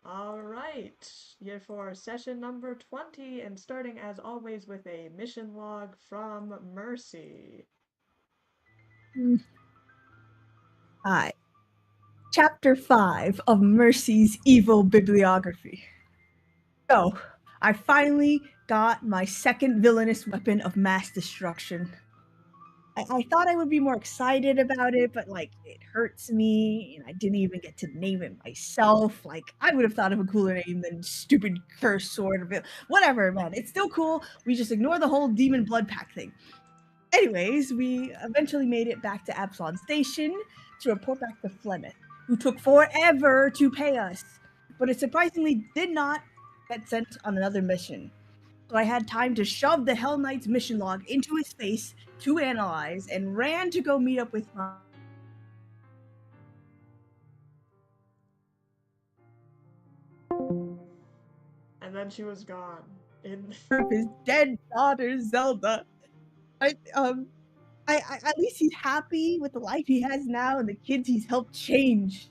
Alright, here for session number 20, and starting as always with a mission log from Mercy. Hi. Chapter 5 of Mercy's Evil Bibliography. So, I finally got my second villainous weapon of mass destruction. I thought I would be more excited about it, but it hurts me, and I didn't even get to name it myself. I would have thought of a cooler name than stupid curse sword of it. Whatever, man. It's still cool. We just ignore the whole demon blood pack thing. Anyways, we eventually made it back to Absalon Station to report back to Flemeth, who took forever to pay us, but it surprisingly did not get sent on another mission. So I had time to shove the Hell Knight's mission log into his face to analyze and ran to go meet up with my And then she was gone. his dead daughter Zelda. I at least he's happy with the life he has now and the kids he's helped change.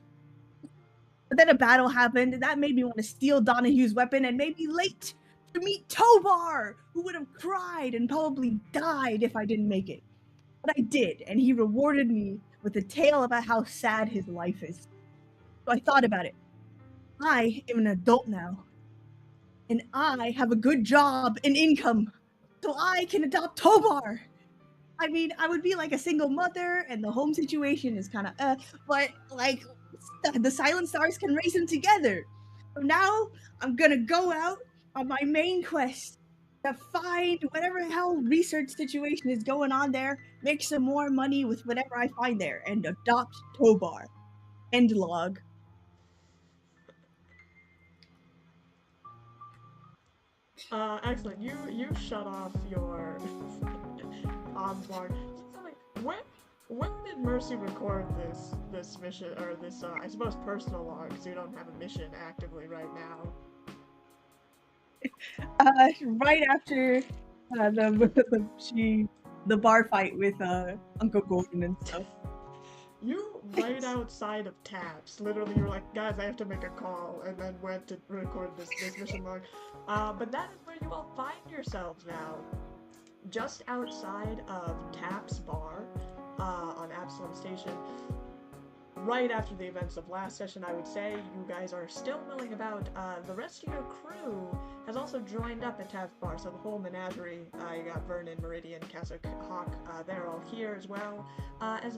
But then a battle happened, and that made me want to steal Donahue's weapon and made me late to meet Tobar, who would have cried and probably died if I didn't make it. But I did, and he rewarded me with a tale about how sad his life is. So I thought about it. I am an adult now, and I have a good job and income, so I can adopt Tobar. I mean, I would be like a single mother, and the home situation is kind of but the Silent Stars can raise them together. So now I'm gonna go out on my main quest to find whatever hell research situation is going on there, make some more money with whatever I find there, and adopt Tobar. End log. Excellent. You shut off your comms log. So, like, when did Mercy record this mission, or this I suppose personal log, because you don't have a mission actively right now? Right after the bar fight with Uncle Gordon and stuff. You right outside of Taps. Literally, you were like, guys, I have to make a call, and then went to record this mission log. But that is where you all find yourselves now. Just outside of Taps Bar on Absalom Station. Right after the events of last session, I would say, you guys are still milling about. The rest of your crew has also joined up at Taps Bar, so the whole menagerie, you got Vernon, Meridian, Keswick, Hawk, they're all here as well as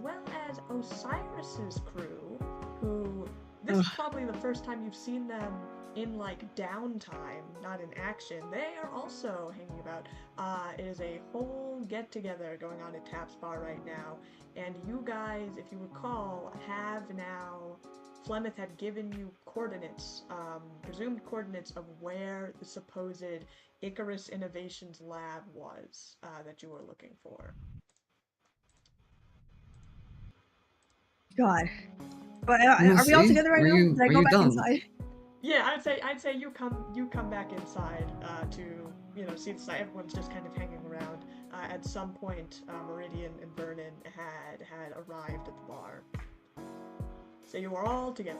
Osiris's crew, who, this is probably the first time you've seen them in, like, downtime, not in action. They are also hanging about. It is a whole get-together going on at Taps Bar right now, and you guys, if you recall, have now, Flemeth had given you coordinates, presumed coordinates of where the supposed Icarus Innovations lab was, that you were looking for. God. But are we all together right now? Did I go back inside? Yeah, I'd say you come back inside to see the site. Everyone's just kind of hanging around. At some point, Meridian and Vernon had arrived at the bar, so you are all together.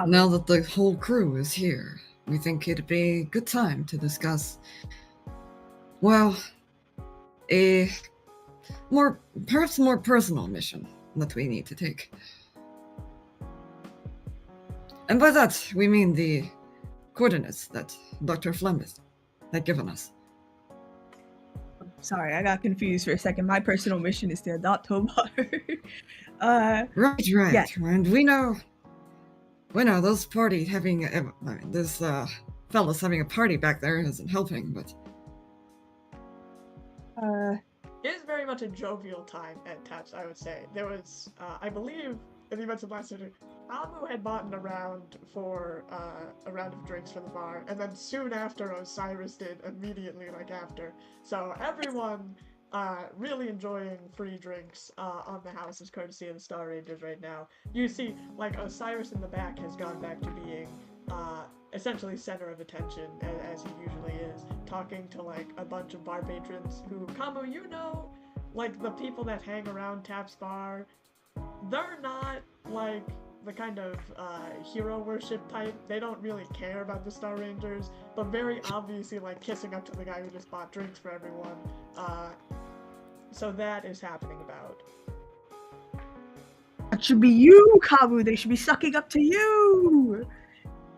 Now that the whole crew is here, we think it'd be a good time to discuss, well, a perhaps more personal mission that we need to take. And by that, we mean the coordinates that Dr.Flemm had given us. Sorry, I got confused for a second. My personal mission is to adopt Tobar. Right. Yeah. And we know those party having, this fella's having a party back there isn't helping, but... It is very much a jovial time at Taps, I would say. There was, I believe, in the events of last session, Amu had bought a round of drinks for the bar, and then soon after Osiris did, immediately after. So everyone really enjoying free drinks on the house as courtesy of the Star Rangers right now. You see, Osiris in the back has gone back to being essentially center of attention, as he usually is, talking to a bunch of bar patrons who, Kamu, the people that hang around Taps Bar, they're not the kind of hero worship type. They don't really care about the Star Rangers, but very obviously like kissing up to the guy who just bought drinks for everyone. So that is happening about. That should be you, Kabu. They should be sucking up to you.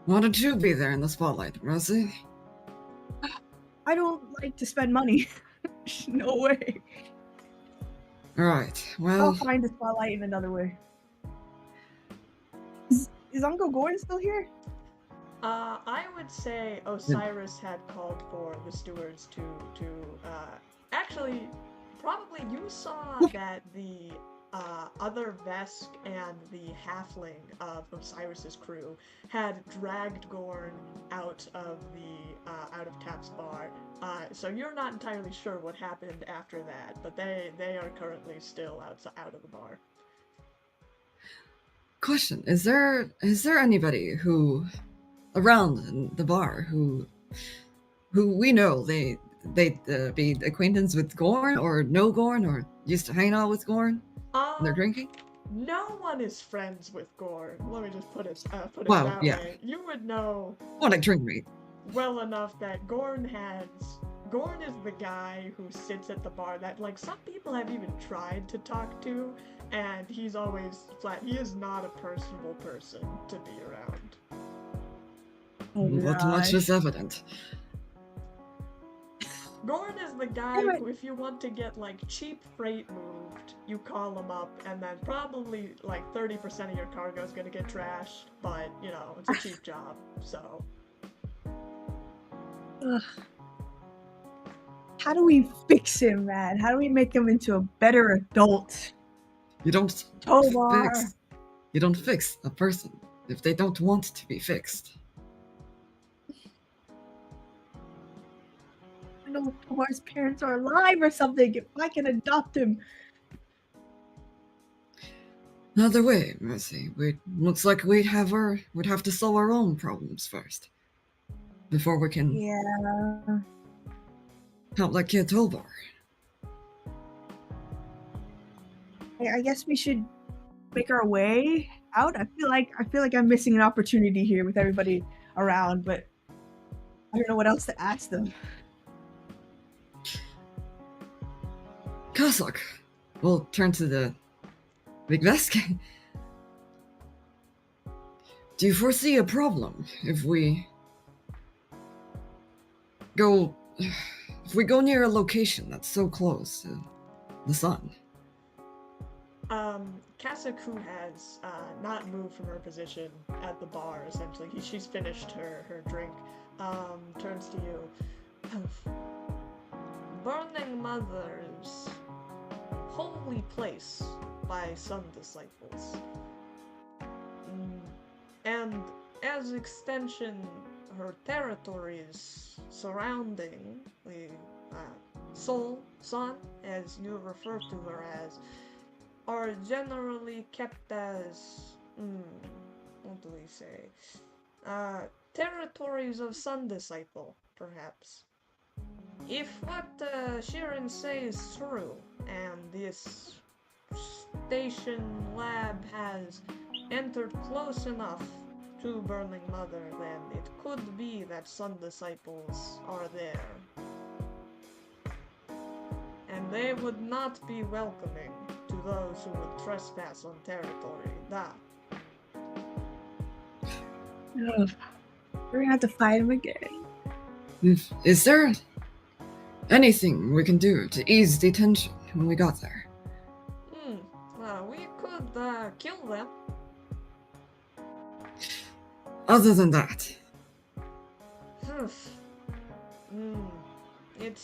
Why don't you be there in the spotlight, Mercy? I don't like to spend money. No way. Alright, I'll well, find the spotlight in another way. Is Uncle Gordon still here? I would say Osiris had called for the stewards to actually, probably you saw that the other Vesk and the halfling of Osiris's crew had dragged Gorn out of Tap's bar. So you're not entirely sure what happened after that, but they are currently still out of the bar. question, is there anybody who around the bar who we know they'd be acquaintance with Gorn or know Gorn or used to hang out with Gorn when they're drinking? No one is friends with Gorn. Let me just put it Well, that yeah. way. You would know What a drink mate. well enough that Gorn is the guy who sits at the bar that like some people have even tried to talk to, and he's always flat. He is not a personable person to be around. Oh, Not much is evident. Gorn is the guy who, if you want to get like cheap freight moved, you call him up, and then probably like 30% of your cargo is gonna get trashed, but you know, it's a cheap job, so. Ugh. How do we fix him, man? How do we make him into a better adult? You don't Tovar. fix a person if they don't want to be fixed. I don't know if Tovar's parents are alive or something. If I can adopt him. Either way, Mercy, looks like we'd have to solve our own problems first before we can help that kid Tovar. I guess we should make our way out. I feel like I'm missing an opportunity here with everybody around, but I don't know what else to ask them. Kazak, we'll turn to the Big Vesk. Do you foresee a problem if we go near a location that's so close to the sun? Kasaku has not moved from her position at the bar, essentially. She's finished her drink. Turns to you. Burning Mother's holy place by some disciples. And as extension, her territories surrounding the Soul, Sun, as you refer to her as, are generally kept as, what do we say? Territories of Sun Disciple, perhaps. If what Shirin says is true, and this station lab has entered close enough to Burning Mother, then it could be that Sun Disciples are there. And they would not be welcoming to those who would trespass on territory. Ugh. We're gonna have to fight him again. Is there anything we can do to ease the tension when we got there? We could kill them. Other than that. It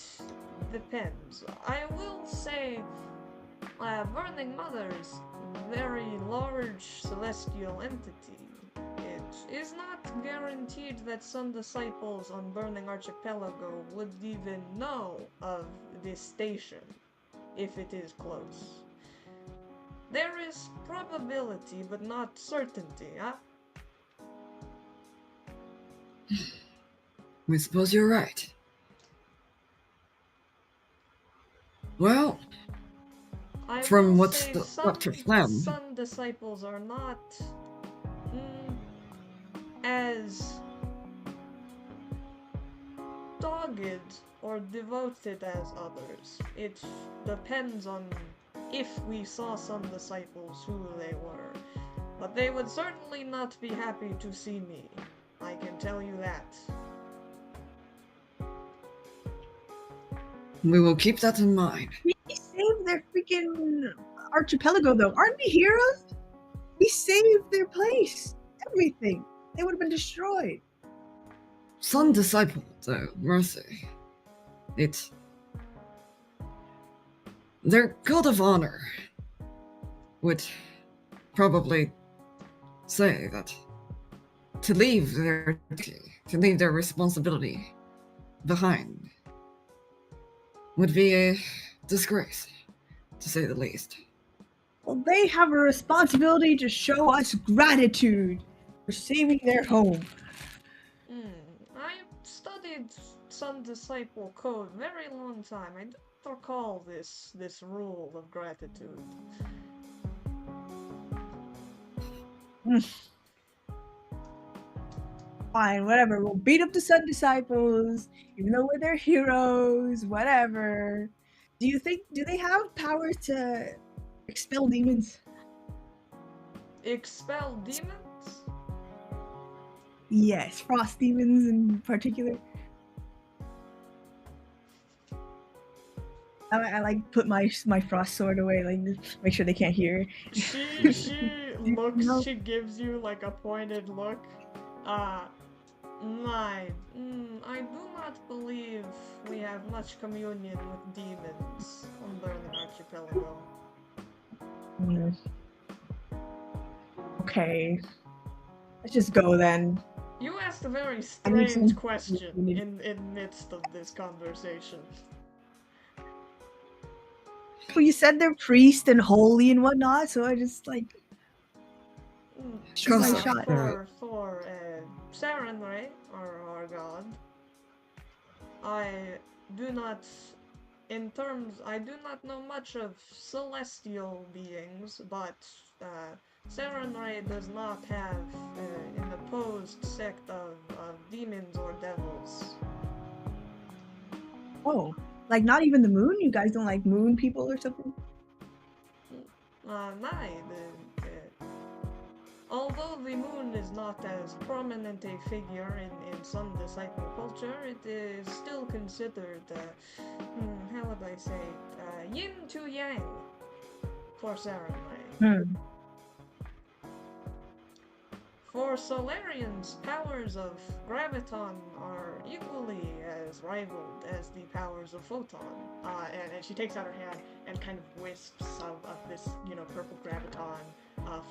depends. I will say, Burning Mother's very large celestial entity. It is not guaranteed that some disciples on Burning Archipelago would even know of this station, if it is close. There is probability, but not certainty, huh? We suppose you're right. Well, I from will what's say Dr.Flemm. Sun disciples are not as dogged or devoted as others. It depends on if we saw some disciples who they were. But they would certainly not be happy to see me. I can tell you that. We will keep that in mind. We saved their freaking archipelago, though. Aren't we heroes? We saved their place. Everything. They would have been destroyed. Some disciple, though, mercy. Their code of honor would probably say that to leave their duty, to leave their responsibility behind would be a disgrace, to say the least. Well, they have a responsibility to show us gratitude for saving their home. I studied Sun Disciple Code very long time. I don't recall this rule of gratitude. Fine, whatever. We'll beat up the Sun Disciples, even though we're their heroes, whatever. Do they have powers to expel demons? Expel demons? Yes, frost demons in particular. I like put my frost sword away, like make sure they can't hear. She looks, she gives you like a pointed look. I do not believe we have much communion with demons on Berlin Archipelago. Okay. Let's just go then. You asked a very strange question in midst of this conversation. Well, you said they're priest and holy and whatnot, so I just like shoot my shot. For Sarenrae, our god, I do not know much of celestial beings, but Sarenrae does not have an opposed sect of demons or devils. Oh, like not even the moon? You guys don't like moon people or something? Although the moon is not as prominent a figure in Sun Disciple culture, it is still considered, how would I say, yin to yang for Sarenrae. For Solarians, powers of graviton are equally as rivaled as the powers of photon. And she takes out her hand and kind of wisps of this, purple graviton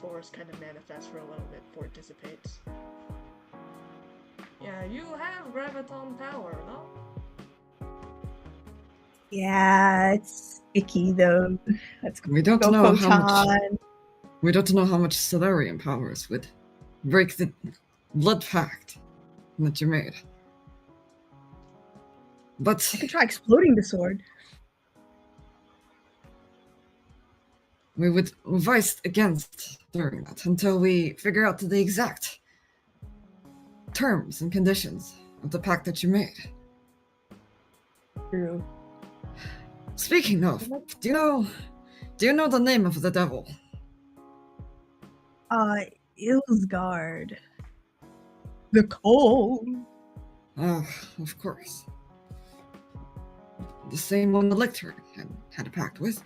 force kind of manifests for a little bit before it dissipates. Yeah, you have graviton power, no? Yeah, it's icky though. We don't know how much Solarian powers would break the blood pact that you made. But I could try exploding the sword. We would advise against doing that until we figure out the exact terms and conditions of the pact that you made. True. Speaking of, do you know the name of the devil? Ilsgard. The cold. Oh, of course. The same one the lictor had a pact with.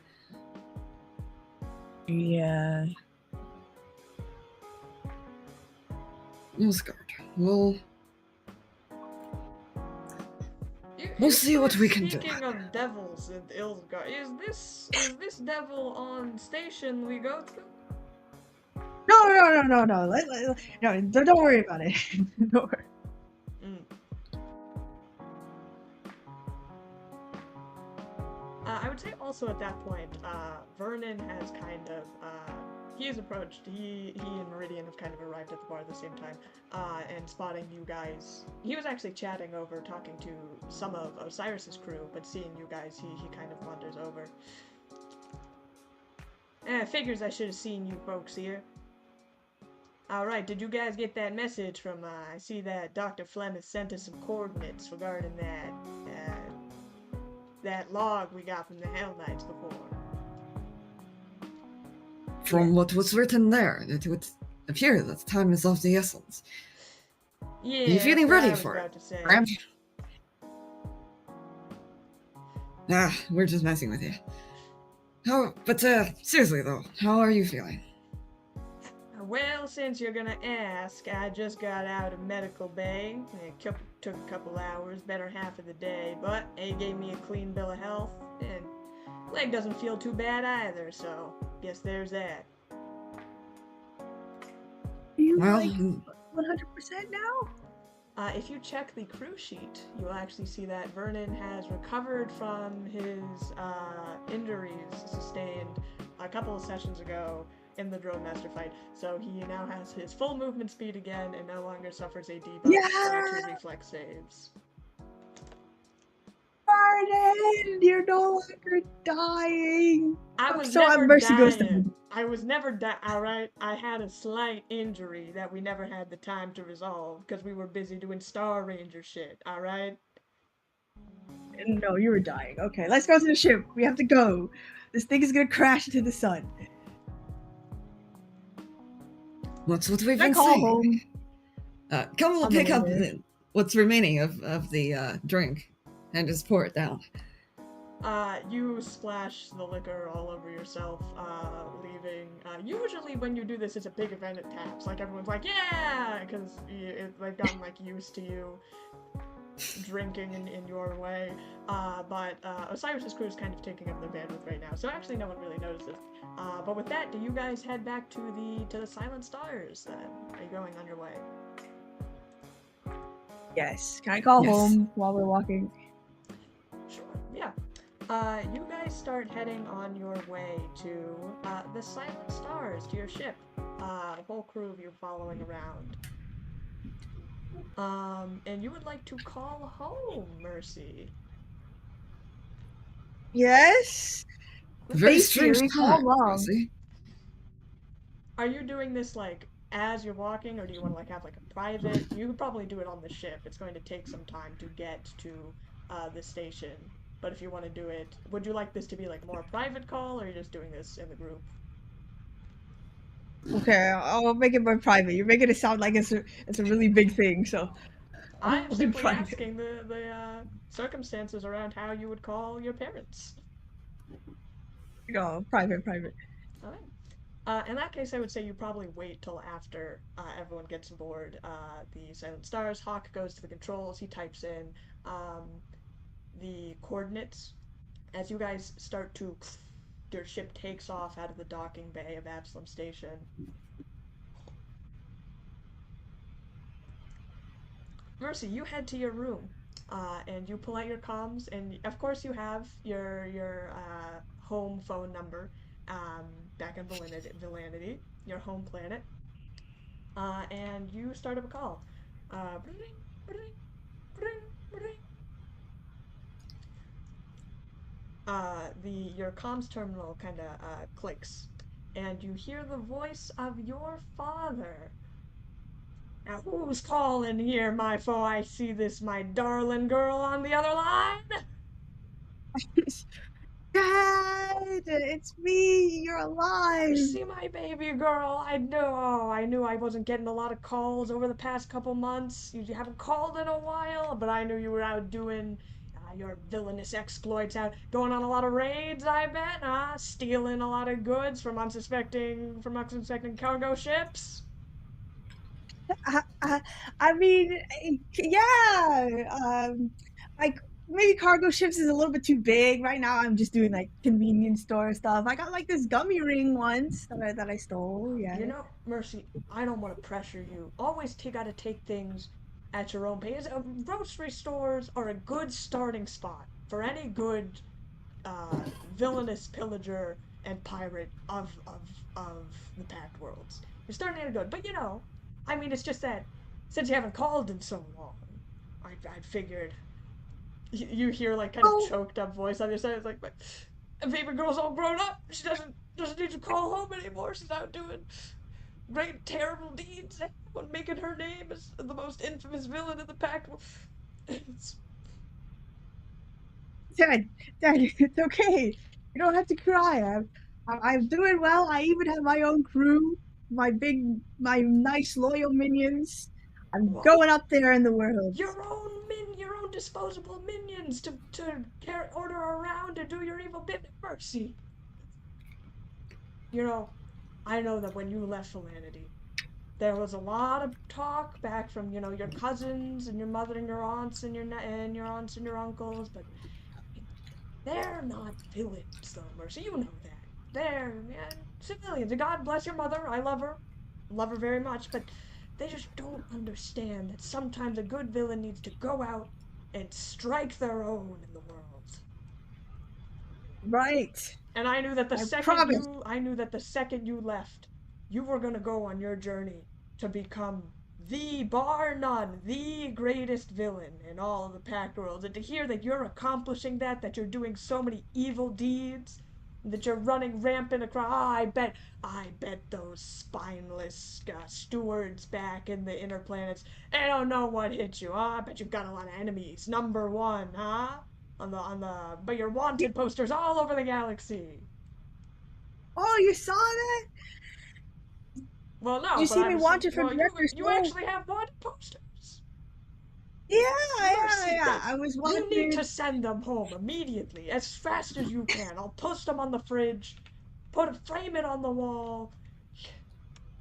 Yeah. Ilsgard. We'll see what we can do. Speaking of devils and Ilsgard, is this devil on station we go to? No. No, don't worry about it. Don't worry. I would say also at that point, Vernon has kind of, he's approached, he and Meridian have kind of arrived at the bar at the same time, and spotting you guys. He was actually chatting over, talking to some of Osiris's crew, but seeing you guys, he kind of wanders over. Figures I should have seen you folks here. All right, did you guys get that message from, I see that Dr. Flemm has sent us some coordinates regarding that log we got from the Hell Knights before. From what was written there, it would appear that time is of the essence. Yeah, Are you feeling ready for it, Graham? We're just messing with you. But seriously though, how are you feeling? Well, since you're gonna ask, I just got out of medical bay. It took a couple hours, better half of the day, but they gave me a clean bill of health, and leg doesn't feel too bad either, so guess there's that. Are you Well, like 100% now? If you check the crew sheet, you'll actually see that Vernon has recovered from his injuries sustained a couple of sessions ago in the Drone Master fight. So he now has his full movement speed again and no longer suffers a debuff to reflex saves. Vernon, you're no longer dying. I was so never mercy dying. goes to me. I was never dying, alright? I had a slight injury that we never had the time to resolve because we were busy doing Star Ranger shit, alright? No, you were dying. Okay, let's go to the ship. We have to go. This thing is gonna crash into the sun. What's what we've Can I been call saying? home? Come will On pick the way up there. what's remaining of the drink and just pour it down. You splash the liquor all over yourself, leaving. Usually when you do this, it's a big event at TAPS. Like, everyone's like, yeah! Because they've gotten, like, used to you drinking in your way. But Osiris's crew is kind of taking up the bandwidth right now, so actually no one really notices. But with that, do you guys head back to the Silent Stars, then? Are you going on your way? Yes. Can I call Yes. home while we're walking? Sure, yeah. You guys start heading on your way to the Silent Stars, to your ship. A whole crew of you following around. And you would like to call home, Mercy. Yes. Very Face strange theory, time, how long? Rosie. Are you doing this, like, as you're walking, or do you want to, like, have, like, a private? You could probably do it on the ship. It's going to take some time to get to the station. But if you want to do it, would you like this to be, like, more a private call, or are you just doing this in the group? Okay, I'll make it more private. You're making it sound like it's a really big thing, so I am I'll do simply private. asking the circumstances around how you would call your parents. No, private. Alright. In that case, I would say you probably wait till after everyone gets aboard the Silent Stars. Hawk goes to the controls. He types in the coordinates. As you guys start to... Your ship takes off out of the docking bay of Absalom Station. Mercy, you head to your room, and you pull out your comms, and of course you have your home phone number, back in Valinity, your home planet, and you start up a call. Your comms terminal kind of clicks, and you hear the voice of your father. Now, who's calling here, my foe? I see this, my darling girl on the other line. Dad, it's me. You're alive. See my baby girl. I knew I wasn't getting a lot of calls over the past couple months. You haven't called in a while, but I knew you were out doing your villainous exploits, out going on a lot of raids, I bet, stealing a lot of goods from unsuspecting cargo ships. I mean, yeah. Like maybe cargo ships is a little bit too big right now. I'm just doing like convenience store stuff. I got like this gummy ring once that I stole. Yeah. You know, Mercy, I don't want to pressure you. Always gotta take things at your own pace. Grocery stores are a good starting spot for any good villainous pillager and pirate of the Pact Worlds. You're starting to good, but you know, I mean, it's just that since you haven't called in so long, I figured you hear like kind of choked up voice on your side. It's like, but baby girl's all grown up. She doesn't need to call home anymore. She's out doing great terrible deeds, everyone making her name as the most infamous villain in the pack. It's, Dad, Dad, it's okay. You don't have to cry. I'm doing well. I even have my own crew, my nice loyal minions. I'm well, going up there in the world. your own disposable minions to order around and do your evil bit. Mercy. You know, I know that when you left Philanity, there was a lot of talk back from your cousins and your mother and your aunts and your aunts and your uncles, but they're not villains though, Mercy. You know that they're civilians. And God bless your mother. I love her very much, but they just don't understand that sometimes a good villain needs to go out and strike their own in the world. Right. And I knew that I promise. the second you left, you were gonna go on your journey to become the bar none, the greatest villain in all of the pack worlds. And to hear that you're accomplishing that you're doing so many evil deeds, that you're running rampant across, I bet those spineless stewards back in the inner planets, they don't know what hit you, huh? I bet you've got a lot of enemies. Number one, huh? But your wanted posters all over the galaxy. Oh, you saw that? Well, Did no, you but see me wanted for Director you Soul? actually have wanted posters. Yeah, yeah, Mercy, yeah. I was you need wanted. to send them home immediately, as fast as you can. I'll post them on the fridge, frame it on the wall.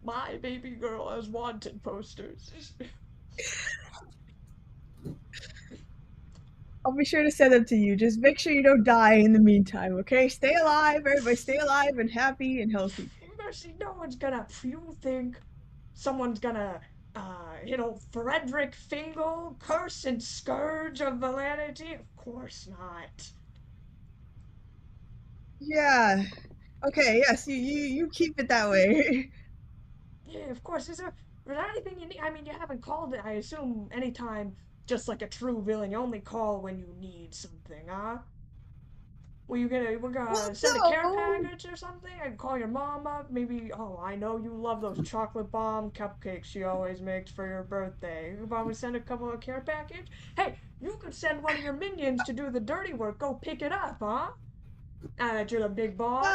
My baby girl has wanted posters. I'll be sure to send them to you. Just make sure you don't die in the meantime, okay? Stay alive, everybody. Stay alive and happy and healthy. Mercy, no one's gonna. You think someone's gonna, Frederick Fingal, curse and scourge of validity? Of course not. Yeah. Okay. Yes. You keep it that way. Yeah, of course. Is there anything you need? I mean, you haven't called it, I assume, anytime, just like a true villain. You only call when you need something, huh? We're Well, gonna send a care no. package or something? I can call your mom up. Maybe, oh, I know you love those chocolate bomb cupcakes she always makes for your birthday. You probably send a couple of care package? Hey, you could send one of your minions to do the dirty work. Go pick it up, huh? Now that you're the big boss.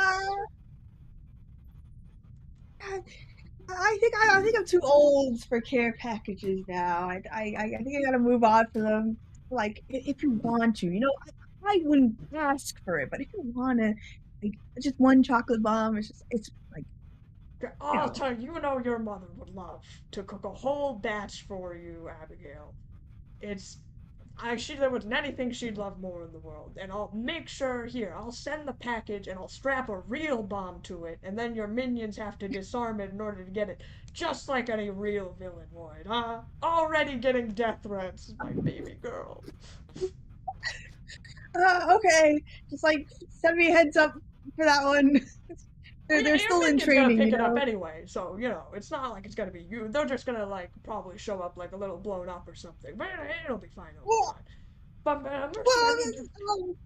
Uh, I think I'm too old for care packages now. I think I gotta move on for them. Like if you want to, I wouldn't ask for it, but if you wanna, like just one chocolate bomb, it's like you I'll know. tell you, your mother would love to cook a whole batch for you, Abigail. It's there wasn't anything she'd love more in the world. And I'll make sure here, I'll send the package and I'll strap a real bomb to it, and then your minions have to disarm it in order to get it, just like any real villain would, huh? Already getting death threats, my baby girl. Okay, just like send me a heads up for that one. Well, They're yeah, your still in minion's gonna training, pick it up anyway, so it's not like it's gonna be you. They're just gonna probably show up like a little blown up or something, but it'll be fine. It'll be Well, fine. But Mercy, I well, mean, you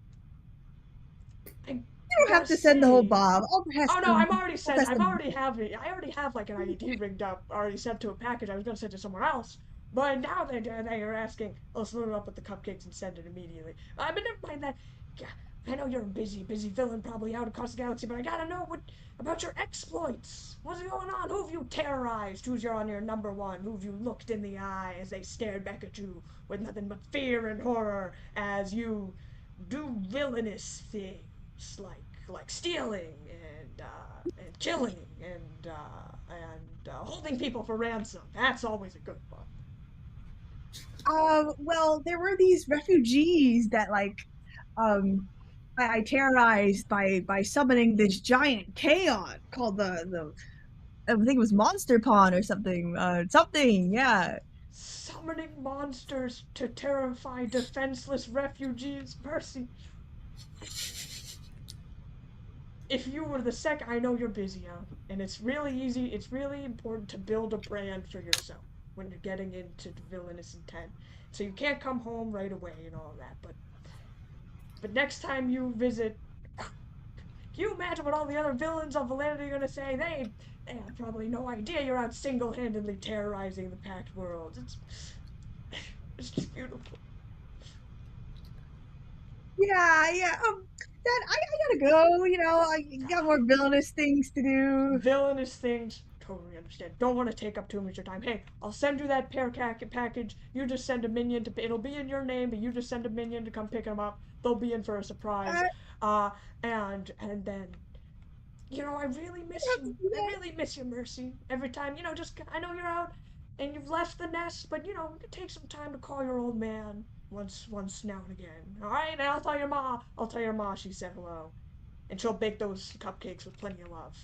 I don't gotta have to send the whole say. bomb. Oh no, I'll test them. I already have like an ID rigged up, already sent to a package. I was gonna send to somewhere else, but now they are asking, let's load it up with the cupcakes and send it immediately. But never mind that. Yeah, I know you're a busy villain, probably out across the galaxy, but I gotta know what about your exploits. What's going on? Who have you terrorized? Who's on your number one? Who have you looked in the eye as they stared back at you with nothing but fear and horror as you do villainous things like stealing and killing and holding people for ransom. That's always a good one. Well, there were these refugees that um, I terrorized by summoning this giant Kaon called the I think it was Monster Pawn or something. Something, yeah. Summoning monsters to terrify defenseless refugees. Mercy. If you were the second, I know you're busy out, and it's really easy. It's really important to build a brand for yourself when you're getting into villainous intent. So you can't come home right away and all that. But next time you visit, Can you imagine what all the other villains of Validity are gonna say? They have probably no idea you're out single-handedly terrorizing the Pact world. It's just beautiful. Yeah, yeah. Dad, I gotta go. You know, I got more villainous things to do. Villainous things. Totally understand. Don't want to take up too much of your time. Hey, I'll send you that package. You just send a minion to. It'll be in your name, but you just send a minion to come pick them up. They'll be in for a surprise. Uh, Uh, and then I really miss you. I yeah, really miss you, Mercy. Every time, just I know you're out and you've left the nest, but take some time to call your old man once now and again. All right, and I'll tell your ma. I'll tell your ma she said hello, and she'll bake those cupcakes with plenty of love.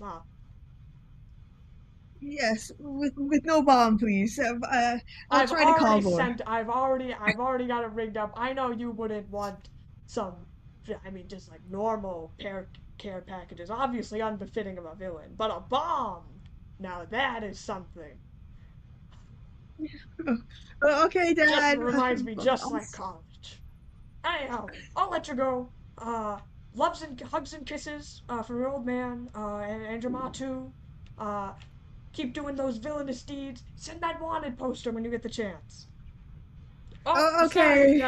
yes, with no bomb, please. I'll try to call more. I've already got it rigged up. I know you wouldn't want some, I mean, just like normal care packages, obviously unbefitting of a villain, but a bomb. Now that is something. Okay, Just Dad. reminds me, just like college. Anyhow, I'll let you go. Loves and hugs and kisses from your old man, and your ma too. Uh, keep doing those villainous deeds. Send that wanted poster when you get the chance. Oh, Okay.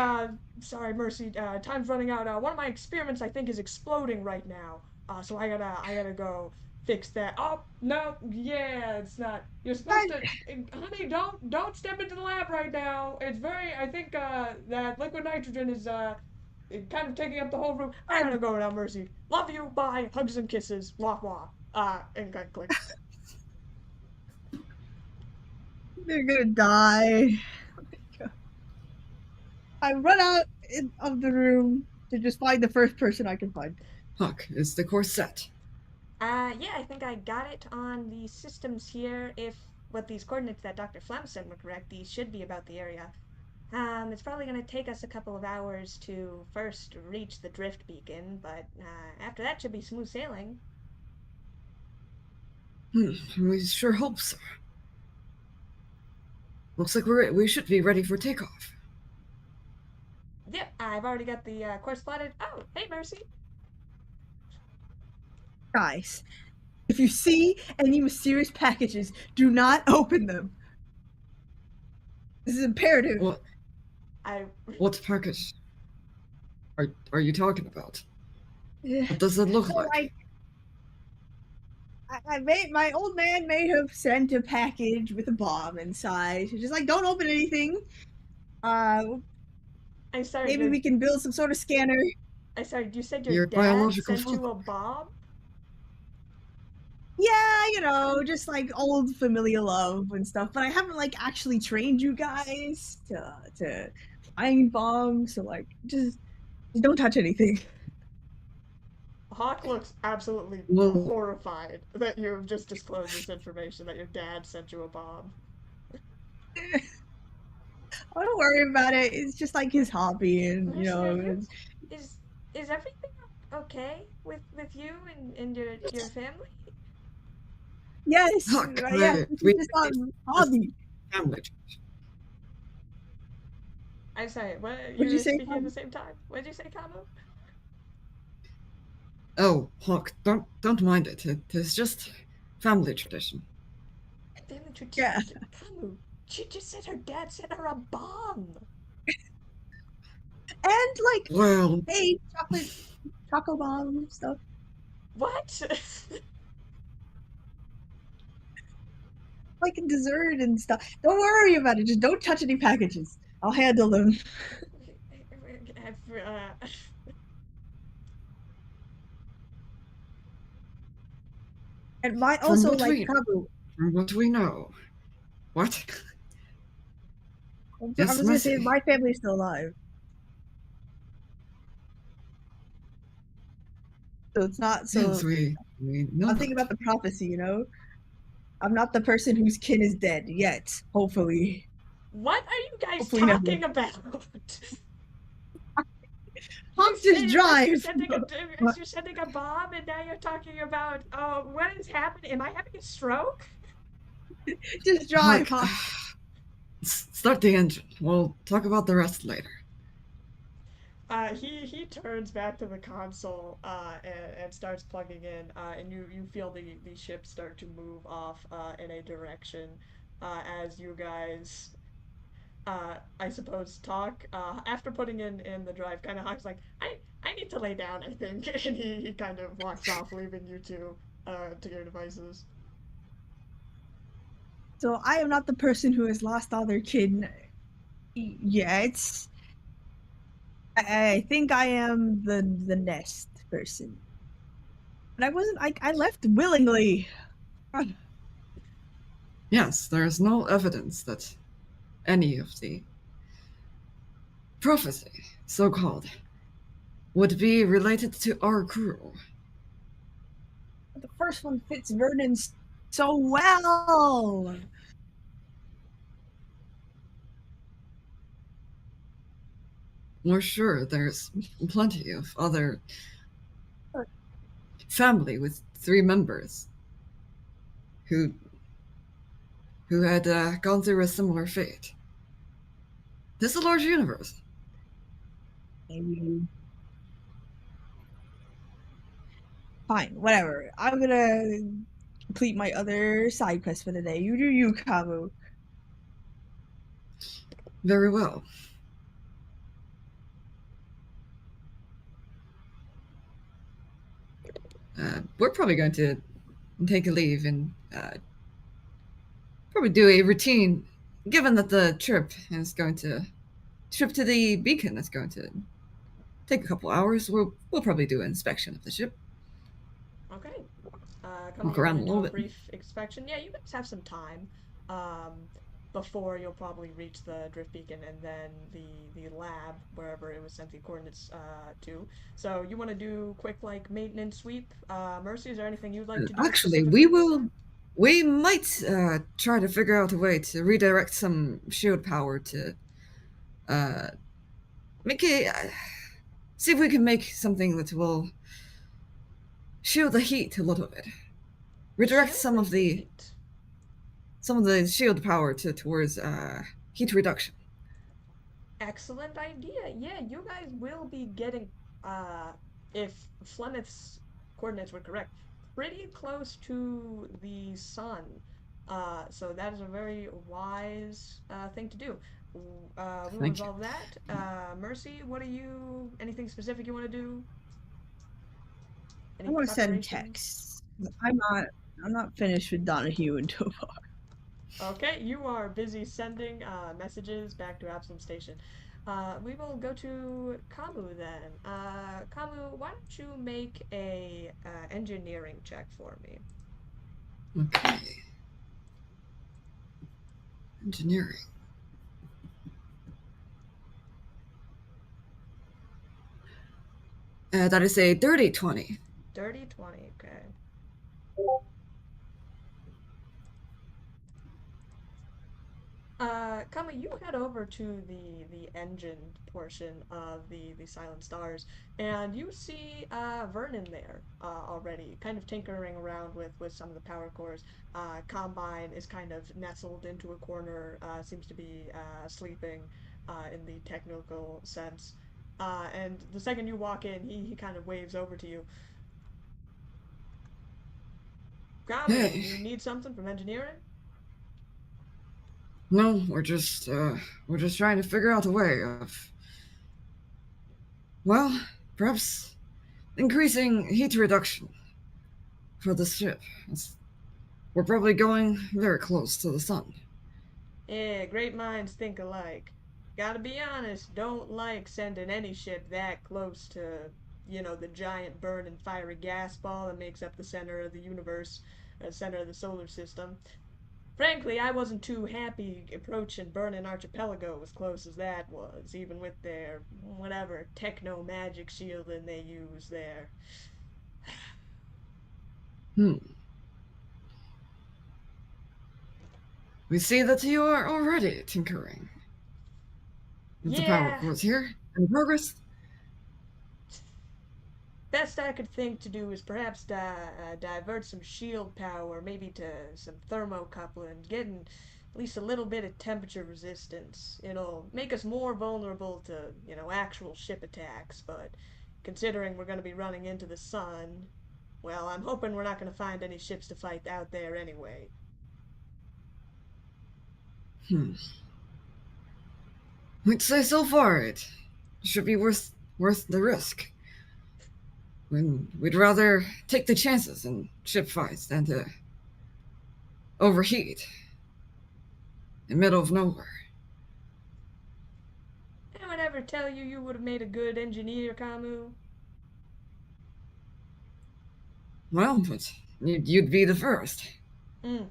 sorry, Mercy. Time's running out. One of my experiments, I think, is exploding right now. So I gotta go fix that. Oh no, yeah, it's not. You're supposed to, honey. Don't step into the lab right now. It's very. I think that liquid nitrogen is kind of taking up the whole room. I gotta go now, Mercy. Love you. Bye. Hugs and kisses. Wah wah. And click. They're gonna die. I run out of the room to just find the first person I can find. Huck, is the course set? Yeah, I think I got it on the systems here. If what these coordinates that Dr. Flemm sent were correct, these should be about the area. It's probably going to take us a couple of hours to first reach the drift beacon, but after that should be smooth sailing. We sure hope so. Looks like we should be ready for takeoff. Yep, I've already got the course plotted. Oh, hey, Mercy. Guys, if you see any mysterious packages, do not open them. This is imperative. What package are you talking about? What does it look like? My old man may have sent a package with a bomb inside. Just like, don't open anything. I'm sorry. Maybe we can build some sort of scanner. I'm sorry. You said your dad sent you a bomb? Yeah, just like old familial love and stuff. But I haven't like actually trained you guys to find bombs. So like, just don't touch anything. Hawk looks absolutely horrified that you've just disclosed this information that your dad sent you a bomb. Oh, don't worry about it. It's just like his hobby, and Is everything okay with you and your family? Yes. Huck, yeah. It's just hobby. Family. I'm sorry. What? What'd you say? Speaking at the same time. What did you say, Kamu? Oh, Hawk, don't mind it. It's just family tradition. Family tradition. Yeah. Kamu, she just said her dad sent her a bomb. And like, well, hey, choco bomb stuff. What? Like dessert and stuff. Don't worry about it. Just don't touch any packages. I'll handle them. And my also like Kabu. From what we know. What? I was gonna say my family's still alive. So it's not so. Yes, we know. I'm thinking about the prophecy, I'm not the person whose kin is dead yet. Hopefully. What are you guys talking about? Hawk just drive. You're sending a bomb, and now you're talking about what is happening? Am I having a stroke? Just drive, Hawk. Start the engine. We'll talk about the rest later. He turns back to the console and starts plugging in, and you feel the ship start to move off in a direction as you guys I suppose talk after putting in the drive. Kind of Hawk's like, I need to lay down, I think, and he kind of walks off, leaving you two to your devices. So I am not the person who has lost all their kid yet. I think I am the nest person. But I wasn't. I left willingly. Yes, there is no evidence that any of the prophecy, so called, would be related to our crew. The first one fits Vernon so well. We're sure there's plenty of other family with 3 members who had gone through a similar fate. This is a large universe. Maybe. Fine, whatever. I'm gonna complete my other side quest for the day. You do you, Kamu. Very well. We're probably going to take a leave and probably do a routine, given that the trip to the beacon is going to take a couple hours. We'll probably do an inspection of the ship. Okay. Look You want around to a do little a bit. brief inspection? Yeah, you guys have some time before you'll probably reach the drift beacon and then the lab wherever it was sent the coordinates to. So you want to do quick like maintenance sweep? Mercy, is there anything you'd like to do Actually, specifically this time? we might try to figure out a way to redirect some shield power to uh, make a see if we can make something that will shield the heat a little bit. Redirect Shield the heat. some of the shield power towards heat reduction. Excellent idea. Yeah, you guys will be getting, uh, if Flemeth's coordinates were correct, pretty close to the sun. So that is a very wise thing to do. We will Thank you. resolve that. Mercy, anything specific you want to do? I Any want to send preparations? texts. I'm not finished with Donahue and Tovar. Okay, you are busy sending messages back to Absalom Station. We will go to Kamu then. Kamu, why don't you make a engineering check for me? Okay. Engineering. That is a dirty 20. Dirty 20, okay. Kama, you head over to the engine portion of the Silent Stars, and you see Vernon there already, kind of tinkering around with some of the power cores. Combine is kind of nestled into a corner, seems to be sleeping in the technical sense. And the second you walk in, he kind of waves over to you. Kamu, Hey, you need something from engineering? no, we're just trying to figure out a way of, well, perhaps increasing heat reduction for the ship. We're probably going very close to the sun. Yeah, great minds think alike. Gotta be honest, don't like sending any ship that close to, the giant burning fiery gas ball that makes up the center of the universe, center of the solar system. Frankly, I wasn't too happy approaching Burning Archipelago as close as that was, even with their, whatever, techno magic shielding they use there. Hmm. We see that you are already tinkering with the power Yeah, cords here. In progress? best I could think to do is perhaps divert some shield power, maybe to some thermocoupling, at least a little bit of temperature resistance. It'll make us more vulnerable to, actual ship attacks, but considering we're going to be running into the sun, well, I'm hoping we're not going to find any ships to fight out there anyway. I'd say so far it should be worth the risk. We'd rather take the chances in ship fights than to overheat in the middle of nowhere. Anyone ever tell you you would have made a good engineer, Camus? Well, but you'd be the first. Hmm.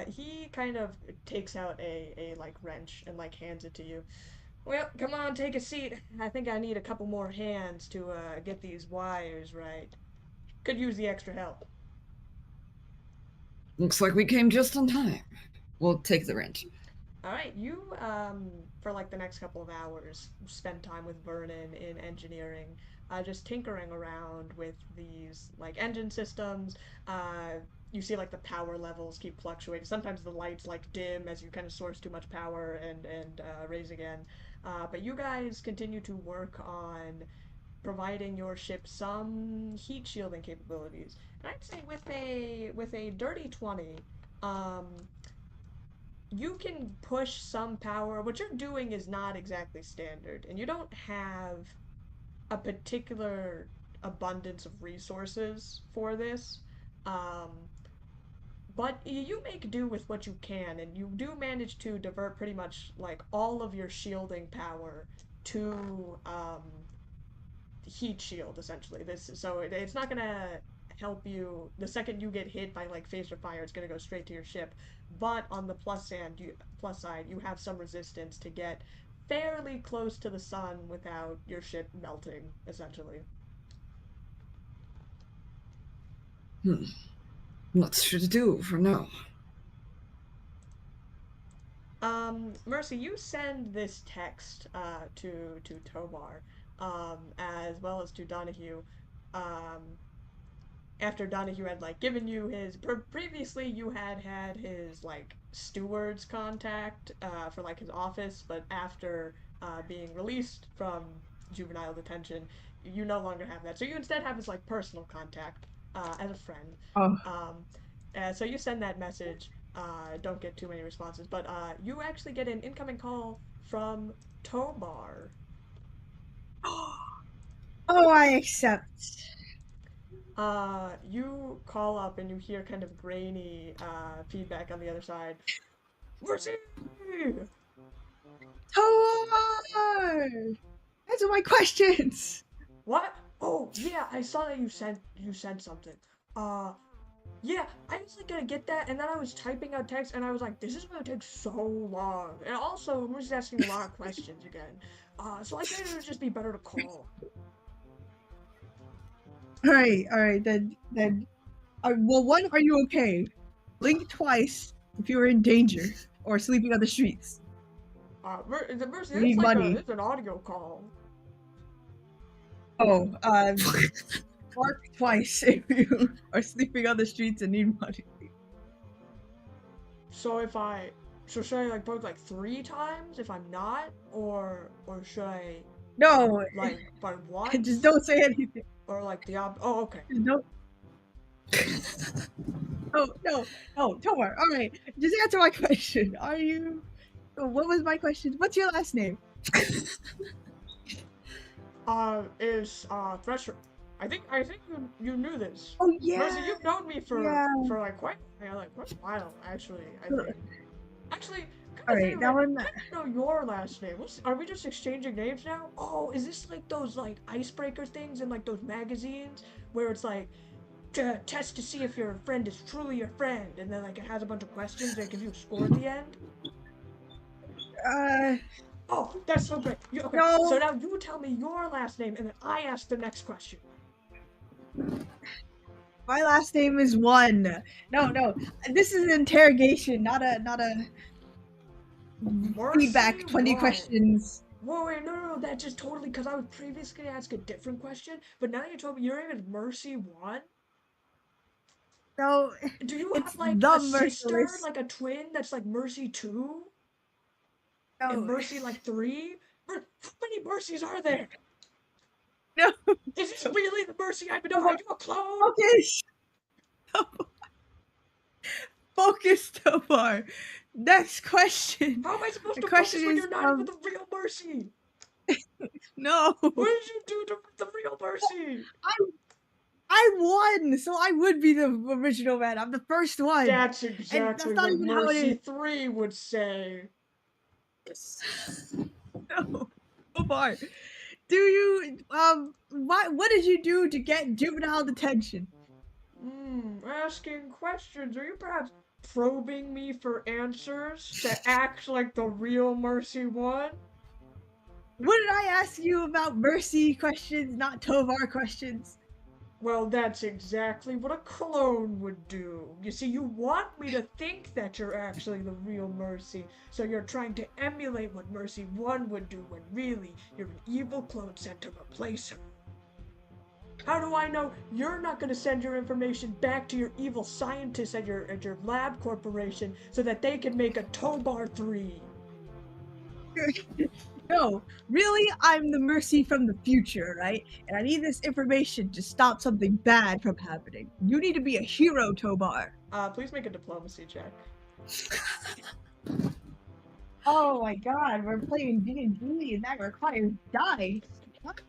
He kind of takes out a like wrench and like hands it to you. Well, come on, take a seat. I think I need a couple more hands to get these wires right. Could use the extra help. Looks like we came just in time. We'll take the wrench. All right, you for like the next couple of hours spend time with Vernon in engineering, just tinkering around with these like engine systems. Uh, you see like the power levels keep fluctuating. Sometimes the lights like dim as you kind of source too much power and raise again. But you guys continue to work on providing your ship some heat shielding capabilities. And I'd say with a dirty 20, um, you can push some power. What you're doing is not exactly standard, and you don't have a particular abundance of resources for this. Um, but you make do with what you can, and you do manage to divert pretty much like all of your shielding power to heat shield essentially. It's not gonna help you the second you get hit by like phaser fire. It's gonna go straight to your ship. But on the plus side, you have some resistance to get fairly close to the sun without your ship melting essentially. What should I do for now? Mercy, you send this text to Tobar, as well as to Donahue, um, after Donahue had like given you his previously you had his like steward's contact for like his office, but after being released from juvenile detention, you no longer have that. So you instead have his like personal contact as a friend. Oh. Um, so you send that message. Don't get too many responses, but you actually get an incoming call from Tobar. Oh, I accept. You call up and you hear kind of grainy feedback on the other side. Mercy! Toar! Answer my questions. What? Oh yeah, I saw that you said something. Uh, yeah, I was like gonna get that, and then I was typing out text, and I was like, this is gonna take so long. And also, Mercy's asking a lot of questions again. So I figured it would just be better to call. All right. Then. Well, one, are you okay? Blink twice if you are in danger or sleeping on the streets. Mercy, You need money. It's an audio call. Oh, bark twice if you are sleeping on the streets and need money. So should I like bark like 3 times if I'm not, or should I No, like bark once? just don't say anything. Or like the oh, okay. Just don't. No, Tomar. All right, just answer my question. Are you? What was my question? What's your last name? Is Thresher. I think you knew this. Oh yeah. Mercy, you've known me for like quite a while actually. I think. Actually, all right, that one. I don't know your last name. Are we just exchanging names now? Oh, is this like those like icebreaker things in like those magazines where it's like to test to see if your friend is truly your friend, and then like it has a bunch of questions and gives you a score at the end? Oh, that's so great. Okay, no. So now you tell me your last name, and then I ask the next question. My last name is One. No. This is an interrogation, not a feedback. 20 questions. Whoa, wait, no, that's just totally because I was previously gonna ask a different question, but now you told me your name is Mercy One. So Do you it's have like the a sister, merciless. like a twin that's like Mercy 2? And No, Mercy like 3? How many Mercies are there? no. Is this really the Mercy I've been Come Are on, you a clone? focus. Focus, Tomar. Next question. How am I supposed The to question focus when is, you're not even the real Mercy? no. What did you do to the real Mercy? I won, so I would be the original man. I'm the first one. That's And exactly that's not what even how it Mercy is. 3 would say. No. So far. Do you what did you do to get juvenile detention? Asking questions. Are you perhaps probing me for answers to act like the real Mercy 1? What did I ask you about mercy questions, not Tovar questions? Well, that's exactly what a clone would do. You see, you want me to think that you're actually the real Mercy, so you're trying to emulate what Mercy 1 would do when really you're an evil clone sent to replace her. How do I know you're not going to send your information back to your evil scientists at your lab corporation so that they can make a Tobar 3? No, really, I'm the mercy from the future, right? And I need this information to stop something bad from happening. You need to be a hero, Tobar. Please make a diplomacy check. Oh my god, we're playing D&D and that requires dice. What?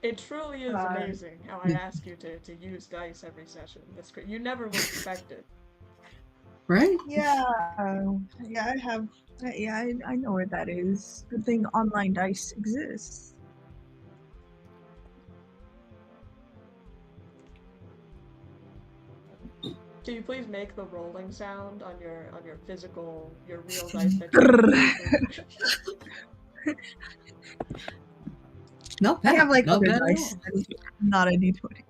It truly is amazing how I ask you to use dice every session. That's great. You never would expect it. Right? Yeah, yeah, I have. Yeah, I know where that is. Good thing online dice exists. Can you please make the rolling sound on your physical, your real dice that you Not bad. I have like Not other bad at dice. all. That is not a D20.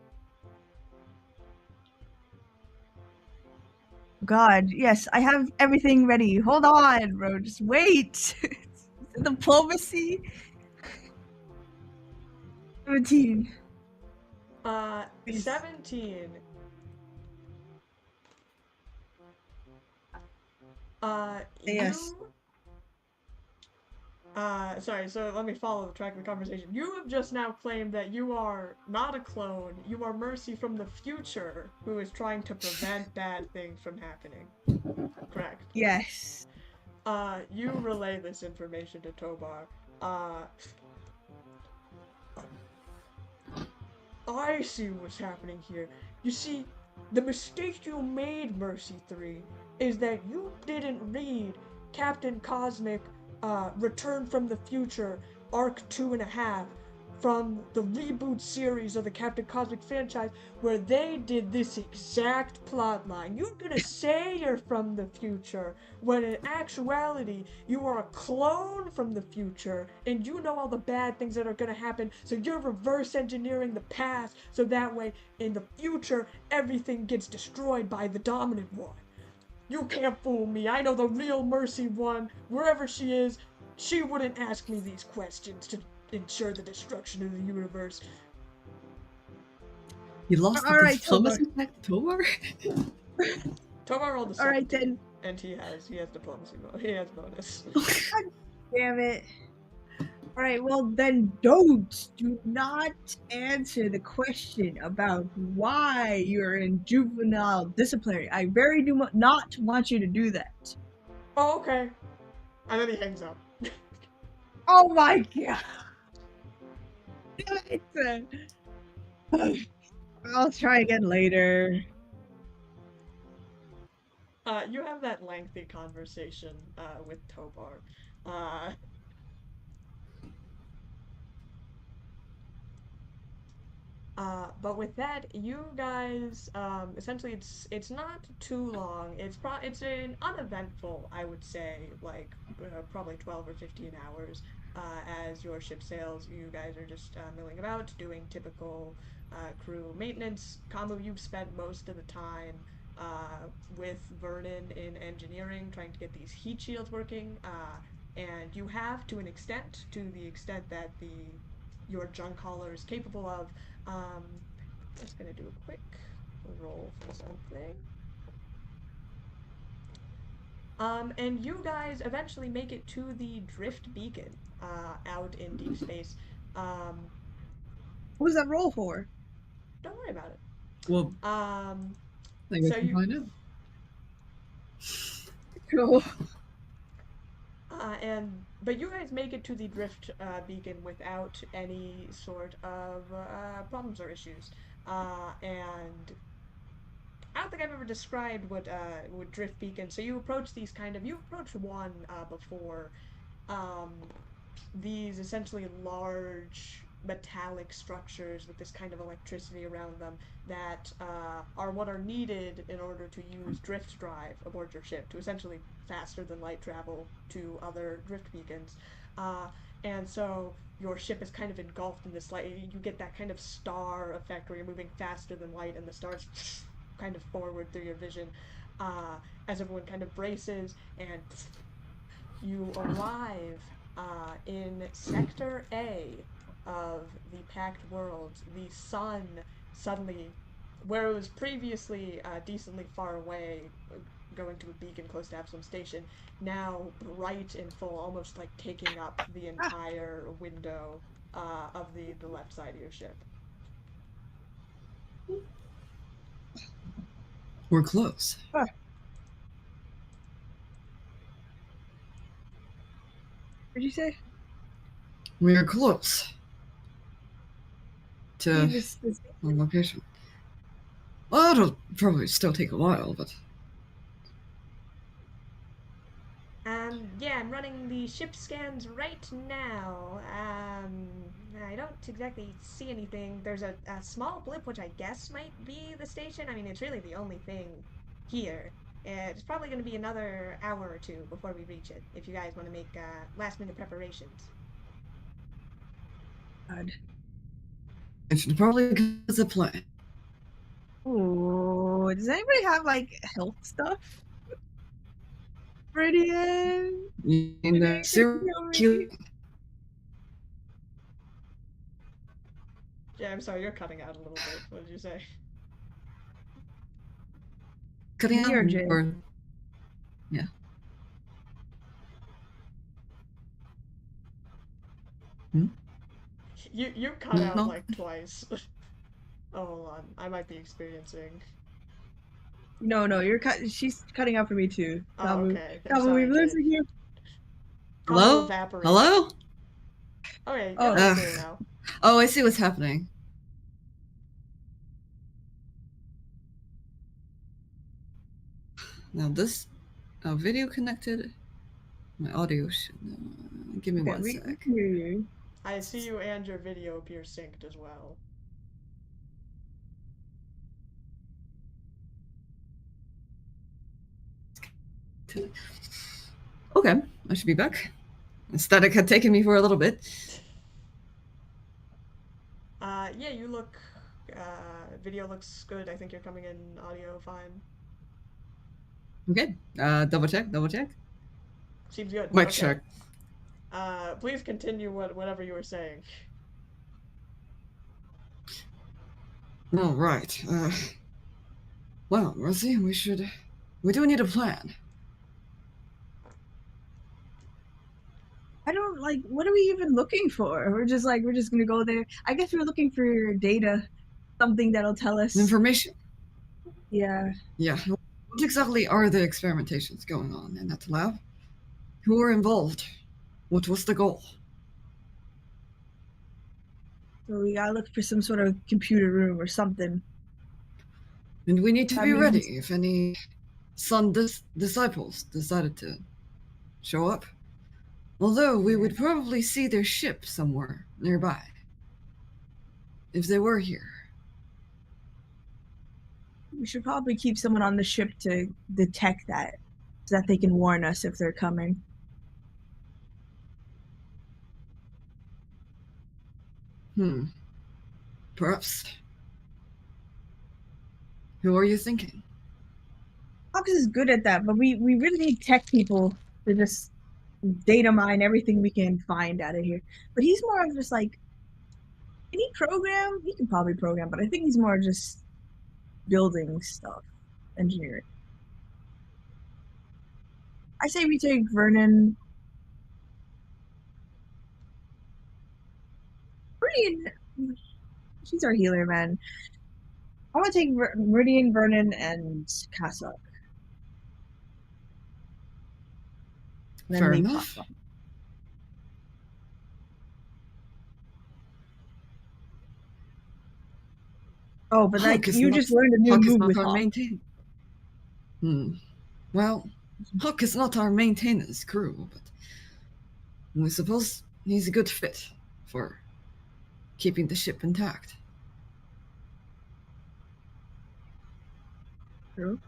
God, yes, I have everything ready. Hold on, bro. Just wait. Diplomacy. 17. 17. Yes. Sorry, so let me follow the track of the conversation. You have just now claimed that you are not a clone, you are Mercy from the future, who is trying to prevent bad things from happening. Correct. Yes. You relay this information to Tobar. I see what's happening here. You see, the mistake you made, Mercy 3, is that you didn't read Captain Cosmic Return from the Future Arc 2.5 from the reboot series of the Captain Cosmic franchise, where they did this exact plotline. You're gonna say you're from the future, when in actuality, you are a clone from the future, and you know all the bad things that are gonna happen, so you're reverse engineering the past, so that way, in the future, everything gets destroyed by the dominant one. You can't fool me. I know the real Mercy 1, wherever she is, she wouldn't ask me these questions to ensure the destruction of the universe. You lost the diplomacy back to Tobar? Tobar rolled a 17. Alright then. And he has diplomacy. He has bonus. God damn it. Alright, well then do not answer the question about why you're in juvenile disciplinary. I very do not want you to do that. Oh, okay. And then he hangs up. Oh my god. Damn it. I'll try again later. You have that lengthy conversation with Tobar. But with that, you guys, essentially, it's not too long. It's an uneventful, I would say, like probably 12 or 15 hours. As your ship sails, you guys are just milling about, doing typical crew maintenance. Combo, you've spent most of the time with Vernon in engineering, trying to get these heat shields working. And you have, to the extent that your junk hauler is capable of, Just gonna do a quick roll for something. And you guys eventually make it to the drift beacon, out in deep space. What was that roll for? Don't worry about it. Well, I guess So we'll you, find out. Cool. but you guys make it to the drift beacon without any sort of problems or issues. And I don't think I've ever described what drift beacon. So you approach these you approached one before. Um, these essentially large metallic structures with this kind of electricity around them that are what are needed in order to use drift drive aboard your ship to essentially faster than light travel to other drift beacons. Uh, and so your ship is kind of engulfed in this light. You get that kind of star effect where you're moving faster than light and the stars kind of forward through your vision as everyone kind of braces and you arrive in Sector A of the Packed World. The sun suddenly, where it was previously decently far away, going to a beacon close to Absalom Station, now bright and full, almost like taking up the entire window of the left side of your ship. We're close. Huh. What'd you say? We're close to This our location. Well, it'll probably still take a while, but Yeah, I'm running the ship scans right now. I don't exactly see anything. There's a small blip, which I guess might be the station. I mean, it's really the only thing here. It's probably going to be another hour or two before we reach it, if you guys want to make last-minute preparations. God. it should probably go as a plan. Oh, does anybody have like health stuff? Brilliant. In the Maybe. Yeah, I'm sorry, you're cutting out a little bit. What did you say? cutting Me or out Jay? or yeah. You cut out No. like twice. Oh, hold on. I might be experiencing. No, you're she's cutting out for me too. Oh, okay. I'm Kabu, sorry, we're kid. losing you. Audio Hello? evaporate. Hello? Okay, Oh. you're all clear now. Oh, I see what's happening. Now this video connected. My audio should. Give me Okay, one we sec. can hear you. I see you and your video appear synced as well. Okay, I should be back. Static had taken me for a little bit. Yeah, you look. Video looks good. I think you're coming in audio fine. Okay, double check. Seems good. Mic Okay. check. Please continue whatever you were saying. All right. Well, Rosie, we do need a plan. I don't like. What are we even looking for? We're just gonna go there. I guess we're looking for data, something that'll tell us Information. Yeah. Yeah. What exactly are the experimentations going on in that lab? Who were involved? What was the goal? So we gotta look for some sort of computer room or something. And we need to That be means- ready if any Sun disciples decided to show up. Although we would probably see their ship somewhere nearby. If they were here. We should probably keep someone on the ship to detect that, so that they can warn us if they're coming. Perhaps. Who are you thinking? Fox is good at that, but we really need tech people to just data mine everything we can find out of here. But he's more of just like Can he program? He can probably program, but I think he's more just building stuff, engineering. I say we take Vernon. Meridian, she's our healer, man. I want to take Meridian, Vernon, and Kasuk. And then Fair leave enough. Hawk. Oh, but like you just learned a new Hawk is move not with our Hawk. Well, Hawk is not our maintenance crew, but I suppose he's a good fit for keeping the ship intact. True.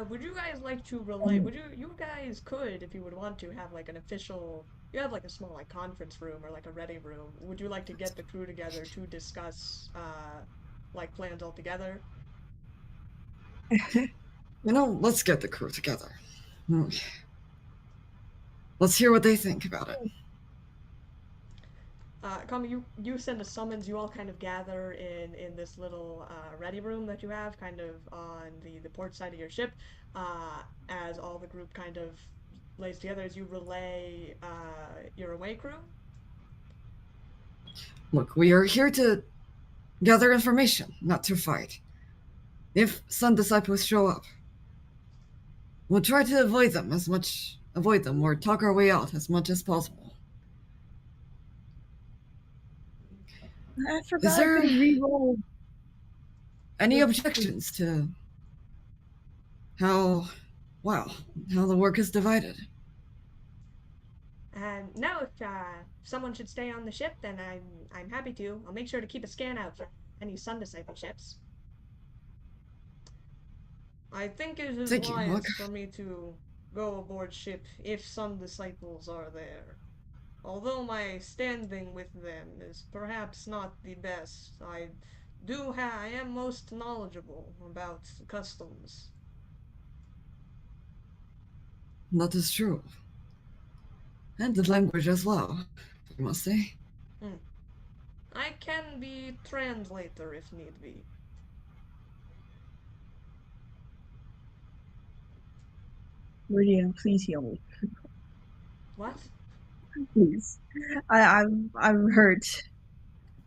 Would you guys like to relate? Would you guys could, if you would want to, have like an official? You have like a small like conference room or like a ready room. Would you like to get the crew together to discuss like plans all together? Let's get the crew together. Let's hear what they think about it. Kami, you send a summons. You all kind of gather in this little ready room that you have, kind of on the port side of your ship. As all the group kind of lays together, as you relay your away crew. Look, we are here to gather information, not to fight. If Sun Disciples show up, we'll try to avoid them or talk our way out as much as possible. I forgot Is there I could re-roll. Any objections to how the work is divided? No, if someone should stay on the ship, then I'm happy to. I'll make sure to keep a scan out for any Sun Disciple ships. I think it is Thank you, wise Hawk. for me to go aboard ship if Sun Disciples are there. Although my standing with them is perhaps not the best, I am most knowledgeable about customs. That is true. And the language as well, I must say. I can be translator if need be. Meridian, please heal me. What? Please. I'm hurt.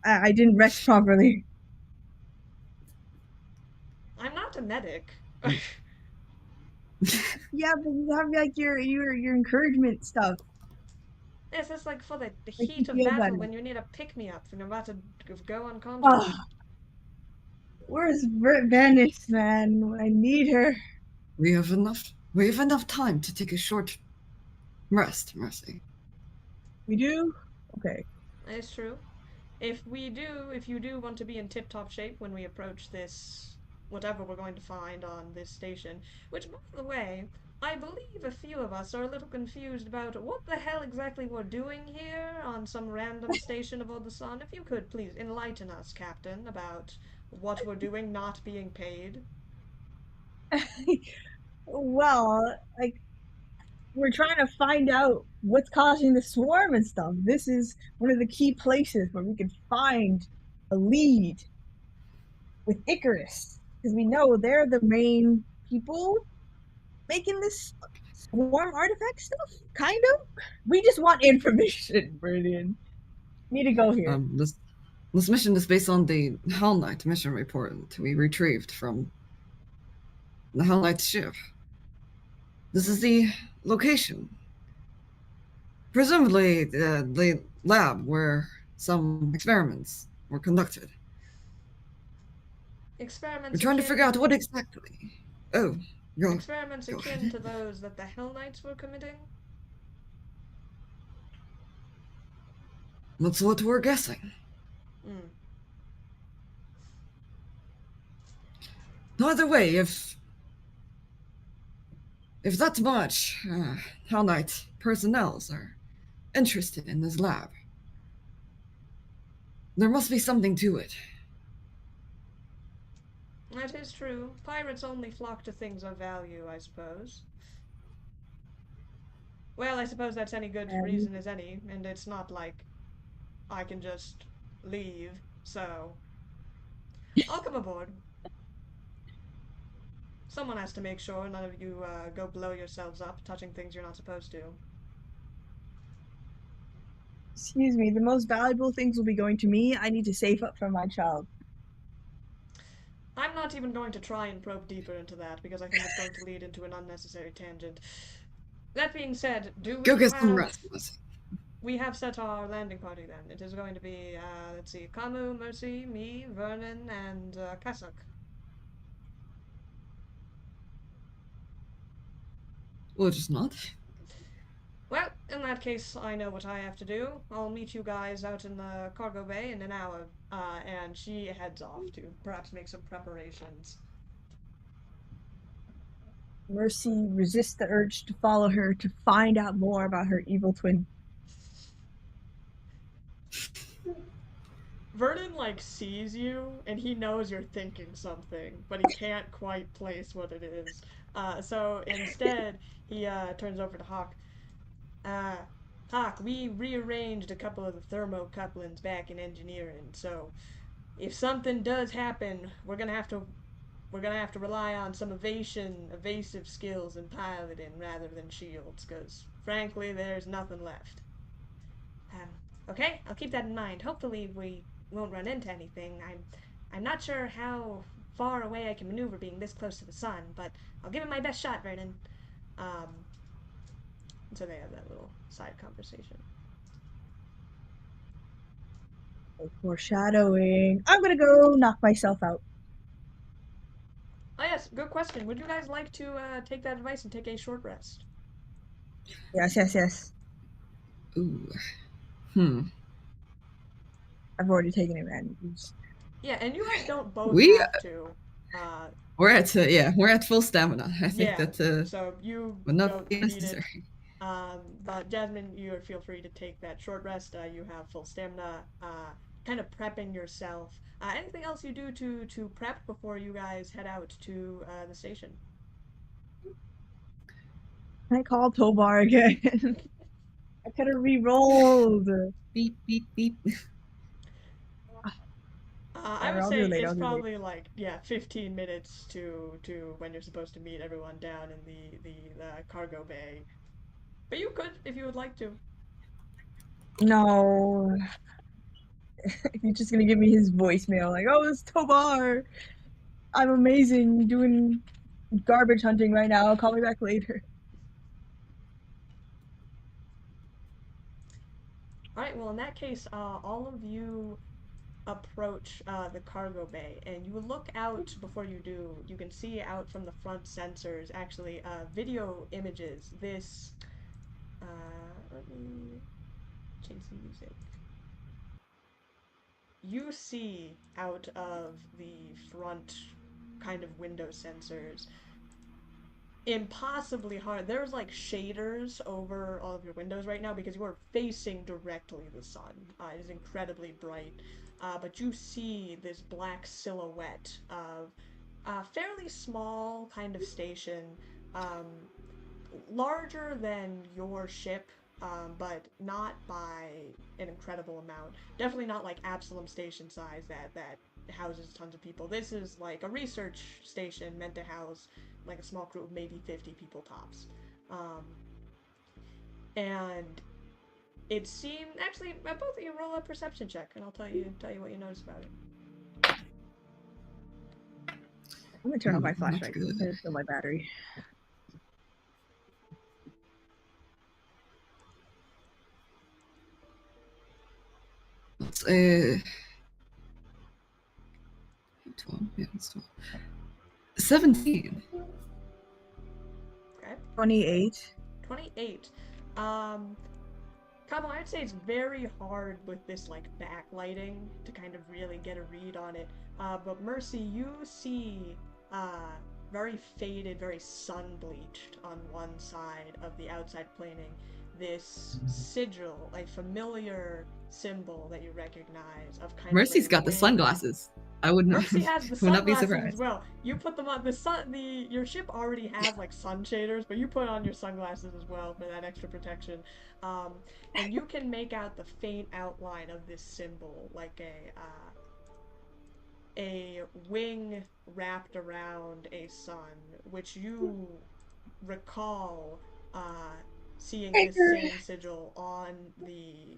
I didn't rest properly. I'm not a medic. Yeah, but you have like your encouragement stuff. This is like for the Make heat you of feel battle better. when you need a pick-me-up and you're about to go unconscious. Where's Venice, man? I need her. We have enough time to take a short rest, Mercy. We do? Okay. It's true. If you do want to be in tip-top shape when we approach this, whatever we're going to find on this station, which, by the way, I believe a few of us are a little confused about what the hell exactly we're doing here on some random station aboard the sun. If you could please enlighten us, Captain, about what we're doing not being paid. Well, like we're trying to find out what's causing the swarm and stuff. This is one of the key places where we can find a lead with Icarus, because we know they're the main people making this swarm artifact stuff. Kind of. We just want information, Brilliant. Need to go here. This mission is based on the Hell Knight mission report we retrieved from the Hell Knight's ship. This is the location. Presumably the lab where some experiments were conducted. Experiments We're trying to figure out what exactly. Oh, experiments akin to those that the Hell Knights were committing? That's what we're guessing. Either way, if that much Hell Knight personnel are interested in this lab, there must be something to it. That is true. Pirates only flock to things of value, I suppose. Well, I suppose that's any good reason as any, and it's not like I can just leave. So, I'll come aboard. Someone has to make sure none of you go blow yourselves up touching things you're not supposed to. Excuse me, the most valuable things will be going to me. I need to save up for my child. I'm not even going to try and probe deeper into that because I think it's going to lead into an unnecessary tangent. That being said, do Go we get some have... rest, Melissa. We have set our landing party then. It is going to be, let's see, Kamu, Mercy, me, Vernon, and Kasuk. Well, just not. Well, in that case, I know what I have to do. I'll meet you guys out in the cargo bay in an hour, and she heads off to perhaps make some preparations. Mercy resists the urge to follow her to find out more about her evil twin. Vernon, like, sees you, and he knows you're thinking something, but he can't quite place what it is. So instead, he turns over to Hawk. Uh, Hawk, we rearranged a couple of the thermocouplings back in engineering, so if something does happen, we're gonna have to rely on some evasive skills in piloting rather than shields, because frankly, there's nothing left. Um, okay, I'll keep that in mind. Hopefully, we won't run into anything. I'm not sure how far away I can maneuver being this close to the sun, but I'll give it my best shot, Vernon. Um, so they have that little side conversation. Foreshadowing. I'm gonna go knock myself out. Oh yes, good question. Would you guys like to take that advice and take a short rest? Yes, yes, yes. Ooh. I've already taken advantage. Yeah, and you guys don't both We have to. we're at full stamina. I think Yeah, that so you would not don't be need it. necessary. But Jasmine, you feel free to take that short rest. You have full stamina. Kind of prepping yourself. Anything else you do to prep before you guys head out to the station? I call Tobar again. I could have re-rolled. Beep beep beep. I would I'll do say it later. it's I'll do it later. probably like, yeah, 15 minutes to when you're supposed to meet everyone down in the cargo bay. But you could if you would like to. No. You're just gonna give me his voicemail, like, oh, it's Tobar. I'm amazing doing garbage hunting right now. Call me back later. All right. Well, in that case, all of you approach the cargo bay, and you look out before you do. You can see out from the front sensors, actually, video images. This. Let me change the music. You see out of the front kind of window sensors impossibly hard. There's like shaders over all of your windows right now because you are facing directly the sun. It is incredibly bright. But you see this black silhouette of a fairly small kind of station, um, larger than your ship, but not by an incredible amount. Definitely not like Absalom Station size that houses tons of people. This is like a research station meant to house like a small crew of maybe 50 people tops. Um, and it seemed actually both of you roll a perception check, and I'll tell you what you notice about it. I'm gonna turn off my Not flashlight. good. I'm gonna fill my battery. Let's 12. Yeah, it's 12. 17. Okay. 28. 28. Kamo, I'd say it's very hard with this like backlighting to kind of really get a read on it. But Mercy, you see very faded, very sun bleached on one side of the outside planing, this sigil, a familiar symbol that you recognize of kind Mercy's of a got the wing. sunglasses. I would not. Mercy has the would not be sunglasses surprised. as well. You put them on your ship already has like sun shaders, but you put on your sunglasses as well for that extra protection. And you can make out the faint outline of this symbol, like a wing wrapped around a sun, which you recall seeing this same sigil on the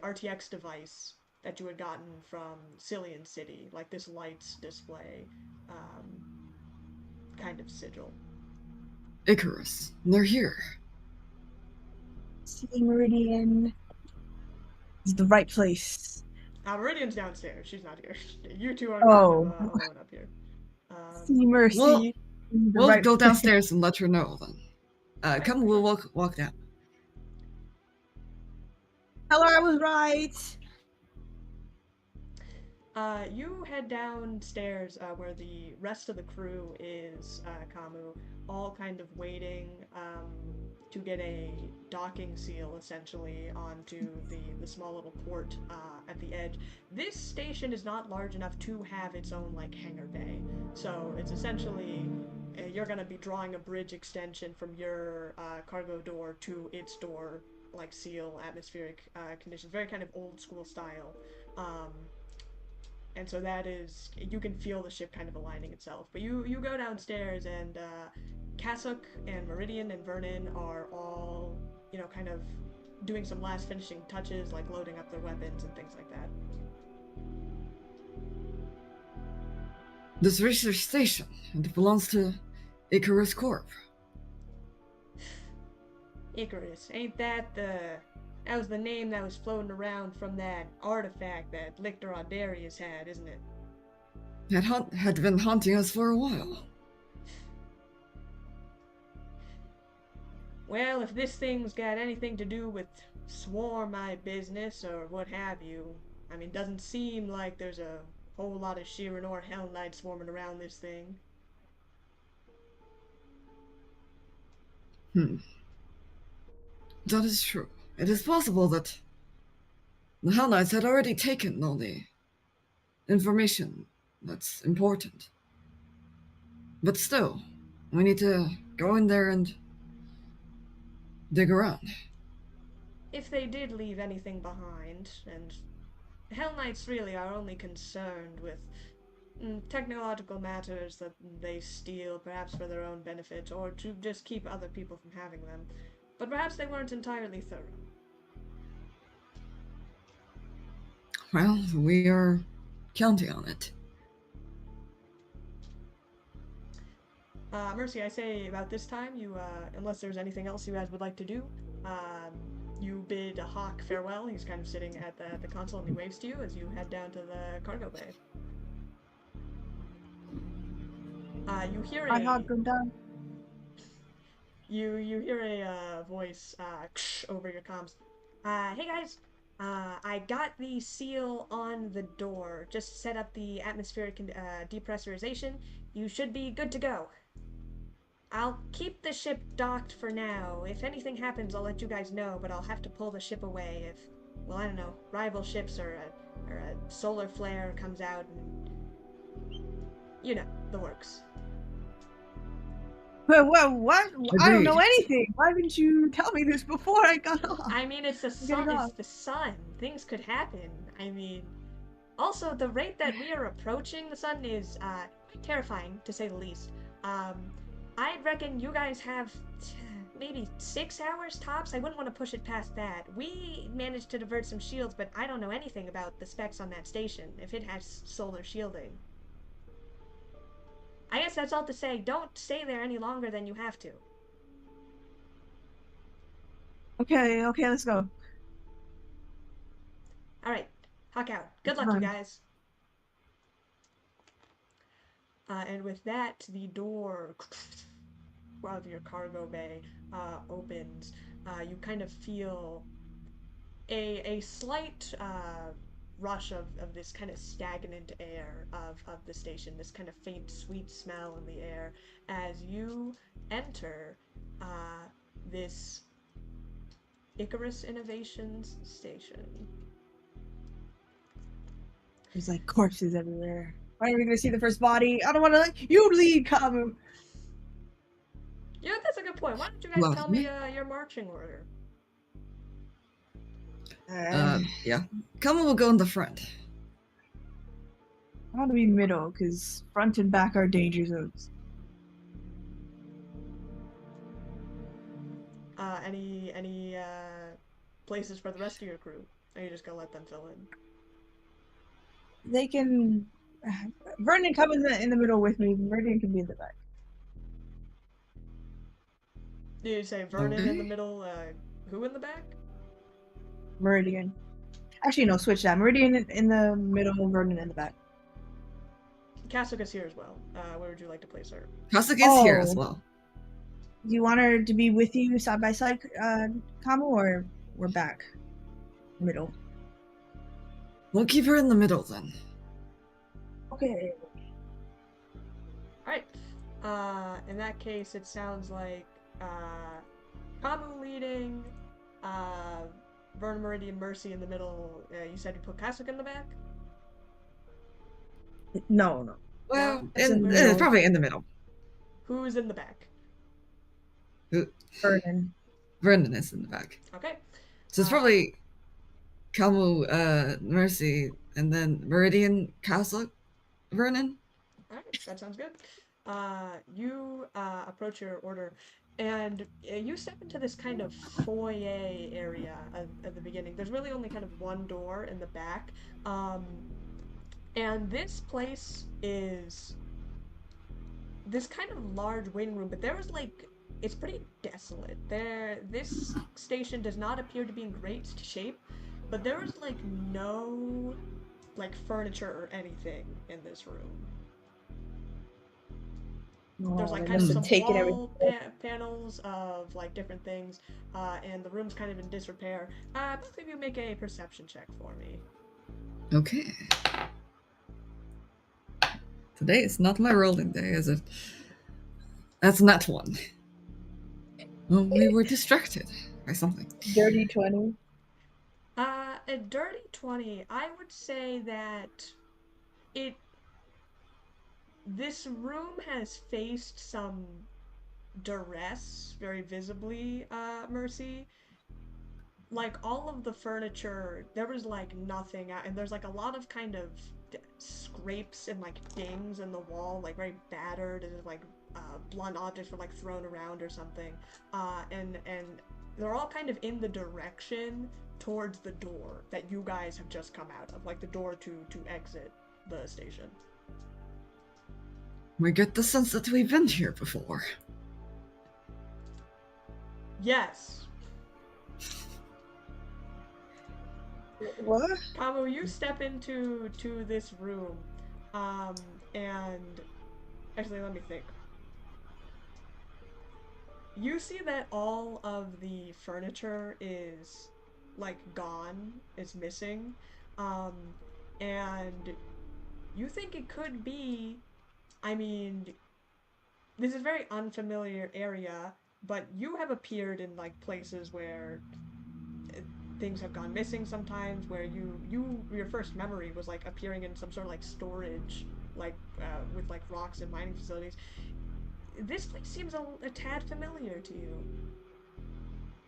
RTX device that you had gotten from Cillian City, like this lights display um, kind of sigil. Icarus, they're here. See, Meridian is the right place. Meridian's downstairs. She's not here. You two are Oh. kind of alone up here. See Mercy. We'll go downstairs and let her know then. Come, we'll walk down. Tell her I was right. You head downstairs where the rest of the crew is, Kamu, all kind of waiting to get a docking seal, essentially, onto the small little port at the edge. This station is not large enough to have its own, like, hangar bay. So it's essentially, you're going to be drawing a bridge extension from your cargo door to its door, like seal, atmospheric conditions. Very kind of old school style. And so that is, you can feel the ship kind of aligning itself. But you go downstairs, and Kasuk and Meridian and Vernon are all, kind of doing some last finishing touches, like loading up their weapons and things like that. This research station, it belongs to Icarus Corp. Icarus, ain't that that was the name that was floating around from that artifact that Lictor Audarius had, isn't it? It had been haunting us for a while. Well, if this thing's got anything to do with swarm eye business or what have you, I mean, doesn't seem like there's a whole lot of Shiranor Hell Knights swarming around this thing. That is true. It is possible that the Hell Knights had already taken all the information that's important. But still, we need to go in there and dig around. If they did leave anything behind, and Hell Knights really are only concerned with technological matters that they steal, perhaps for their own benefit, or to just keep other people from having them. But perhaps they weren't entirely thorough. Well, we are counting on it. Mercy, I say about this time, you, unless there's anything else you guys would like to do, you bid Hawk farewell. He's kind of sitting at the console, and he waves to you as you head down to the cargo bay. You hear a... Hawk, go down. You hear a voice over your comms. Hey guys, I got the seal on the door. Just set up the atmospheric depressurization. You should be good to go. I'll keep the ship docked for now. If anything happens, I'll let you guys know, but I'll have to pull the ship away if, well, I don't know, rival ships or a solar flare comes out and, the works. Well, what? I don't know anything. Why didn't you tell me this before I got off? I mean, it's the sun. It's the sun. Things could happen. I mean, also the rate that we are approaching the sun is terrifying, to say the least. I'd reckon you guys have maybe 6 hours tops. I wouldn't want to push it past that. We managed to divert some shields, but I don't know anything about the specs on that station, if it has solar shielding. I guess that's all to say, don't stay there any longer than you have to. Okay, let's go. Alright, Hawk out. Good luck, you guys. And with that, the door of your cargo bay opens. You kind of feel a slight rush of this kind of stagnant air of the station, this kind of faint, sweet smell in the air as you enter this Icarus Innovations station. There's like corpses everywhere. Why are we gonna see the first body? I don't want to. You lead, Kamu. Yeah, that's a good point. Why don't you guys tell me your marching order? Yeah. Kamu will go in the front. I want to be middle, because front and back are danger zones. Any places for the rest of your crew? Or are you just gonna let them fill in? They can... Vernon, come in the middle with me. Meridian can be in the back. Did you say Vernon in the middle? Who in the back? Meridian. Actually, no, switch that. Meridian in the middle, Vernon in the back. Kasuka's here as well. Where would you like to place her? Kasuga is here as Oh. well. Do you want her to be with you side by side, Kamo, or we're back? Middle. We'll keep her in the middle then. Okay. Alright. In that case, it sounds like Kamu leading, Vernon, Meridian, Mercy in the middle. You said you put Kasuka in the back? No. Well, It's in the middle. probably in the middle. Who's in the back? Vernon. Vernon is in the back. Okay. So it's probably Kamu, Mercy, and then Meridian, Kasuga, Vernon. Alright, that sounds good. You approach your order, and you step into this kind of foyer area at the beginning. There's really only kind of one door in the back, and this place is this kind of large waiting room, but there is like it's pretty desolate. This station does not appear to be in great shape, but there is like no like furniture or anything in this room. There's like kind of some wall panels of like different things, and the room's kind of in disrepair. Both of you make a perception check for me. Okay. Today is not my rolling day, is it? That's not one. Well, we were distracted by something. Dirty 20. A dirty 20. I would say that this room has faced some duress, very visibly, Mercy. Like, all of the furniture, there was, like, nothing, and there's, like, a lot of kind of scrapes and, like, dings in the wall, like, very battered, and, like, blunt objects were, like, thrown around or something. And they're all kind of in the direction towards the door that you guys have just come out of, like, the door to exit the station. We get the sense that we've been here before. Yes. What? Kamu, you step into this room, and actually, let me think. You see that all of the furniture is like gone, it's missing, and you think it could be. I mean, this is a very unfamiliar area, but you have appeared in like places where things have gone missing sometimes, where your first memory was like appearing in some sort of like storage, like with like rocks and mining facilities. This place seems a tad familiar to you.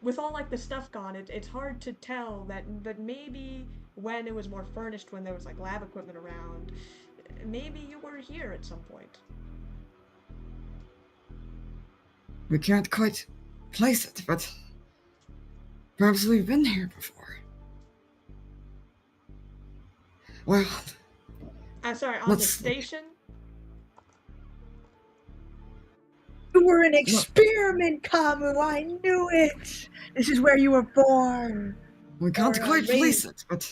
With all like the stuff gone, it's hard to tell that maybe when it was more furnished, when there was like lab equipment around, maybe you were here at some point. We can't quite place it, but perhaps we've been here before. Well, I'm sorry, on the station? You were an experiment, Kamu. I knew it. This is where you were born. We can't quite place it, but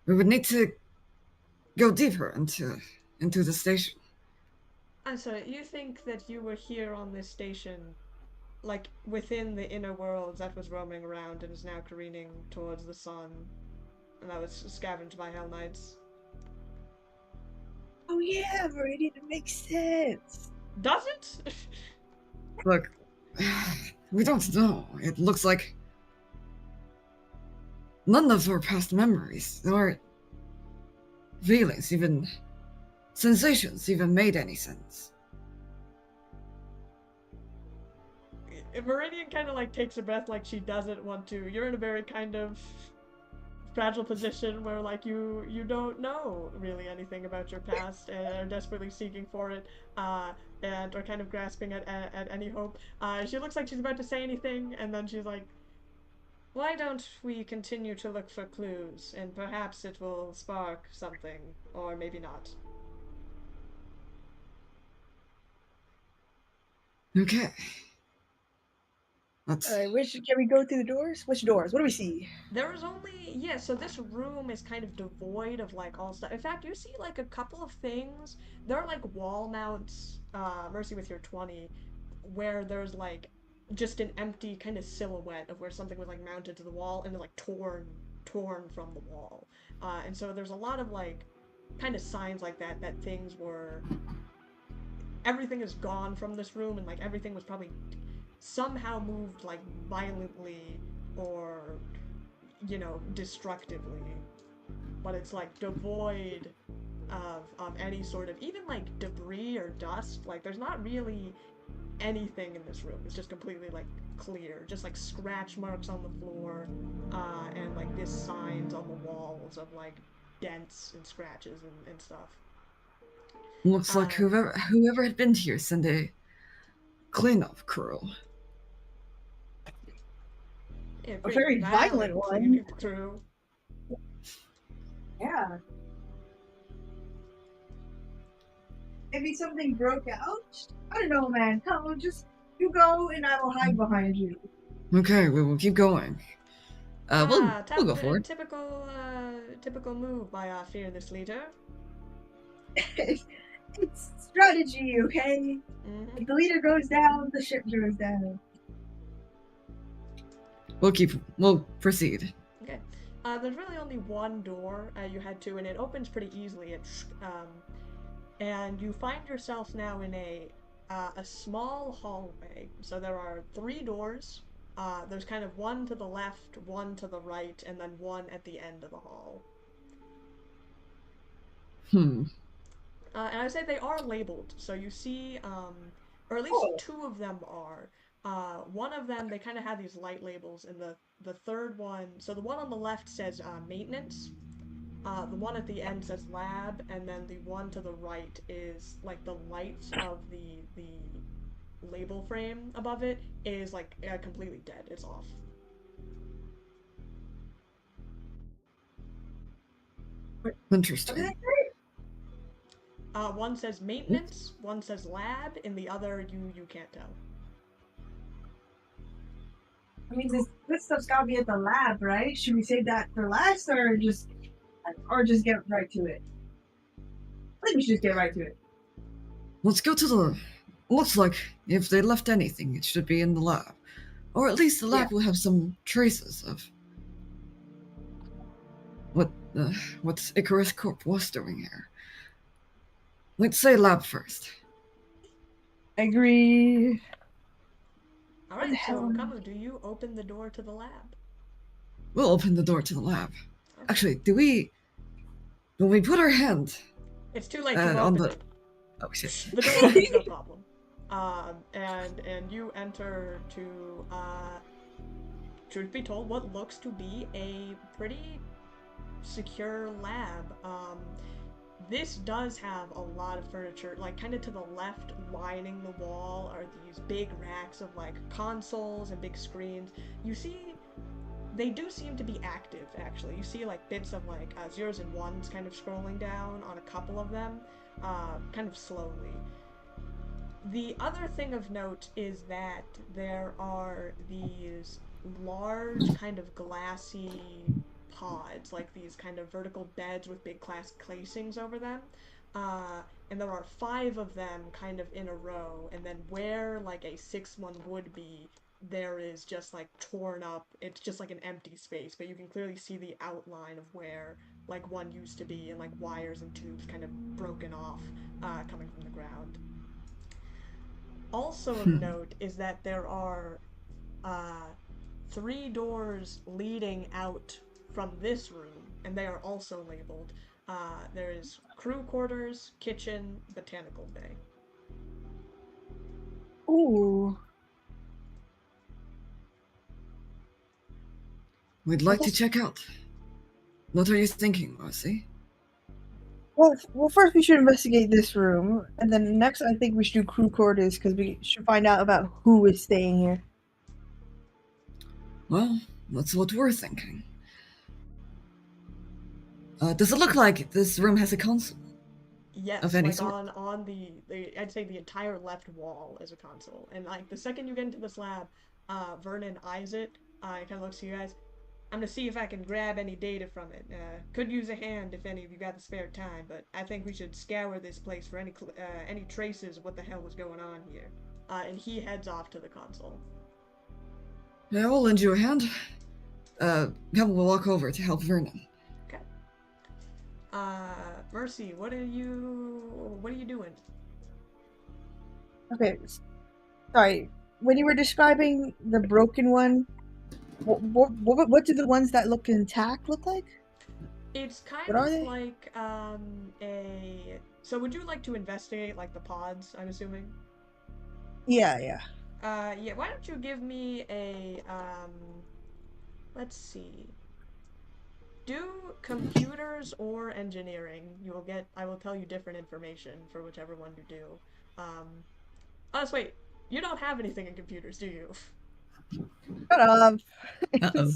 we would need to go deeper into the station. I'm sorry, you think that you were here on this station, like within the inner worlds that was roaming around and is now careening towards the sun, and that was scavenged by Hell Knights? Oh yeah, Meridian, it makes sense. Does it? Look, we don't know. It looks like none of our past memories, or feelings, even sensations, even made any sense. Meridian kind of like takes a breath like she doesn't want to. You're in a very kind of fragile position where like you don't know really anything about your past and are desperately seeking for it, and are kind of grasping at any hope. She looks like she's about to say anything, and then she's like, why don't we continue to look for clues, and perhaps it will spark something, or maybe not. Okay. Let's. Can we go through the doors? Which doors? What do we see? There is only, yeah, so this room is kind of devoid of like all stuff. In fact, you see like a couple of things. There are like wall mounts, Mercy with your 20, where there's like just an empty kind of silhouette of where something was like mounted to the wall and then like torn from the wall. And so there's a lot of like kind of signs like that things were, everything is gone from this room, and like everything was probably somehow moved like violently or, destructively, but it's like devoid of any sort of even like debris or dust. Like there's not really anything in this room. It's just completely like clear, just like scratch marks on the floor, and like these signs on the walls of like dents and scratches and stuff. Looks like whoever had been here sent a cleanup crew. Yeah, A very violent one. Crew. Yeah. Maybe something broke out? I don't know, man. Come on, just you go and I will hide behind you. Okay, we will keep going. We'll go for it. Typical move by our fearless leader. It's strategy, okay? If the leader goes down, the ship goes down. We'll proceed. Okay. There's really only one door you head to, and it opens pretty easily. And you find yourself now in a small hallway. So there are 3 doors. There's kind of one to the left, one to the right, and then one at the end of the hall. And I would say they are labeled. So you see, or at least 2 of them are. One of them, they kind of have these light labels, and the third one, so the one on the left says maintenance. The one at the end says lab, and then the one to the right is like the light of the label frame above it is like completely dead. It's off. Interesting. One says maintenance, one says lab, and the other you can't tell. I mean, this stuff's gotta be at the lab, right? Should we save that for last, or just get right to it? I think we should just get right to it. Let's go to the. Looks like if they left anything, it should be in the lab, or at least the lab will have some traces of what Icarus Corp was doing here. Let's say lab first. Agree. Alright, so Kamu, do you open the door to the lab? We'll open the door to the lab. Okay. Actually, when we put our hand... It's too late to open it. Oh shit. The door opens, no problem. And you enter to, truth be told, what looks to be a pretty secure lab. This does have a lot of furniture, like kind of to the left, lining the wall are these big racks of like consoles and big screens. You see, they do seem to be active, actually. You see like bits of like zeros and ones kind of scrolling down on a couple of them, kind of slowly. The other thing of note is that there are these large kind of glassy pods, like these kind of vertical beds with big glass casings over them, and there are 5 of them kind of in a row, and then where like a 6th one would be, there is just like torn up, it's just like an empty space, but you can clearly see the outline of where like one used to be, and like wires and tubes kind of broken off, coming from the ground. Also of note is that there are 3 doors leading out from this room, and they are also labeled. There is crew quarters, kitchen, botanical bay. Ooh. We'd like to check out. What are you thinking, Marcy? Well, first we should investigate this room, and then next I think we should do crew quarters because we should find out about who is staying here. Well, that's what we're thinking. Does it look like this room has a console? Yes, Of any like sort? on the I'd say the entire left wall is a console, and like the second you get into this lab, Vernon eyes it. He kind of looks to you guys. I'm gonna see if I can grab any data from it. Could use a hand if any of you got the spare time, but I think we should scour this place for any traces of what the hell was going on here. And he heads off to the console. Yeah, I'll lend you a hand. Pebble will walk over to help Vernon. Okay. Mercy, what are you doing? Okay, sorry. When you were describing the broken one, what do the ones that look intact look like? It's kind What are of they? like a. So would you like to investigate like the pods? I'm assuming. Yeah. Yeah. Why don't you give me a Let's see. Do computers or engineering. You will get. I will tell you different information for whichever one you do. Um. Oh, wait. You don't have anything in computers, do you? Shut up. Uh-oh.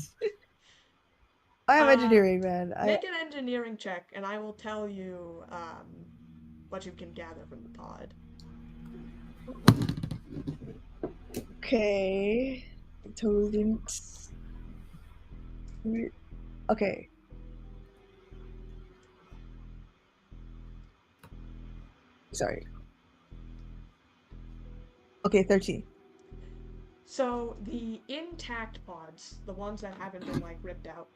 I am Uh, engineering, man. Make an engineering check, and I will tell you what you can gather from the pod. Okay. Intelligence. Okay. Sorry. Okay, 13. So the intact pods, the ones that haven't been like ripped out,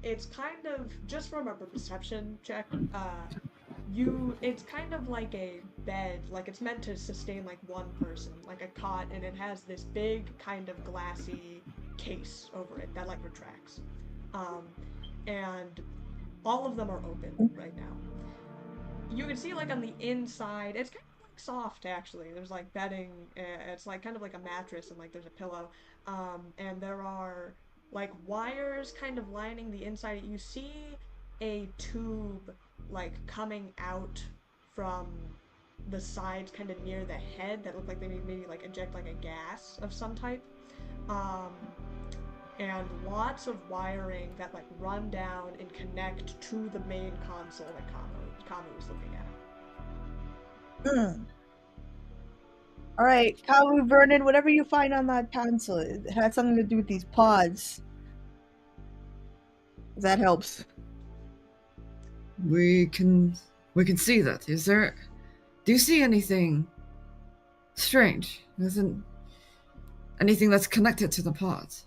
it's kind of just from a perception check. It's kind of like a bed, like it's meant to sustain like one person, like a cot, and it has this big kind of glassy case over it that like retracts, um, and all of them are open right now. You can see like on the inside, it's kind of like soft actually. There's like bedding. It's like kind of like a mattress, and like there's a pillow. And there are like wires kind of lining the inside. You see a tube like coming out from the sides, kind of near the head, that look like they maybe like inject like a gas of some type. Um, and lots of wiring that like run down and connect to the main console that Kamo was looking at. All right, Kawu, Vernon, whatever you find on that console, it had something to do with these pods. That helps. We can see that. Do you see anything strange? Isn't anything that's connected to the pods?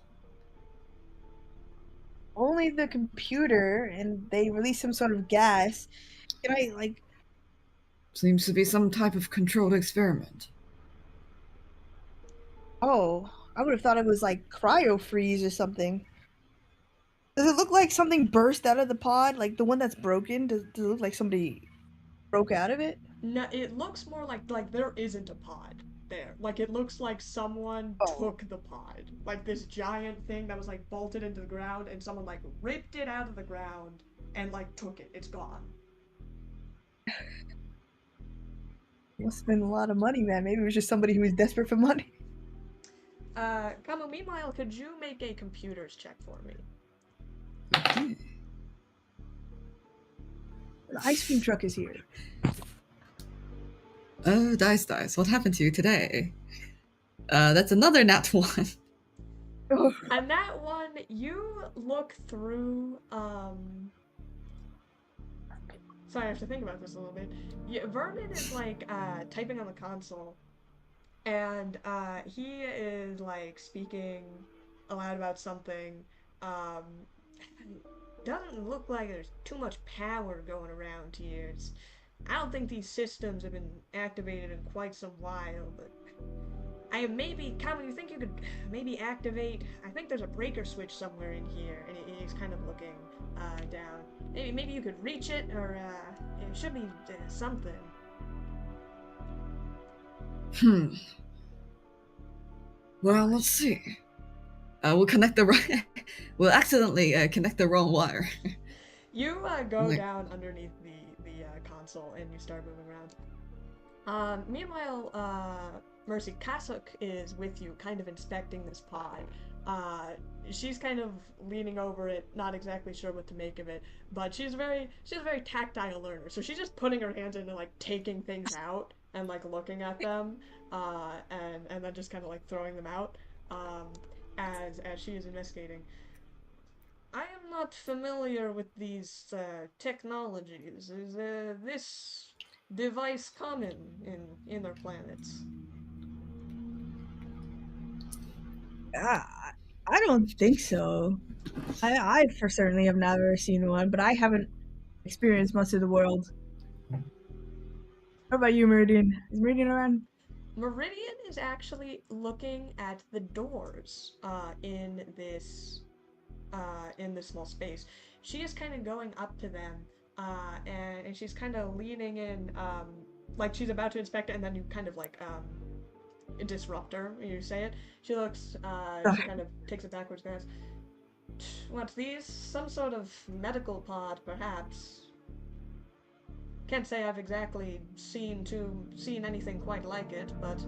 Only the computer, and they release some sort of gas. Can I, like... Seems to be some type of controlled experiment. Oh, I would have thought it was like cryo freeze or something. Does it look like something burst out of the pod? Like the one that's broken? Does it look like somebody broke out of it? No, it looks more like there isn't a pod there. Like it looks like someone Oh. took the pod. Like this giant thing that was like bolted into the ground, and someone like ripped it out of the ground and like took it. It's gone. Must have been a lot of money, man. Maybe it was just somebody who was desperate for money. Kamo, meanwhile, could you make a computers check for me? Okay. The ice cream truck is here. Oh, dice. What happened to you today? That's another nat 1. And that one, you look through, Sorry, I have to think about this a little bit. Yeah, Vernon is, like, typing on the console, and, he is, like, speaking aloud about something. Um, doesn't look like there's too much power going around here. I don't think these systems have been activated in quite some while, but I maybe, Calvin, you think you could maybe activate? I think there's a breaker switch somewhere in here, and he's kind of looking down. Maybe you could reach it, or it should be something. Well, let's see. we'll connect the we'll accidentally connect the wrong wire. You go down underneath the console and you start moving around. Meanwhile, Mercy, Kasuk is with you, kind of inspecting this pod. She's kind of leaning over it, not exactly sure what to make of it, but she's a very tactile learner. So she's just putting her hands into like taking things out and like looking at them, and then just kind of like throwing them out, as she is investigating. I am not familiar with these technologies. Is this device common in their planets? I don't think so. I for certainly have never seen one, but I haven't experienced much of the world. How about you, Meridian? Is Meridian around? Meridian is actually looking at the doors in this small space. She is kind of going up to them, and she's kind of leaning in, like she's about to inspect it, and then you kind of like disrupt her. You say it. She looks. She kind of takes a backwards glance. What these? Some sort of medical pod, perhaps. Can't say I've exactly seen anything quite like it, but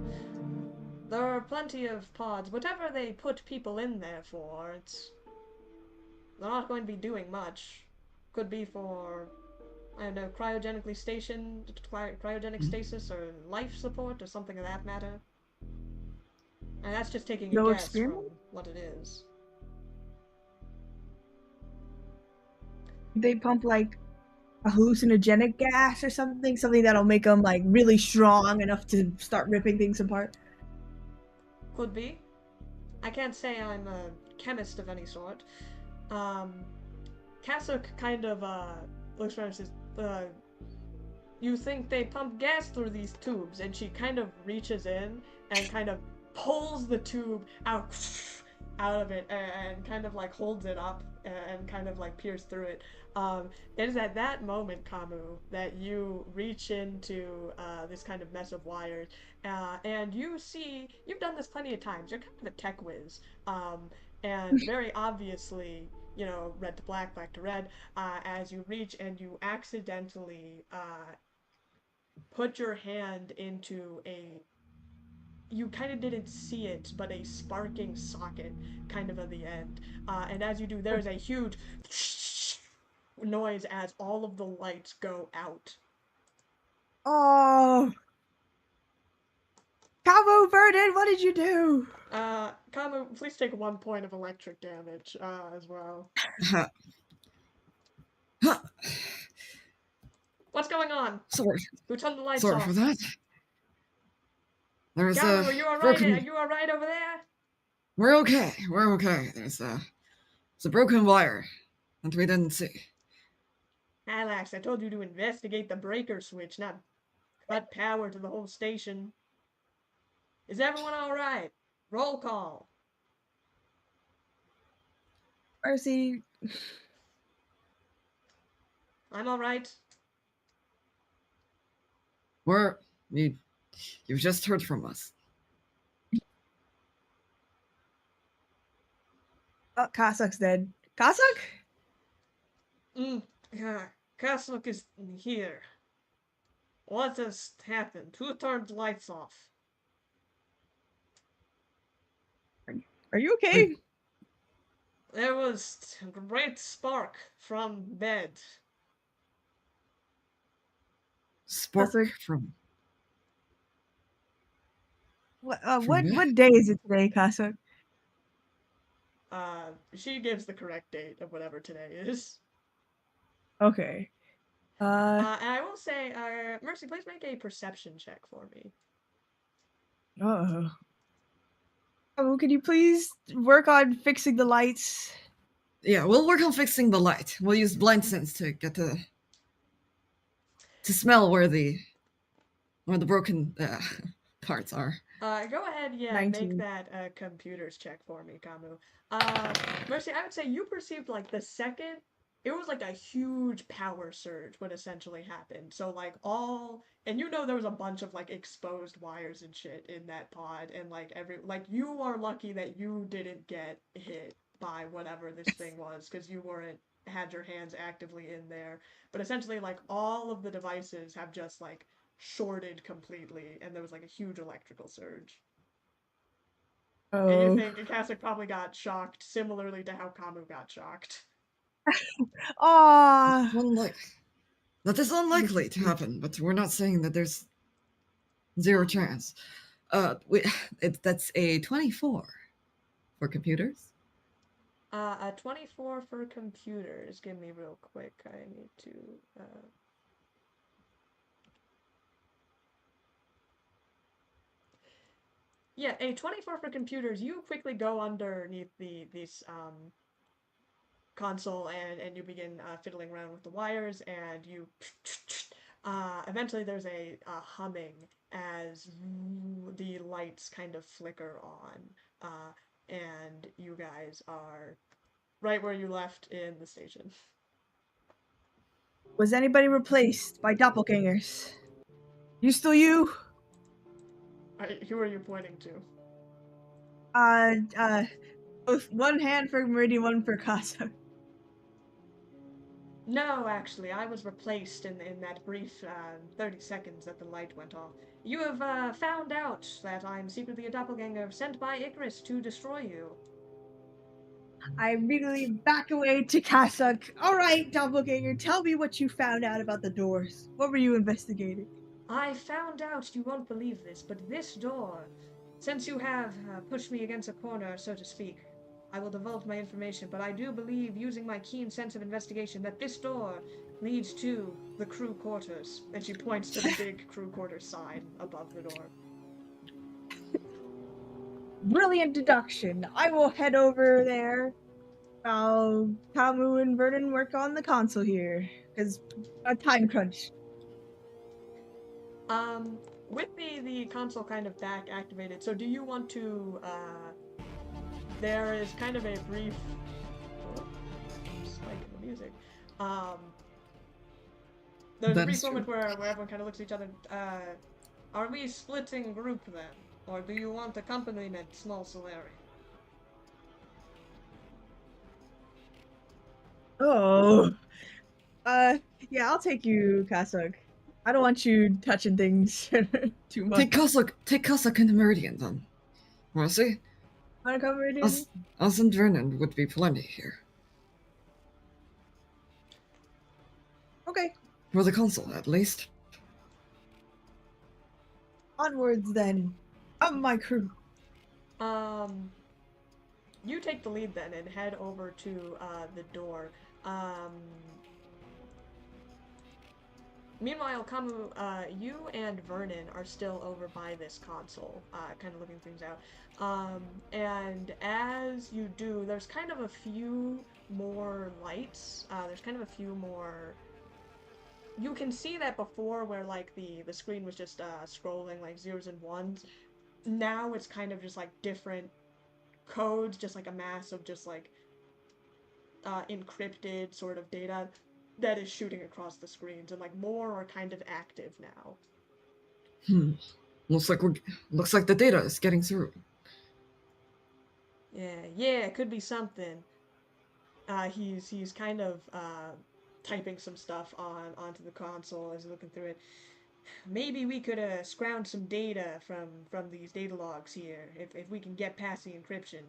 there are plenty of pods. Whatever they put people in there for, they're not going to be doing much. Could be for, I don't know, cryogenic stasis or life support or something of that matter. And that's just taking a No guess experiment? from what it is. They pump like a hallucinogenic gas or something that'll make them like really strong enough to start ripping things apart. Could be. I can't say I'm a chemist of any sort. Kasuk kind of looks around and says, you think they pump gas through these tubes? And she kind of reaches in and kind of pulls the tube out of it and kind of like holds it up and kind of like peers through it. It is at that moment, Kamu, that you reach into this kind of mess of wires, and you see, you've done this plenty of times. You're kind of a tech whiz, and very obviously, you know, red to black, black to red, as you reach and you accidentally put your hand into you kind of didn't see it, but a sparking socket kind of at the end. And as you do, there's a huge noise as all of the lights go out. Oh, Cabo Verdin, what did you do? Kamu, please take 1 point of electric damage as well. What's going on? Sorry. Who turned the lights Sorry off? for that. There's Kamu, are you alright? broken... Are you alright over there? We're okay. We're okay. There's a broken wire that we didn't see. Alex, I told you to investigate the breaker switch, not cut power to the whole station. Is everyone alright? Roll call. Mercy. I'm alright. You've just heard from us. Oh, Kasuk's dead. Kasuk? Yeah, Kasuk is here. What has happened? Who turned the lights off? Are you okay? There was a great spark from bed. Spark Kasuk. from... What day is it today, Kasuk? She gives the correct date of whatever today is. Okay. And I will say, Mercy, please make a perception check for me. Oh, can you please work on fixing the lights? Yeah, we'll work on fixing the light. We'll use blind sense to get to smell where the broken parts are. Go ahead, 19. make that computers check for me, Kamu. Mercy, I would say you perceived like the second it was like a huge power surge what essentially happened. So like and there was a bunch of like exposed wires and shit in that pod, and like you are lucky that you didn't get hit by whatever this thing was because you weren't had your hands actively in there. But essentially like all of the devices have just like shorted completely, and there was like a huge electrical surge. And you Oh. think Akasik probably got shocked similarly to how Kamu got shocked. Ah. That is unlikely to happen, but we're not saying that there's zero chance. That's a 24 for computers. A 24 for computers. Give me real quick. I need to. Yeah, a 24 for computers. You quickly go underneath this console and you begin fiddling around with the wires, and you eventually there's a humming as the lights kind of flicker on, and you guys are right where you left in the station. Was anybody replaced by doppelgangers? You still you? Who are you pointing to? Both one hand for Meridian, one for Casa. No, actually, I was replaced in that brief 30 seconds that the light went off. You have found out that I'm secretly a doppelganger sent by Icarus to destroy you. I immediately back away to Kasuk. All right, doppelganger, tell me what you found out about the doors. What were you investigating? I found out, you won't believe this, but this door, since you have pushed me against a corner, so to speak, I will divulge my information, but I do believe, using my keen sense of investigation, that this door leads to the crew quarters. And she points to the big crew quarters sign above the door. Brilliant deduction. I will head over there. I'll Kamu and Vernon work on the console here, because a time crunch. With the console kind of back activated, so do you want to, there is kind of a brief, spike in the music, there's a brief moment where everyone kind of looks at each other, are we splitting group then? Or do you want accompaniment, small Solari? Oh. Yeah, I'll take you, Kasuk. I don't want you touching things too much. Take Cossack and the Meridian then. Wanna see? Wanna come, Meridian? Us and Vernon would be plenty here. Okay. For the console, at least. Onwards then. Of my crew. You take the lead then and head over to the door. Meanwhile, Kamu, you and Vernon are still over by this console, kind of looking things out. And as you do, there's kind of a few more lights. There's kind of a few more. You can see that before, where like the screen was just scrolling like zeros and ones. Now it's kind of just like different codes, just like a mass of just like encrypted sort of data that is shooting across the screens, and like more are kind of active now. Looks like the data is getting through. Yeah, it could be something. He's kind of typing some stuff onto the console as he's looking through it. Maybe we could scrounge some data from these data logs here if we can get past the encryption.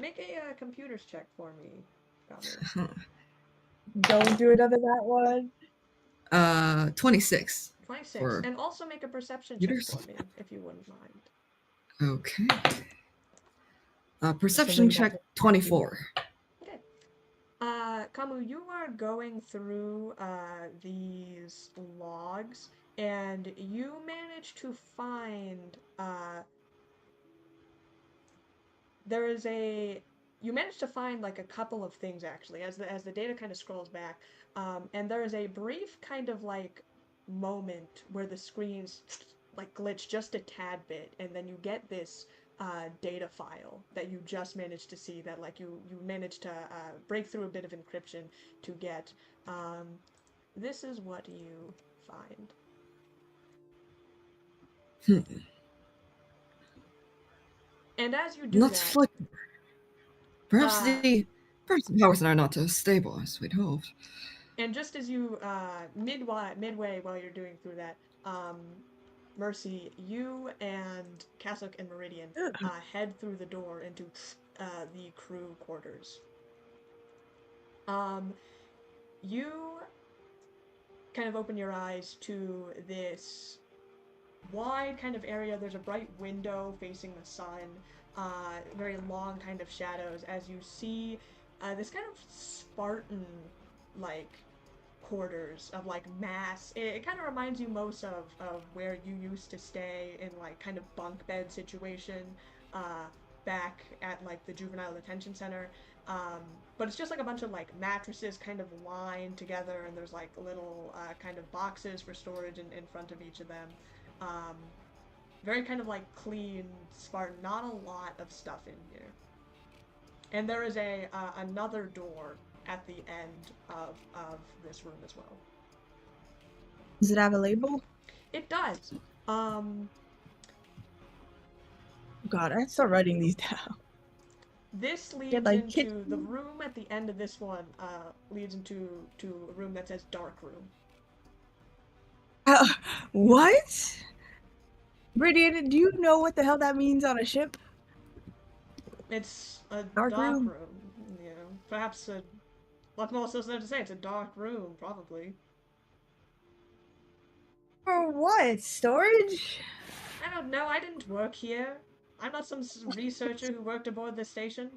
Make a computers check for me. Don't do another that one. 26. 26. And also make a perception check for me, if you wouldn't mind. Okay. Perception check 24. Okay. Kamu, you are going through these logs, and you manage to find you manage to find like a couple of things actually as the data kind of scrolls back, and there is a brief kind of like moment where the screens like glitch just a tad bit, and then you get this data file that you just managed to see, that like you managed to break through a bit of encryption to get. This is what you find. And as you do Not that, flicker. Perhaps the powers are not as stable as we'd hoped. and just as you midway while you're doing through that, Mercy, you and Cassock and Meridian head through the door into the crew quarters. You kind of open your eyes to this wide kind of area. There's a bright window facing the sun, very long kind of shadows as you see this kind of Spartan like quarters of like mass. It kind of reminds you most of where you used to stay in like kind of bunk bed situation back at like the juvenile detention center. But it's just like a bunch of like mattresses kind of lined together, and there's like little kind of boxes for storage in front of each of them. Um, Very kind of like clean, Spartan, not a lot of stuff in here. And there is a another door at the end of this room as well. Does it have a label? It does. God, I start writing these down. This leads Yeah, like into kitchen. the room at the end of this one. Leads into a room that says dark room. What? Meridian, do you know what the hell that means on a ship? It's a Dark dark room. room. You know, perhaps a. What more else is there to say? It's a dark room, probably. For what? Storage? I don't know. I didn't work here. I'm not some researcher who worked aboard this station.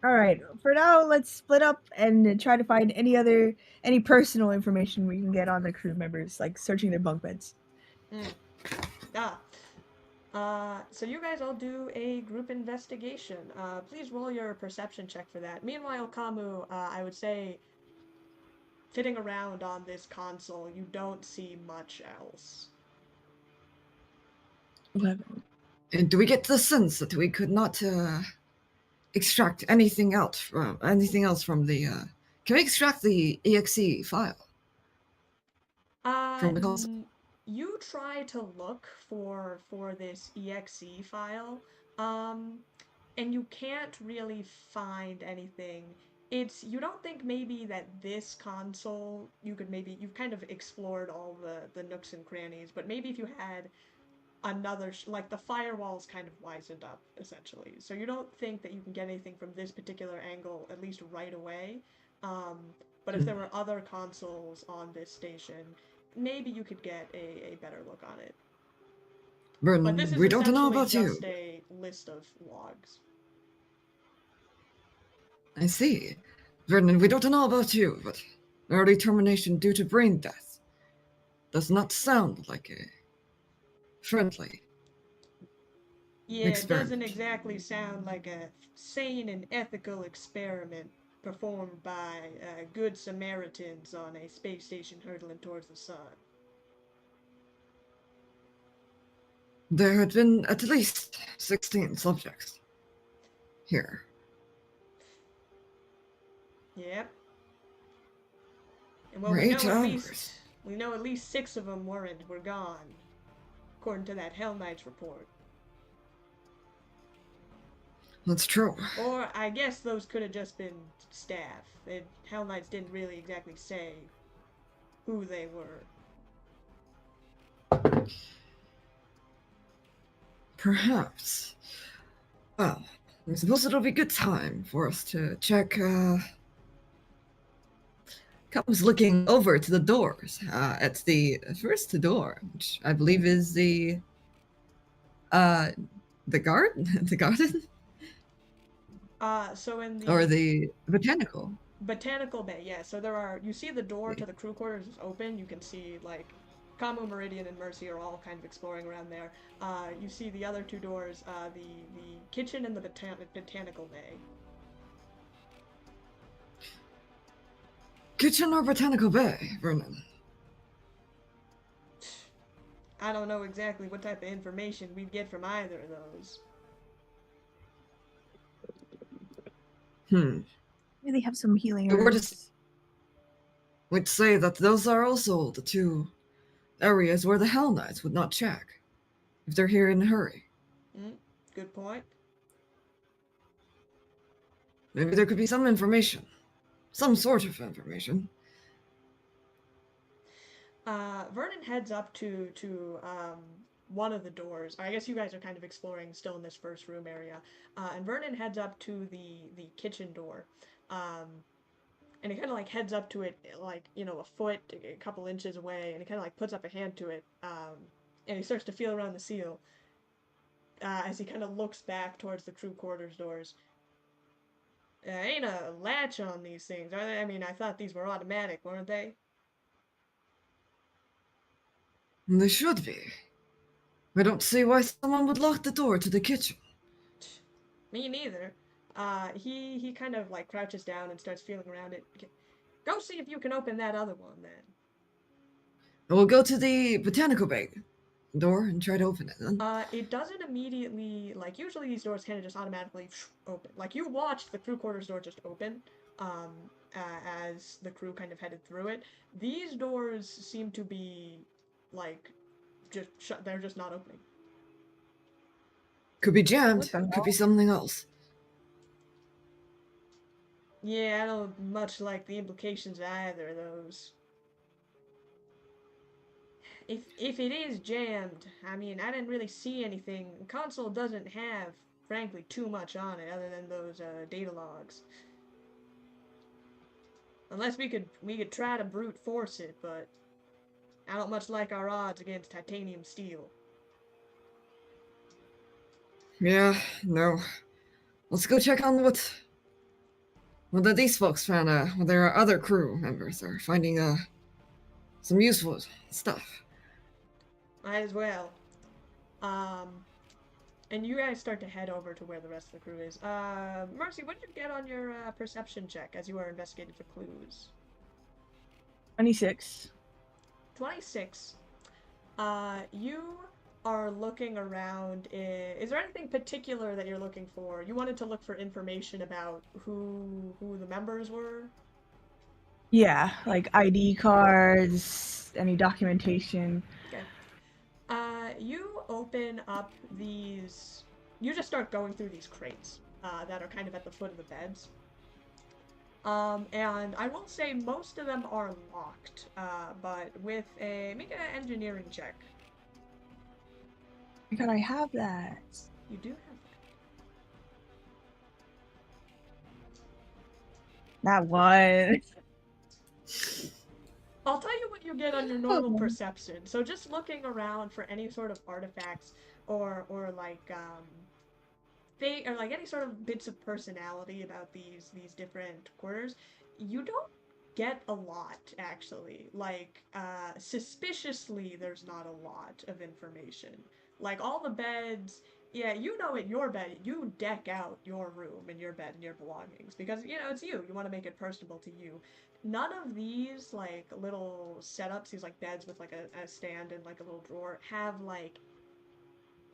All right. For now, let's split up and try to find any personal information we can get on the crew members, like searching their bunk beds. So you guys all do a group investigation. Please roll your perception check for that. Meanwhile, Kamu, I would say, fitting around on this console, you don't see much else. 11. And do we get the sense that we could not extract anything else from the? Can we extract the exe file from the console? You try to look for this exe file, and you can't really find anything. You don't think maybe that this console, you've kind of explored all the nooks and crannies, but maybe if you had another, like the firewall's kind of wizened up, essentially. So you don't think that you can get anything from this particular angle, at least right away. But if there were other consoles on this station, maybe you could get a better look on it. But this is we don't know about just you. a list of logs. I see. Vernon, we don't know about you, but early termination due to brain death does not sound like a friendly Yeah, experiment. it doesn't exactly sound like a sane and ethical experiment performed by good Samaritans on a space station hurtling towards the sun. There had been at least 16 subjects here. Yep. And well, For we 8 hours. know at least 6 of them were gone, according to that Hell Knights report. That's true. Or I guess those could have just been staff. Hell Knights didn't really exactly say who they were. Perhaps. Well, I suppose it'll be a good time for us to check. Comes looking over to the doors. At the first door, which I believe is the garden, the garden. So in the or the botanical bay, yeah. So you see the door to the crew quarters is open. You can see like Kamu, Meridian, and Mercy are all kind of exploring around there. You see the other 2 doors, the kitchen and the botanical bay. kitchen or botanical bay, Vernon? I don't know exactly what type of information we'd get from either of those. Maybe they have some healing We're just herbs. would say that those are also the two areas where the Hell Knights would not check if they're here in a hurry. Good point. Maybe there could be some information. Some sort of information. Vernon heads up to one of the doors. I guess you guys are kind of exploring still in this first room area. And Vernon heads up to the kitchen door. And he kind of like heads up to it like, a foot, a couple inches away, and he kind of like puts up a hand to it. And he starts to feel around the seal as he kind of looks back towards the crew quarters doors. Ain't a latch on these things, are they? I mean, I thought these were automatic, weren't they? They should be. I don't see why someone would lock the door to the kitchen. Me neither. He kind of like crouches down and starts feeling around it. Go see if you can open that other one then. I will go to the botanical bag door and try to open it then. It doesn't immediately, like, usually these doors kind of just automatically open. Like, you watched the crew quarters door just open, as the crew kind of headed through it. These doors seem to be, like, just shut. They're just not opening. Could be jammed. What the hell? Could be something else. Yeah, I don't much like the implications of either of those. If it is jammed, I mean, I didn't really see anything. The console doesn't have, frankly, too much on it other than those data logs. Unless we could try to brute force it, but I don't much like our odds against titanium steel. Yeah, no. Let's go check on what these folks found. What their other crew members are finding. Some useful stuff. Might as well. And you guys start to head over to where the rest of the crew is. Mercy, what did you get on your perception check as you are investigating for clues? 26. 26. You are looking around. Is there anything particular that you're looking for? You wanted to look for information about who the members were? Yeah, like ID cards, any documentation. Okay. You open up these. You just start going through these crates that are kind of at the foot of the beds. And I will say most of them are locked, but make an engineering check. Oh my god, I have that. You do have That one. I'll tell you what you get on your normal perception. So just looking around for any sort of artifacts or like any sort of bits of personality about these different quarters, you don't get a lot actually. Like suspiciously there's not a lot of information. Like all the beds, yeah, at your bed, you deck out your room and your bed and your belongings because it's you. You want to make it personable to you. None of these like little setups, these like beds with like a stand and like a little drawer, have like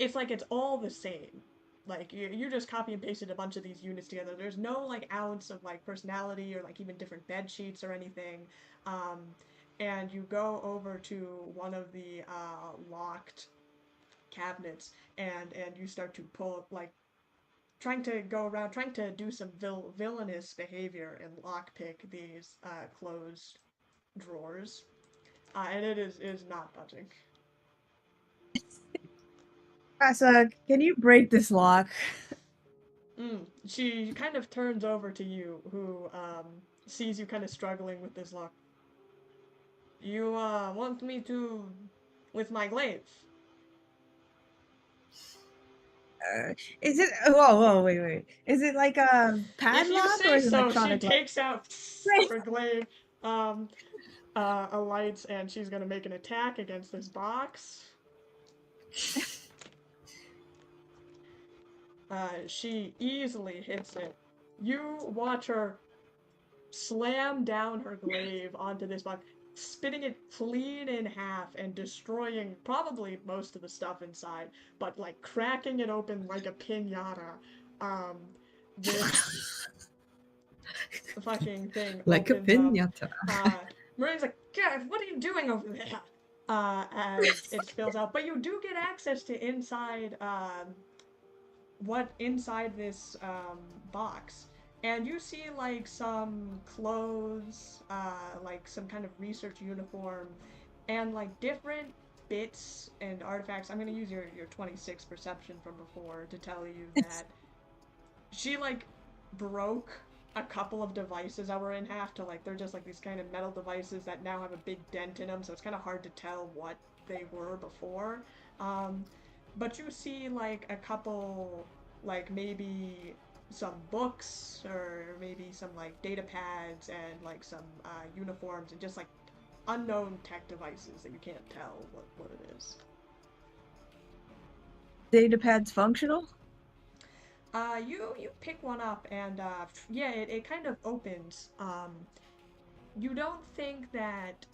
it's all the same. Like you just copy and pasted a bunch of these units together. There's no like ounce of like personality or like even different bed sheets or anything. And you go over to one of the locked cabinets and you start to pull like trying to go around, trying to do some villainous behavior and lockpick these closed drawers, and it is not budging. Asa, can you break this lock? She kind of turns over to you, who sees you kind of struggling with this lock. You want me to, with my glaive? Is it? Whoa, wait. Is it like a If you padlock say or is it so, she electronic lock? takes out her glaive, alights, and she's gonna make an attack against this box. She easily hits it. You watch her slam down her glaive onto this box. spitting it clean in half and destroying probably most of the stuff inside, but like cracking it open like a piñata. Um, this fucking thing Like a opens up. piñata. Marine's like, God, what are you doing over there? As it spills out. But you do get access to inside, what inside this box. And you see like some clothes, like some kind of research uniform, and like different bits and artifacts. I'm gonna use your 26 perception from before to tell you that she like broke a couple of devices that were in half to like they're just like these kind of metal devices that now have a big dent in them, so it's kind of hard to tell what they were before. Um, but you see like a couple, like maybe some books or maybe some like data pads and like some uniforms and just like unknown tech devices that you can't tell what it is. Data pad's functional? You pick one up and yeah, it kind of opens. You don't think that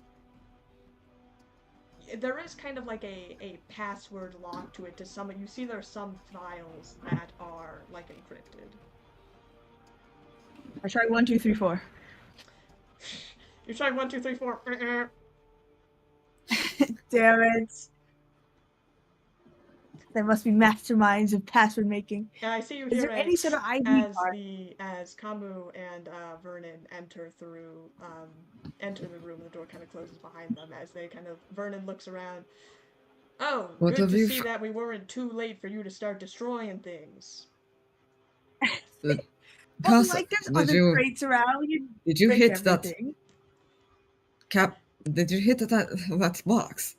there is kind of like a password lock to it to some. You see there are some files that are like encrypted. I tried 1, 2, 3, 4. You try 1, 2, 3, 4. Damn it. There must be masterminds of password making. And I see you Is here there any sort of ID card? as Camus and Vernon enter through enter the room. The door kind of closes behind them as they kind of Vernon looks around. Oh, What good have to you see that we weren't too late for you to start destroying things. The Well, Casa, like, there's other crates around. did you break hit everything. that cap? Did you hit that box?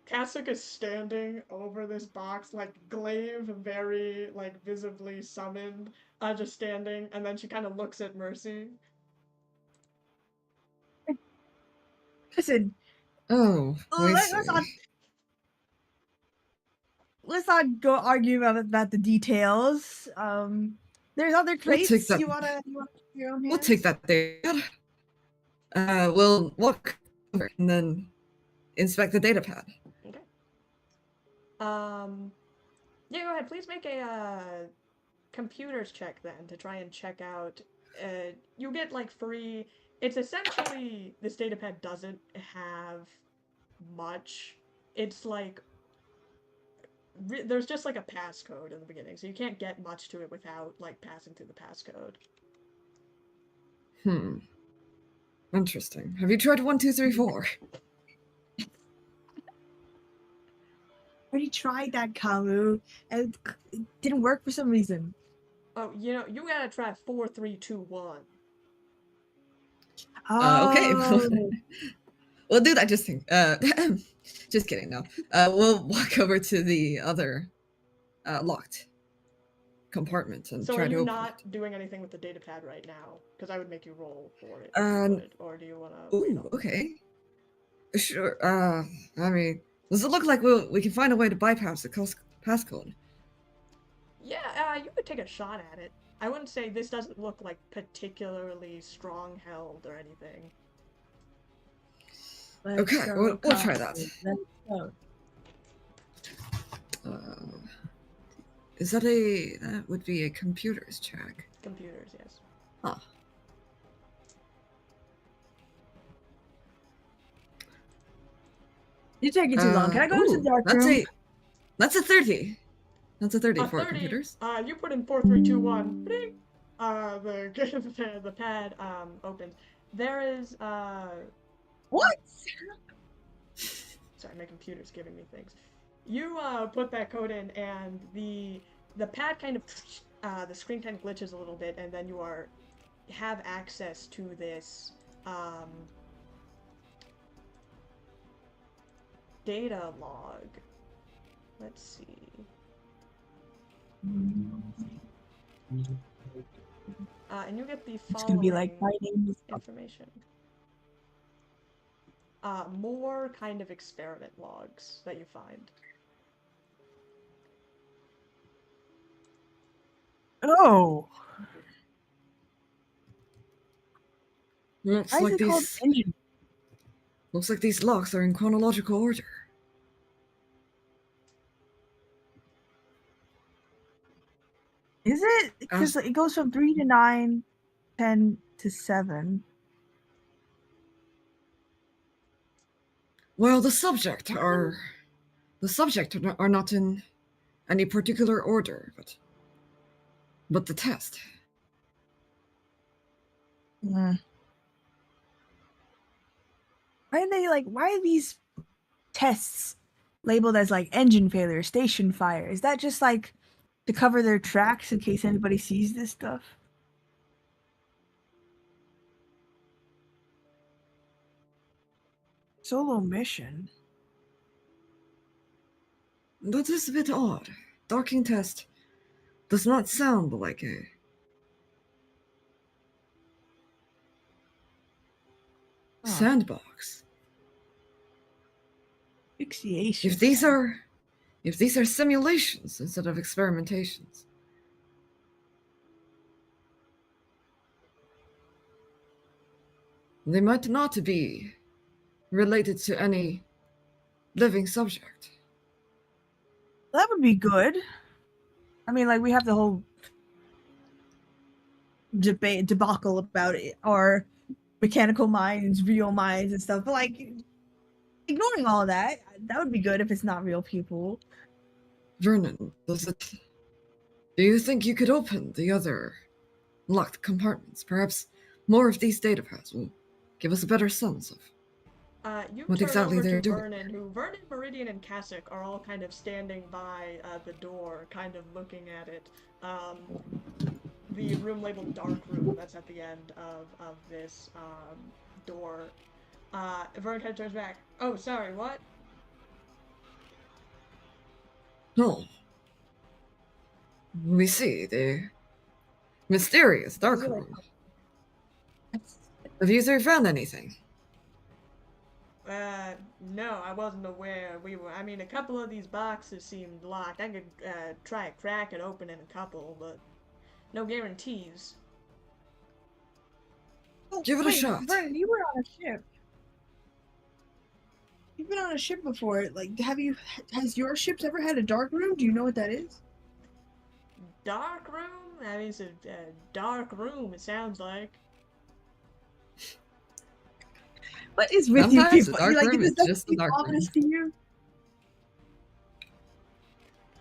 Kasuk is standing over this box, like Glaive, very like visibly summoned, just standing, and then she kind of looks at Mercy. Listen. Oh, let's not go argue about the details. There's other crates. We'll take that. You wanna your own hands? We'll take that there. We'll walk over and then inspect the data pad. Okay. Yeah, go ahead. Please make a computers check then to try and check out. You get like free. It's essentially this datapad doesn't have much. It's like there's just like a passcode in the beginning, so you can't get much to it without like passing through the passcode. Interesting. Have you tried 1, 2, 3, 4? Already tried that, Kamu, and it didn't work for some reason. Oh, you know, you gotta try 4, 3, 2, 1. Okay. We'll do that. Just kidding. No. We'll walk over to the other locked compartment and so try are to you open not it. doing anything with the datapad right now? Because I would make you roll for it, if you would. Or do you want to wait on okay. Sure. I mean, does it look like we can find a way to bypass the passcode? Yeah, you could take a shot at it. I wouldn't say this doesn't look like particularly strong-held or anything. Okay, we'll try that. Let's go. Is that that would be a computers check? Computers, yes. Huh. You're taking too long. Can I go to the dark room? That's a 30. That's a 30 for 30, computers. You put in 4, 3, 2, 1. Bing! The pad opens. There is What? Sorry, my computer's giving me things. You put that code in, and the pad kind of the screen kind of glitches a little bit, and then you have access to this data log. Let's see. And you get the following It's gonna be like fighting information. More kind of experiment logs that you find. Oh. Looks Why is like it called these. engine? Looks like these locks are in chronological order. Is it? Because it goes from 3 to 9, 10 to 7. Well, the subject are not in any particular order, but the test. Why are these tests labeled as like engine failure, station fire? Is that just like to cover their tracks in case anybody sees this stuff? Solo mission. That is a bit odd. Docking test does not sound like a sandbox. Asphyxiation. If these are simulations instead of experimentations. They might not be related to any living subject. That would be good. I mean, like, we have the whole debacle about it, or mechanical minds, real minds, and stuff. But like, ignoring all that would be good if it's not real people. Vernon, do you think you could open the other locked compartments? Perhaps more of these data pads will give us a better sense of You what turn exactly over they're to doing. Vernon, Meridian, and Kasich are all kind of standing by the door, kind of looking at it. The room labeled Dark Room, that's at the end of this door. Vernon kind of turns back. Oh, sorry, what? No. We see the mysterious dark room. Have you found anything? No, I wasn't aware. I mean, a couple of these boxes seemed locked. I could try a crack and open in a couple, but no guarantees. Give it a shot. Vernon, you were on a ship. You've been on a ship before. Like, has your ships ever had a dark room? Do you know what that is? Dark room? I mean, it's a dark room, it sounds like. What is with Sometimes you people? a dark room is just a dark room. To you?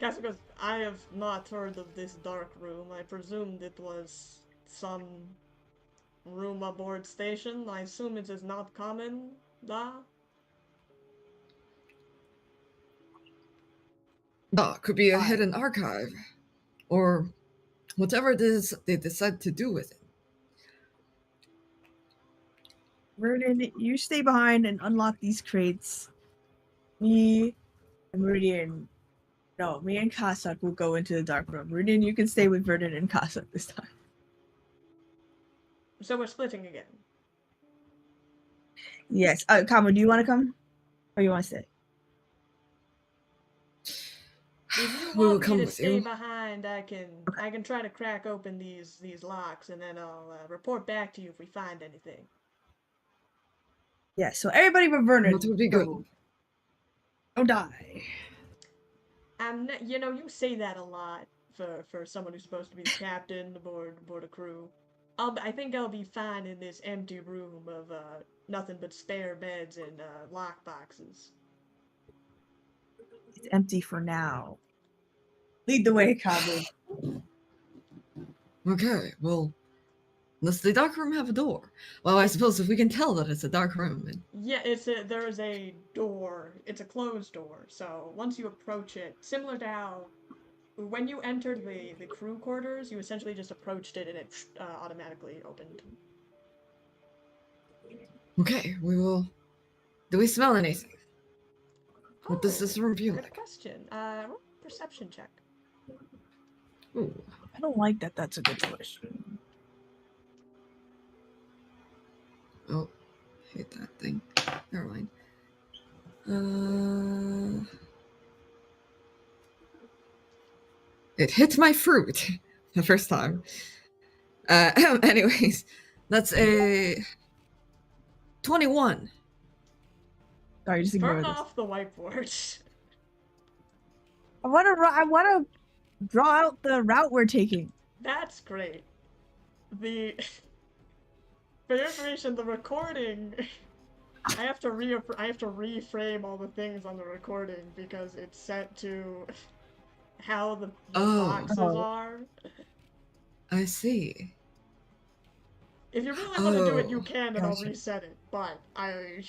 That's because I have not heard of this dark room. I presumed it was some room aboard station. I assume it is not common, Could be a hidden archive, or whatever it is they decide to do with it. Vernon, you stay behind and unlock these crates. Me and Kasuk will go into the dark room. Meridian, you can stay with Vernon and Kasuk this time. So we're splitting again. Yes. Kama, do you want to come? Or you want to stay? If you We will want come me to with stay you. behind, I can try to crack open these locks, and then I'll report back to you if we find anything. Yeah, so everybody but Vernon. That would be good. Don't die. You say that a lot for someone who's supposed to be the captain aboard a crew. I think I'll be fine in this empty room of nothing but spare beds and lock boxes. It's empty for now. Lead the way, Kabu. Okay, well, does the dark room have a door? Well, I suppose if we can tell that it's a dark room. Yeah, there is a door. It's a closed door. So once you approach it, similar to how when you entered the crew quarters, you essentially just approached it and it automatically opened. Okay, we will. Do we smell anything? What does this room feel Good like? question. Perception check. Ooh. I don't like that. That's a good question. Oh, hate that thing. Never mind. It hit my fruit the first time. Anyways, that's a 21. Sorry, just ignore Turn this. off the whiteboard. I wanna draw out the route we're taking. That's great. The for your information, the recording. I have to reframe all the things on the recording because it's set to how the Oh, boxes Oh. are. I see. If you really want to do it, you Oh, can, and I'll Gotcha. reset it. But I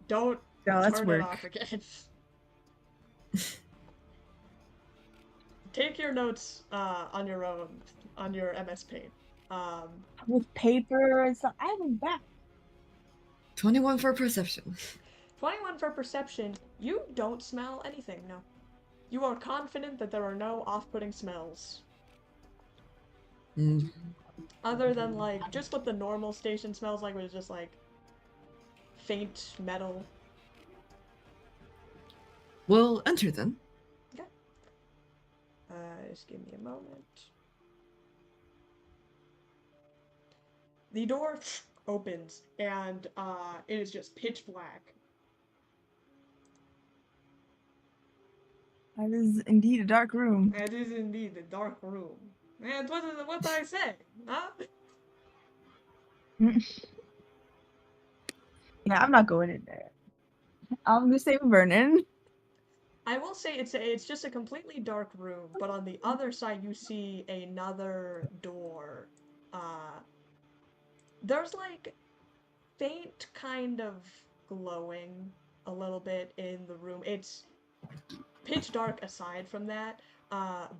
don't No, that's turn it work. off again. Take your notes on your own on your MS Paint. With paper and stuff. I haven't back. 21 for perception. 21 for perception. You don't smell anything. No. You are confident that there are no off-putting smells. Mm. Other than, like, just what the normal station smells like, which is just, like, faint metal. We'll enter then. Okay. Just give me a moment. The door opens, and, it is just pitch black. That is indeed a dark room. It is indeed a dark room. And what did I say? Huh? Yeah, I'm not going in there. I'm gonna stay with Vernon. I will say it's just a completely dark room, but on the other side you see another door. There's like faint kind of glowing a little bit in the room. It's pitch dark aside from that,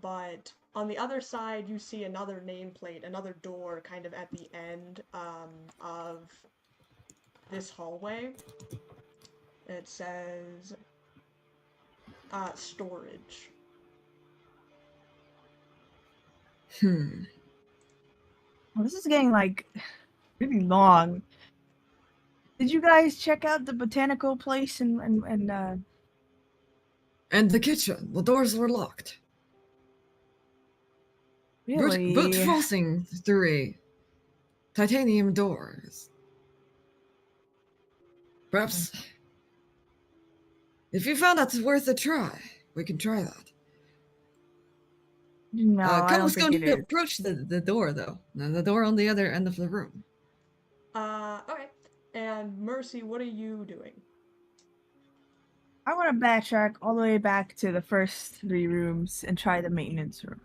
but on the other side you see another nameplate, another door kind of at the end of this hallway. It says storage. Hmm. Well, this is getting like really long. Did you guys check out the botanical place and And the kitchen. The doors were locked. really? Brute forcing through a titanium doors. Perhaps if you found that's worth a try, we can try that. No, I don't Camel's think going it to is. approach the door though. The door on the other end of the room. Okay. And Mercy, what are you doing? I want to backtrack all the way back to the first 3 rooms and try the maintenance room.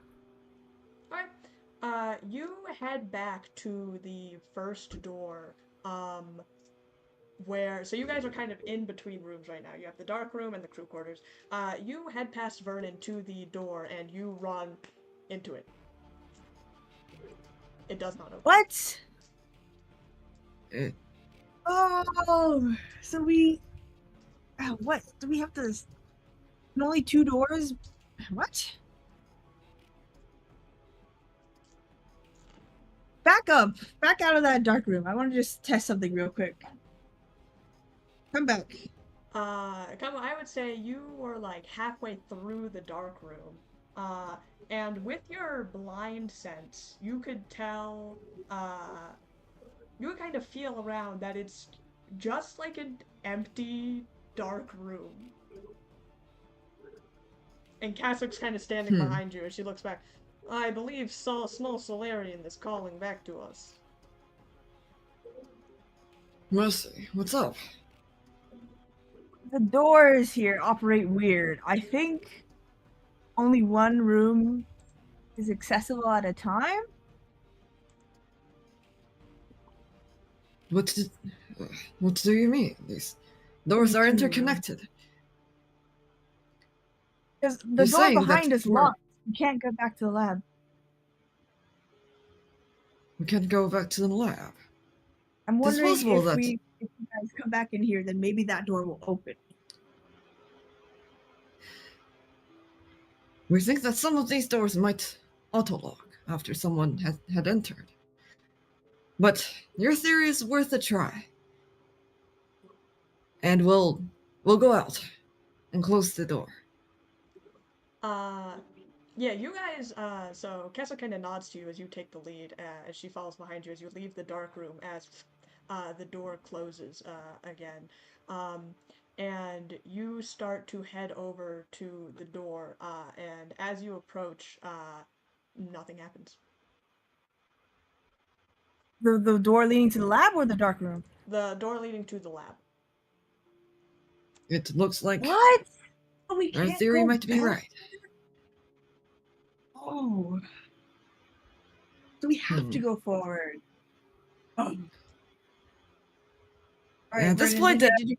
Alright. You head back to the first door, so you guys are kind of in between rooms right now. You have the dark room and the crew quarters. You head past Vernon to the door and you run into it. It does not open. What? Eh, Oh, so we. What? Do we have to. And only 2 doors? What? Back up! Back out of that dark room. I want to just test something real quick. Come back. I would say you were like halfway through the dark room. And with your blind sense, you could tell, you would kind of feel around that it's just like an empty, dark room. And Cassock's kind of standing behind you as she looks back. I believe small Solarian is calling back to us. Mercy, what's up? The doors here operate weird. I think only 1 room is accessible at a time? What do you mean? These doors are interconnected. Because the You're door saying behind that is locked. You can't go back to the lab. we can't go back to the lab. I'm It's wondering possible if that- if you guys come back in here, then maybe that door will open. We think that some of these doors might auto-lock after someone had entered. But your theory is worth a try. And we'll go out and close the door. Yeah, you guys, so Kessa kind of nods to you as you take the lead, as she follows behind you as you leave the dark room, as the door closes again. And you start to head over to the door, and as you approach, nothing happens. The door leading to the lab or the dark room? The door leading to the lab. It looks like What? Oh, we our can't theory go might be back? right. Oh. So we have to go forward. Oh. All right, At this Vernon, point, did you...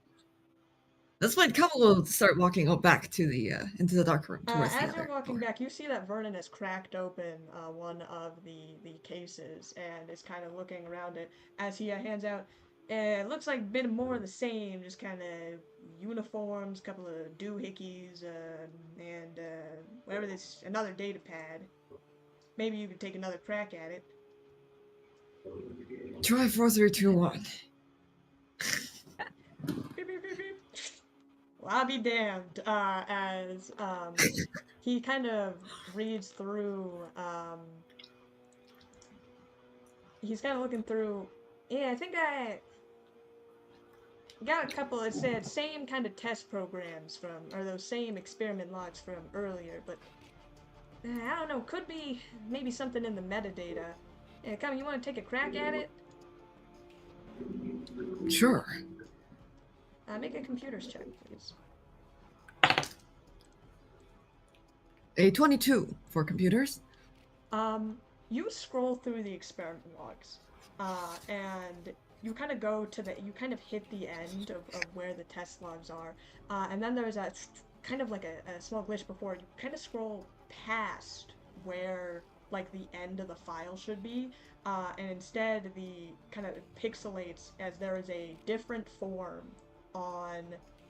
Cobble will start walking back to the into the dark room towards the As you're other walking door. back, you see that Vernon has cracked open one of the cases and is kind of looking around it as he hands out. It looks like a bit more of the same, just kind of uniforms, couple of doohickeys, and whatever this, another data pad. Maybe you could take another crack at it. Try 4321. Beep, beep, beep, beep. Well, I'll be damned. As he kind of reads through. He's kind of looking through. Yeah, I think I got a couple. It said same kind of test programs from, or those same experiment logs from earlier, but I don't know. Could be maybe something in the metadata. Yeah, come, you want to take a crack at it? Sure. Make a computers check, please. A 22 for computers. You scroll through the experiment logs, and you kind of go to you kind of hit the end of where the test logs are, and then there's a kind of like a small glitch before you kind of scroll past where like the end of the file should be, and instead the kind of pixelates as there is a different form on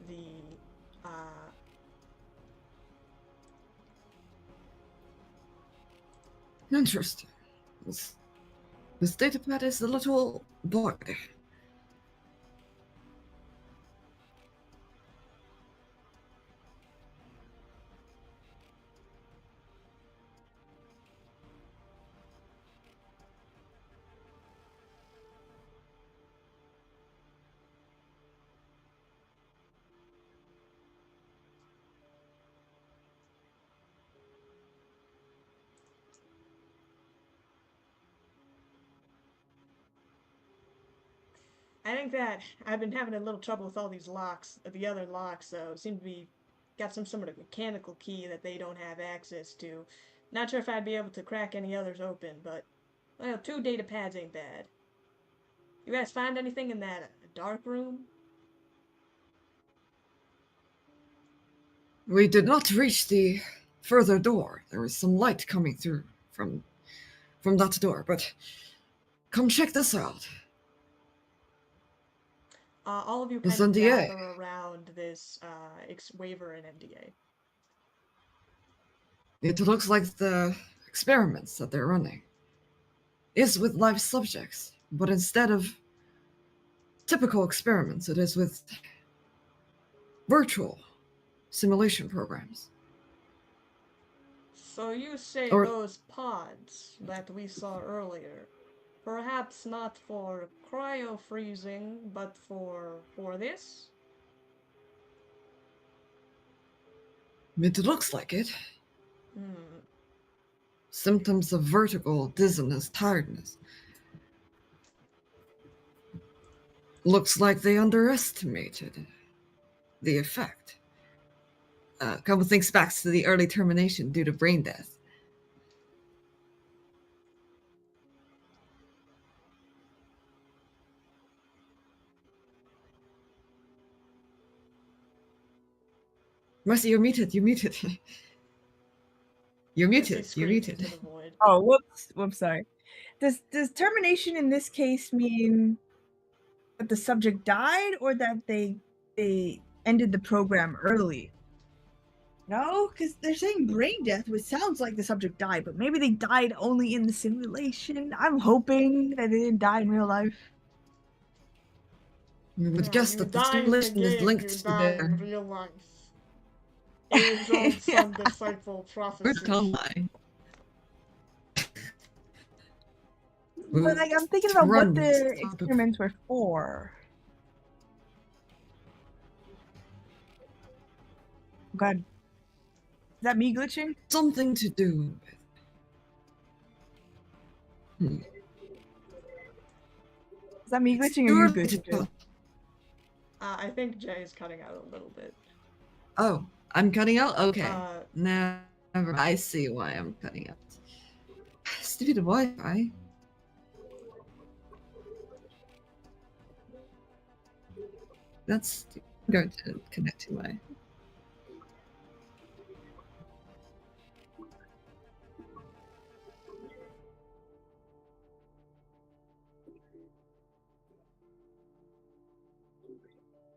the Interesting. This datapad is a little bugged. I think that I've been having a little trouble with all these locks, the other locks, though. Seem to be got some sort of mechanical key that they don't have access to. Not sure if I'd be able to crack any others open, but, well, 2 data pads ain't bad. You guys find anything in that dark room? We did not reach the further door. There was some light coming through from that door, but come check this out. All of you This kind of NDA. gather around this waiver and NDA. It looks like the experiments that they're running is with live subjects, but instead of typical experiments, it is with virtual simulation programs. So you say Or- those pods that we saw earlier, perhaps not for cryo-freezing, but for this? It looks like it. Hmm. Symptoms of vertigo, dizziness, tiredness. Looks like they underestimated the effect. A couple thinks back to the early termination due to brain death. Mercy, you're muted. You're muted. You're As he muted. You're screams muted. into the void. Oh, whoops, sorry. Does termination in this case mean that the subject died or that they ended the program early? No, because they're saying brain death, which sounds like the subject died, but maybe they died only in the simulation. I'm hoping that they didn't die in real life. We would Yeah, guess you that the die in the simulation is game, linked you to die in their real life. Age-old son-disciple prophecy. Good online. But like, I'm thinking to about what run the this type of- experiments were for. God, is that me glitching? something to do with. Is that me glitching or You're you glitching, Joe? I think Jay is cutting out a little bit. Oh, I'm cutting out? Okay. Uh, Never. I see why I'm cutting out. Stupid Wi-Fi. That's I'm going to connect to my.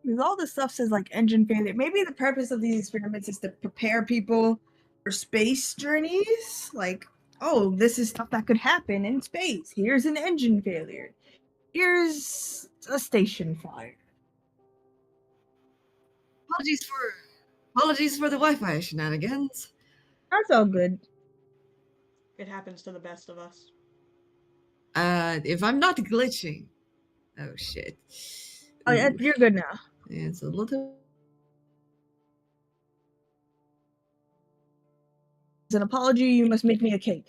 Because all this stuff says like engine failure. Maybe the purpose of these experiments is to prepare people for space journeys. Like, oh, this is stuff that could happen in space. Here's an engine failure. Here's a station fire. Apologies for the Wi-Fi shenanigans. That's all good. it happens to the best of us. If I'm not glitching. Oh shit. Oh, yeah, Ooh, you're good now. it's a little. As an apology, you must make me a cake.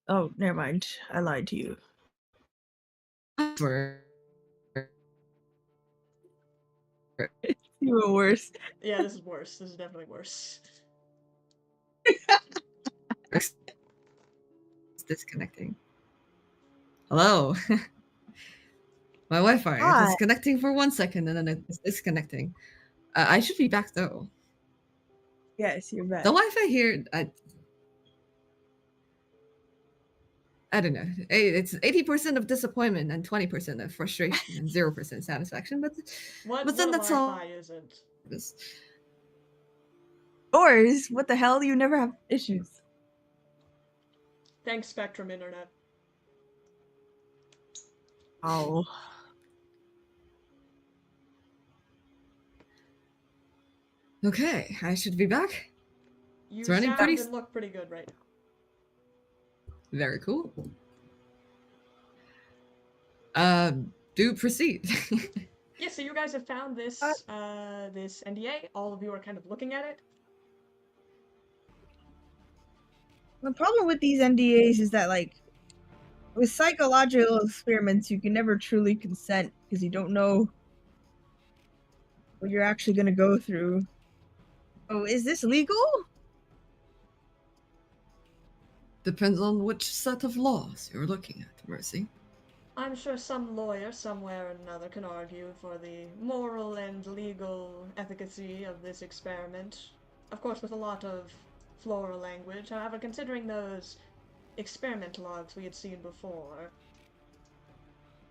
Oh, never mind. I lied to you. Even worse. Yeah, this is worse. This is definitely worse. It's disconnecting. Hello. My Wi-Fi Hi. is connecting for 1 second and then it's disconnecting. I should be back though. Yes, you're back. The Wi-Fi here, I don't know. It's 80% of disappointment and 20% of frustration and 0% satisfaction. But then that's all. Wi-Fi isn't. Yours? What the hell? You never have issues. Thanks, Spectrum Internet. Oh. Okay, I should be back. You It's running sound pretty and look pretty good right now. Very cool. Do proceed. Yeah, so you guys have found this this NDA. All of you are kind of looking at it. The problem with these NDAs is that, like, with psychological experiments, you can never truly consent because you don't know what you're actually going to go through. Oh, is this legal? Depends on which set of laws you're looking at, Mercy. I'm sure some lawyer somewhere or another can argue for the moral and legal efficacy of this experiment. Of course, with a lot of floral language. However, considering those experiment logs we had seen before,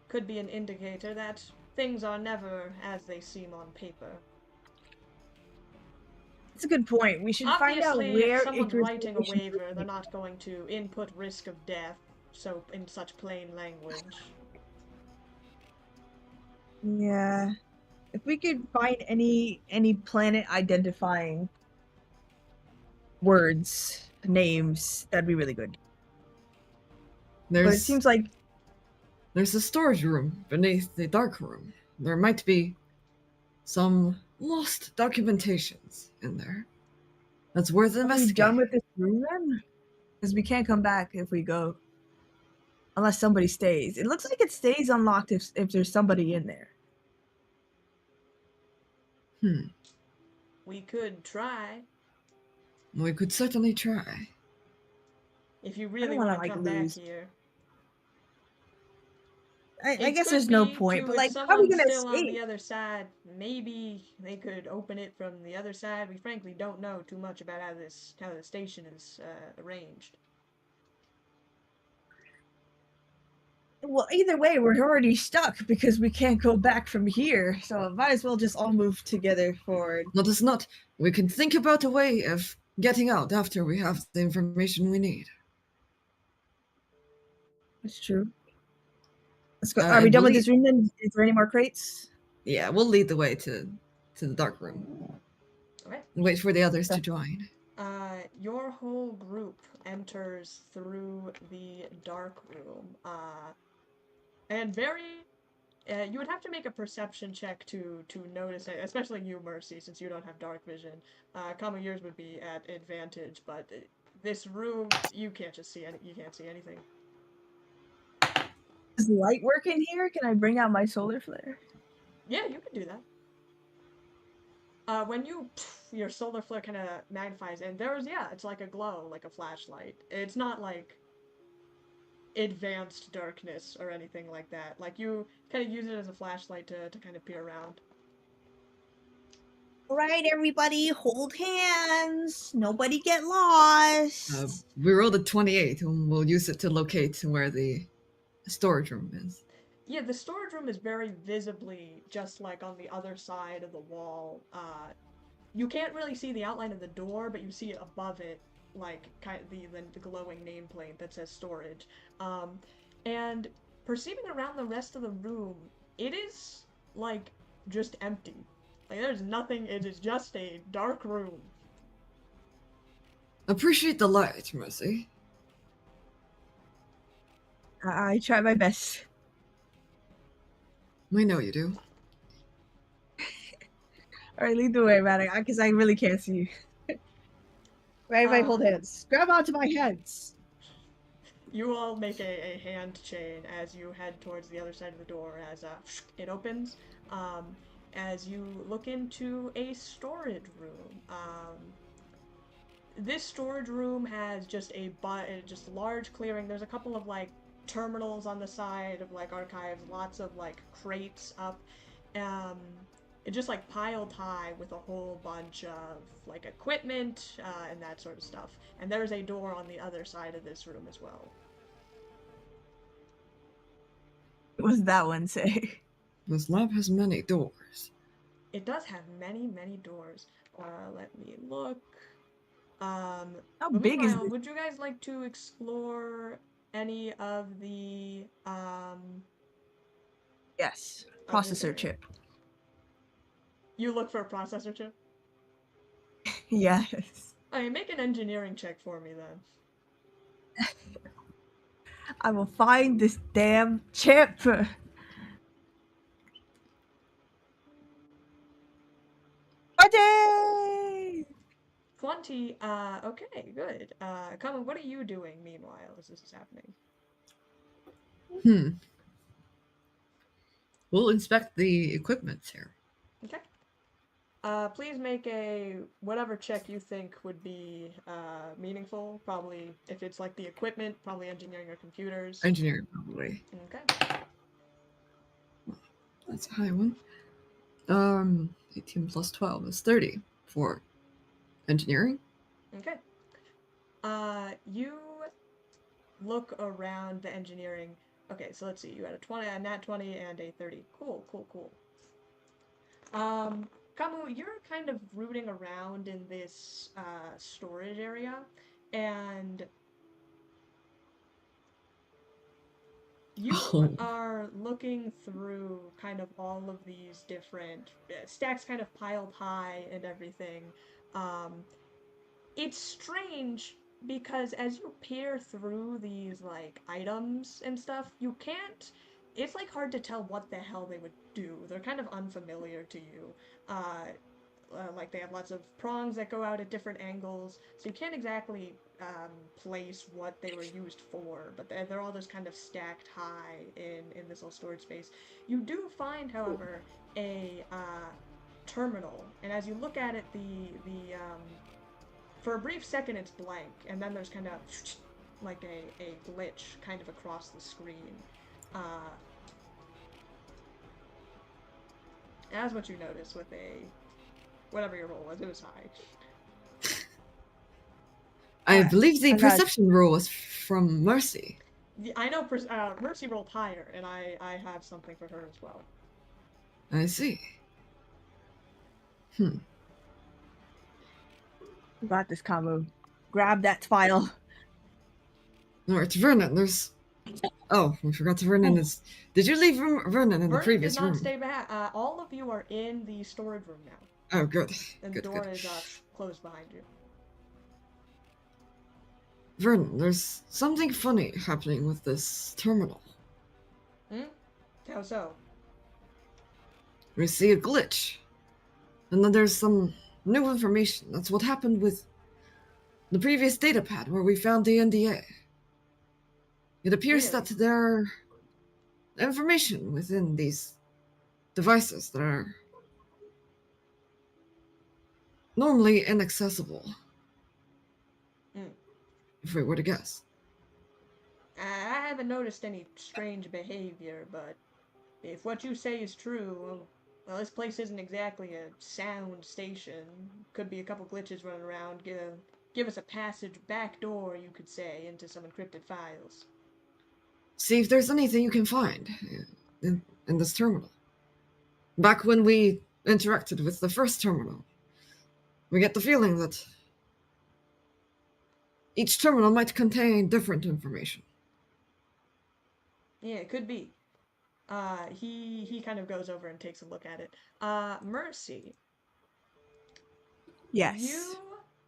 could be an indicator that things are never as they seem on paper. That's a good point. We should find out Obviously, where if someone's Icarus writing a Innovations waiver, is. they're not going to input risk of death, so in such plain language. Yeah. If we could find any planet identifying words, names, that'd be really good. But it seems like there's a storage room beneath the dark room. There might be some lost documentations in there. That's worth are we investigating. done with this room then? Because we can't come back if we go. Unless somebody stays. It looks like it stays unlocked if there's somebody in there. We could try. We could certainly try. If you really wanna, want to like, come lose. back here. I guess there's no point, but, like, how are we someone's gonna still on the escape? other side, maybe they could open it from the other side. We frankly don't know too much about how the station is arranged. Well, either way, we're already stuck because we can't go back from here. So might as well just all move together forward. Let us not. We can think about a way of getting out after we have the information we need. That's true. Let's go. Are we done with this room then? Is there any more crates? Yeah, we'll lead the way to the dark room. Okay. Wait for the others to join. Your whole group enters through the dark room, and you would have to make a perception check to notice it, especially you, Mercy, since you don't have dark vision. Common yours would be at advantage, but this room, you can't see anything. Does light work in here? Can I bring out my solar flare? Yeah, you can do that. When your solar flare kind of magnifies, and it's like a glow, like a flashlight. It's not like advanced darkness or anything like that. Like, you kind of use it as a flashlight to kind of peer around. All right, everybody, hold hands. Nobody get lost. We rolled a 28, and we'll use it to locate where the storage room is. Yeah, the storage room is very visibly just like on the other side of the wall. You can't really see the outline of the door, but you see it above it, like kind of the glowing nameplate that says storage. And perceiving around the rest of the room, it is like just empty. Like, there's nothing. It is just a dark room. Appreciate the light, Mercy. I try my best. We know you do. All right, lead the way, man, because I really can't see you. Everybody hold hands. Grab onto my hands. You all make a hand chain as you head towards the other side of the door as it opens. As you look into a storage room. This storage room has just just large clearing. There's a couple of like terminals on the side of like archives, lots of like crates up. It's just like piled high with a whole bunch of like equipment and that sort of stuff. And there's a door on the other side of this room as well. What does that one say? This lab has many doors. It does have many, many doors. Let me look. How big is this? Would you guys like to explore any of the Yes, processor chip. You look for a processor chip? Yes. Okay, make an engineering check for me then. I will find this damn chip. 20! Okay, good. Common, what are you doing meanwhile as this is happening? We'll inspect the equipment here. Okay. Please make a whatever check you think would be meaningful. Probably, if it's like the equipment, probably engineering or computers. Engineering, probably. Okay. That's a high one. 18 plus 12 is 30 for engineering. Okay. You look around the engineering. Okay, so let's see. You had a nat 20, and a 30. Cool. Kamu, you're kind of rooting around in this storage area, and you are looking through kind of all of these different stacks kind of piled high and everything. It's strange because as you peer through these like items and stuff, you can't. It's like hard to tell what the hell they would do. They're kind of unfamiliar to you. Like they have lots of prongs that go out at different angles, so you can't exactly place what they were used for. But they're all just kind of stacked high in this little storage space. You do find, however, a terminal, and as you look at it, for a brief second it's blank, and then there's kind of like a glitch kind of across the screen. That's what you notice with whatever your roll was. It was high. I believe the perception roll was from Mercy. I know Mercy rolled higher, and I have something for her as well. I see. Got this, Kamu. Grab that file. Alright, Vernon, there's... Oh, we forgot to Vernon is... Did you leave Vernon in the previous room? Vernon did not stay back. All of you are in the storage room now. Oh, good. And the Good, door good. is closed behind you. Vernon, there's something funny happening with this terminal. Hmm? How so? We see a glitch. And then there's some new information. That's what happened with the previous datapad where we found the NDA. It appears Really? that there are information within these devices that are normally inaccessible, Hmm. if we were to guess. I haven't noticed any strange behavior, but if what you say is true, well, this place isn't exactly a sound station. Could be a couple glitches running around. Give us a passage, back door, you could say, into some encrypted files. See if there's anything you can find in this terminal. Back when we interacted with the first terminal, we get the feeling that each terminal might contain different information. Yeah, it could be. He kind of goes over and takes a look at it. Mercy, you Yes.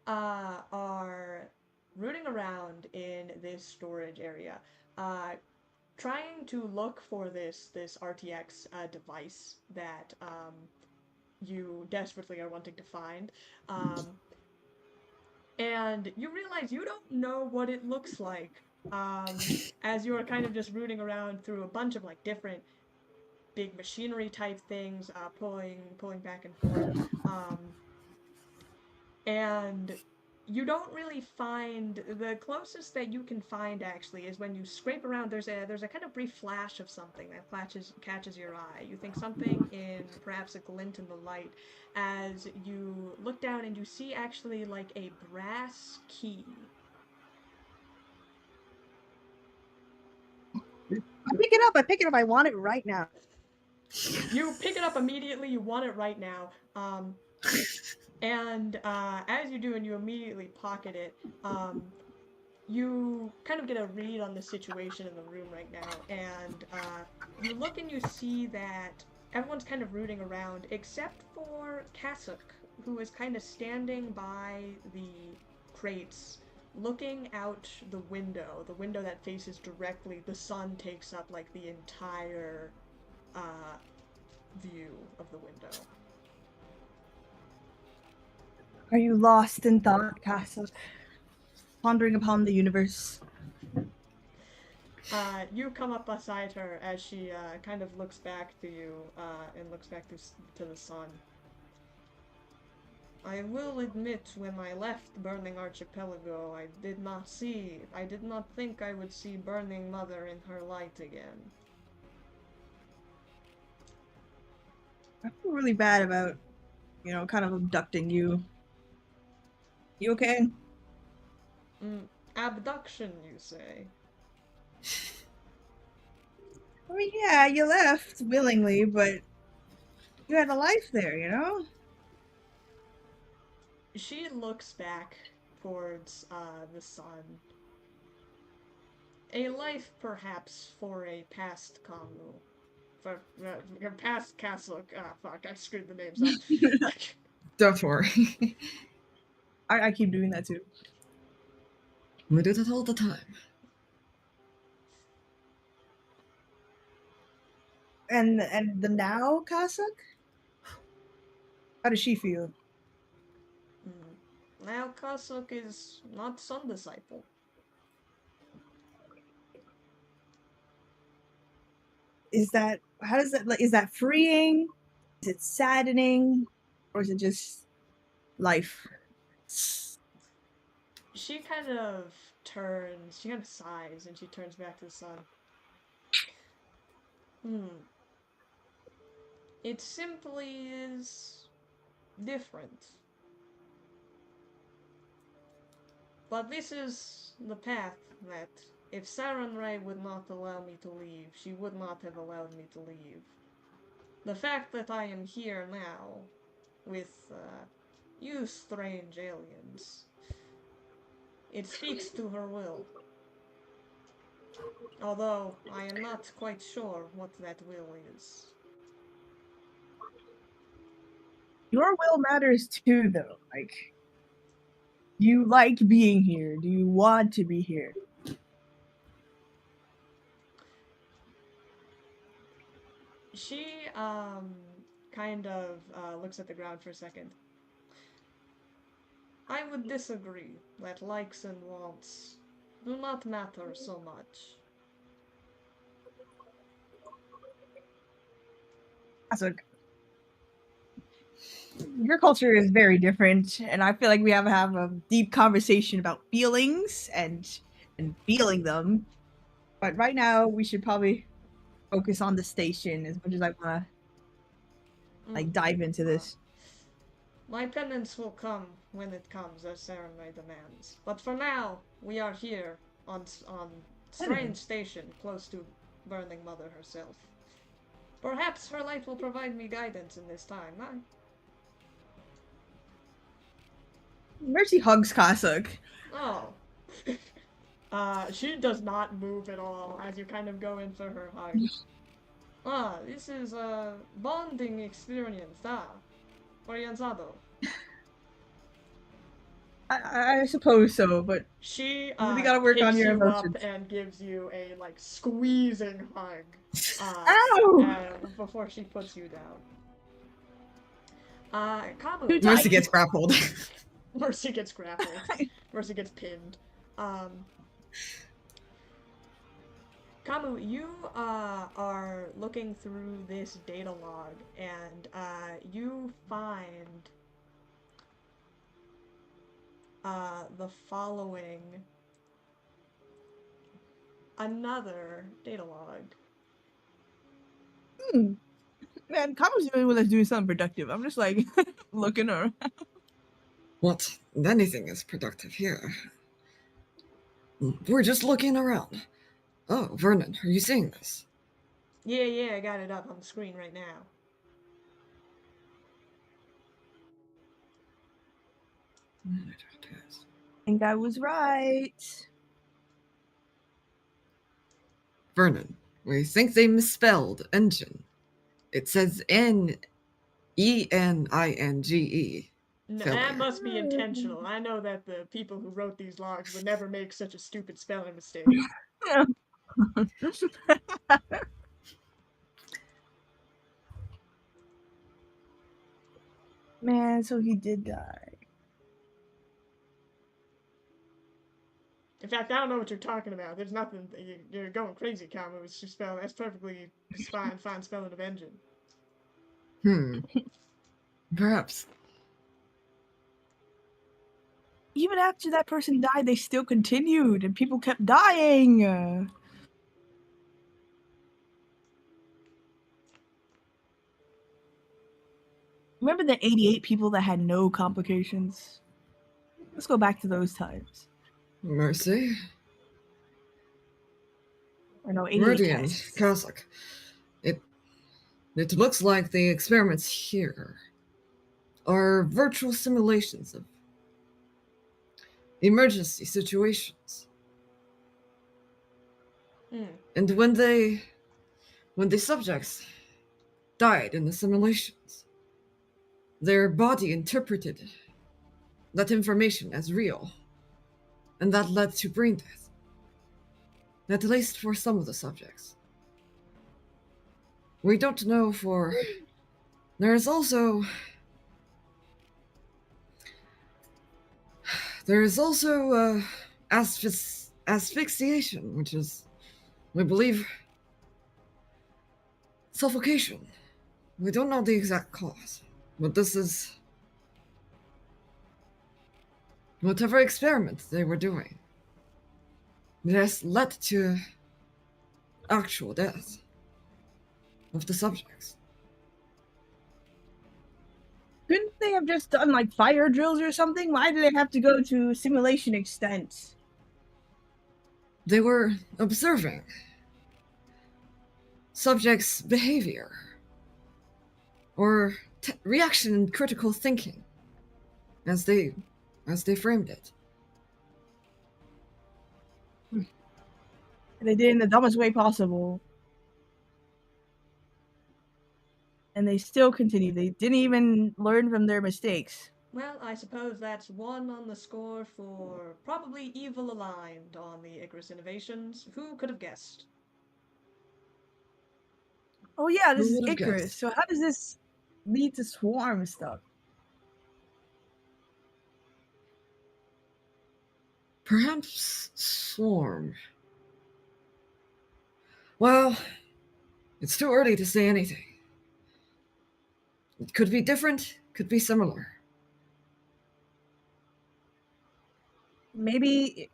are rooting around in this storage area, trying to look for this RTX device that you desperately are wanting to find. Um, and you realize you don't know what it looks like. As you're kind of just rooting around through a bunch of like different big machinery type things, pulling back and forth. Um, and you don't really find the closest that you can find actually is when you scrape around. There's a kind of brief flash of something that catches your eye. You think something in perhaps a glint in the light as you look down and you see actually like a brass key. I pick it up. I pick it up. I want it right now. You pick it up immediately. You want it right now. And as you do, and you immediately pocket it, you kind of get a read on the situation in the room right now, and you look and you see that everyone's kind of rooting around except for Kasuk, who is kind of standing by the crates, looking out the window that faces directly. The sun takes up like the entire uh, view of the window. Are you lost in thought, Castle? Pondering upon the universe. You come up beside her as she kind of looks back to you and looks back to the sun. I will admit, when I left Burning Archipelago, I did not think I would see Burning Mother in her light again. I feel really bad about, kind of abducting you. You okay? Abduction, you say? I mean, yeah, you left willingly, but you had a life there, you know? She looks back towards the sun. A life, perhaps, for a past Kamu. For past castle. Ah, fuck, I screwed the names up. Don't worry. I keep doing that too. We do that all the time. And the now, Kasuk? How does she feel? Now Kasuk is not Sun Disciple. Is that is that freeing? Is it saddening? Or is it just life? She kind of sighs, and she turns back to the sun. It simply is different. But this is the path that, if Sarenrae would not allow me to leave, she would not have allowed me to leave. The fact that I am here now, with, you strange aliens, it speaks to her will. Although, I am not quite sure what that will is. Your will matters too, though. Like, do you like being here? Do you want to be here? She kind of looks at the ground for a second. I would disagree that likes and wants do not matter so much. So, your culture is very different, and I feel like we have to have a deep conversation about feelings and feeling them. But right now, we should probably focus on the station as much as I want to like dive into this. My penance will come when it comes, as ceremony demands. But for now, we are here on Strange Station, close to Burning Mother herself. Perhaps her light will provide me guidance in this time. Mercy hugs Kasuk. Oh. She does not move at all as you kind of go in for her hug. This is a bonding experience, Orientado. I suppose so, but she really gotta work on picks your you emotions. up and gives you a like squeezing hug. Ow! Before she puts you down. Kamu. Mercy gets grappled. Mercy gets grappled. Mercy gets pinned. Kamu, you are looking through this data log, and you find the following another data log. Man, Kamu's the only one that's doing something productive. I'm just like looking around. What? Anything is productive here. We're just looking around. Oh, Vernon, are you seeing this? Yeah, I got it up on the screen right now. I think I was right. Vernon, we think they misspelled engine. It says Eninge. No, that must be intentional. I know that the people who wrote these logs would never make such a stupid spelling mistake. Man, so he did die. In fact, I don't know what you're talking about. There's nothing. You're going crazy, Kamu. It's just spelled. That's perfectly fine spelling of engine. Perhaps. Even after that person died, they still continued, and people kept dying. Remember the 88 people that had no complications? Let's go back to those times. Mercy. Or no, 88 Meridian, tests. Kazakh. It looks like the experiments here are virtual simulations of emergency situations. And when the subjects died in the simulations, their body interpreted that information as real, and that led to brain death, at least for some of the subjects. We don't know for... There is also asphyxiation, which is, we believe, suffocation. We don't know the exact cause, but this is whatever experiment they were doing. It has led to actual death of the subjects. Couldn't they have just done like fire drills or something? Why do they have to go to simulation extents? They were observing subjects' behavior or reaction and critical thinking as they framed it. They did it in the dumbest way possible. And they still continue. They didn't even learn from their mistakes. Well, I suppose that's one on the score for probably evil aligned on the Icarus Innovations. Who could have guessed? Oh yeah, this Who is would have Icarus. guessed? So how does this lead to swarm stuff? Perhaps swarm. Well, it's too early to say anything. It could be different, could be similar. Maybe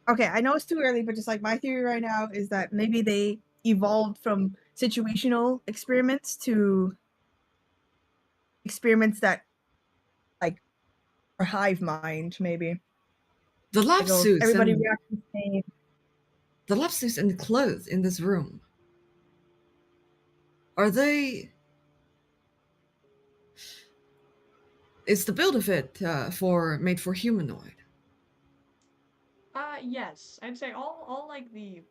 okay, I know it's too early, but just like my theory right now is that maybe they evolved from situational experiments to experiments that like are hive mind, maybe. The lab Like, oh, if suits everybody and reacts the same. the lab suits and clothes in this room, are they? Is the build of it made for humanoid? Yes. I'd say all like the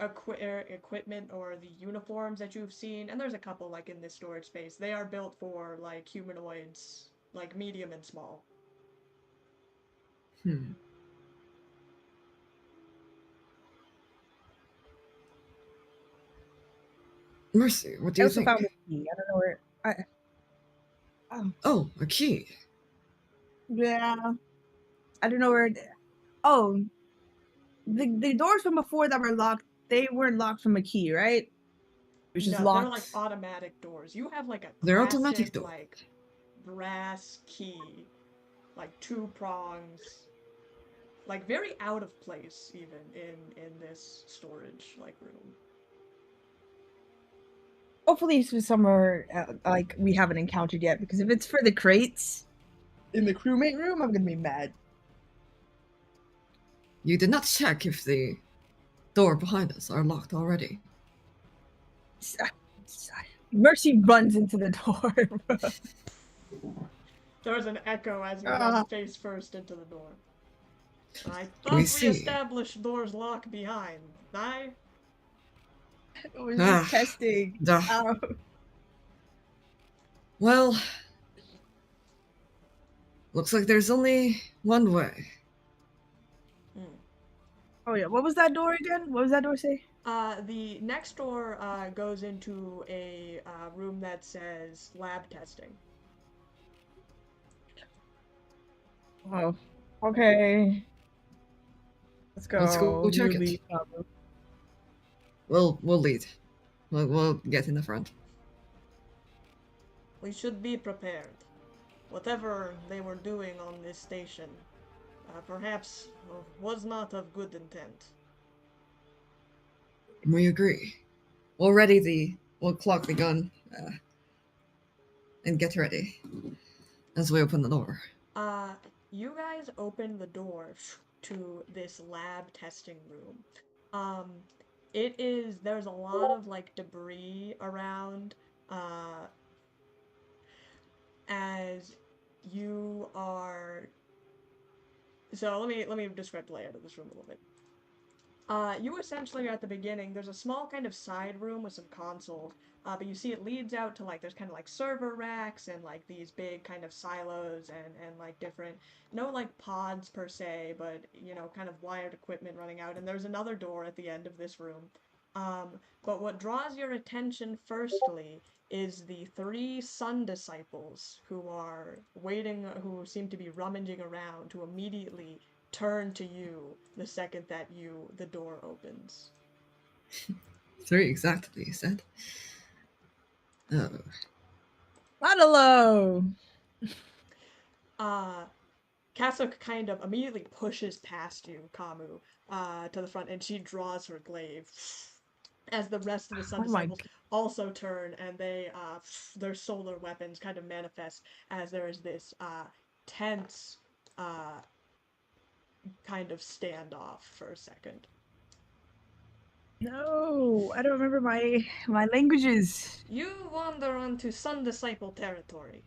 equipment or the uniforms that you've seen, and there's a couple like in this storage space. They are built for like humanoids, like medium and small. Hmm. Mercy, what do I you also think? found a key. I don't know where. Oh, Oh, a key. yeah. I don't know where. Oh, the doors from before that were locked. They weren't locked from a key, right? It was just No, they're like locked. automatic doors. You have like a They're automatic classic door. like brass key, like two prongs, like very out of place even in this storage like room. Hopefully, this was somewhere like we haven't encountered yet. Because if it's for the crates in the crewmate room, I'm gonna be mad. You did not check if the door behind us are locked already. Mercy runs into the door. There's an echo as you Ah. run face first into the door. I We thought we see. established doors lock behind. I It was Ah, just testing. duh. Ow. Well, looks like there's only one way. Oh yeah, what was that door again? What was that door say? The next door goes into a room that says lab testing. Oh, okay. Let's go. Let's go check You it. lead, Pablo. We'll lead. We'll get in the front. We should be prepared. Whatever they were doing on this station, perhaps was not of good intent. We agree. We'll clock the gun and get ready as we open the door. You guys open the door to this lab testing room. Um, there's a lot of like debris around, uh, as you are. So let me describe the layout of this room a little bit. You essentially are at the beginning. There's a small kind of side room with some consoles, but you see it leads out to like there's kind of like server racks and like these big kind of silos and like different no like pods per se, but you know kind of wired equipment running out. And there's another door at the end of this room. But what draws your attention firstly is the three sun disciples who seem to be rummaging around to immediately turn to you the second that the door opens. 3 exactly, you said. Oh. Hello. Kasuk kind of immediately pushes past you, Kamu, to the front, and she draws her glaive as the rest of the Sun Oh my Disciples also turn, and their solar weapons kind of manifest as there is this tense kind of standoff for a second. No, I don't remember my languages. You wander onto Sun Disciple territory.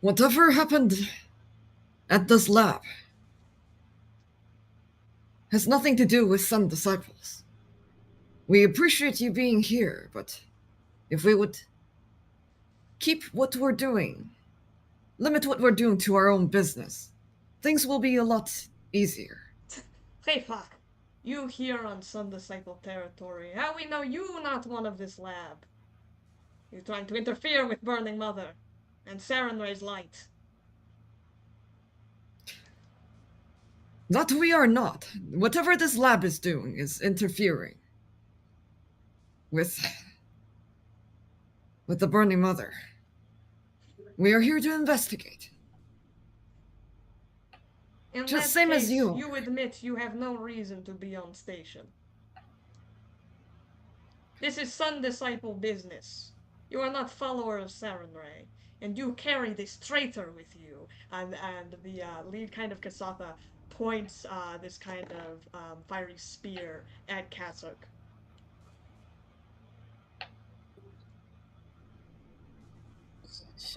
Whatever happened at this lab? has nothing to do with Sun Disciples. We appreciate you being here, but if we would keep what we're doing, limit what we're doing to our own business, things will be a lot easier. Hey, fuck. You here on Sun Disciple territory. How we know you not one of this lab? You trying to interfere with Burning Mother and Sarenrae's light. That we are not. Whatever this lab is doing is interfering with the Burning Mother. We are here to investigate. In Just that same case, as you. you admit you have no reason to be on station. This is Sun Disciple business. You are not follower of Sarenrae, and you carry this traitor with you. And the lead kind of Kasatha points this kind of fiery spear at Kasuk.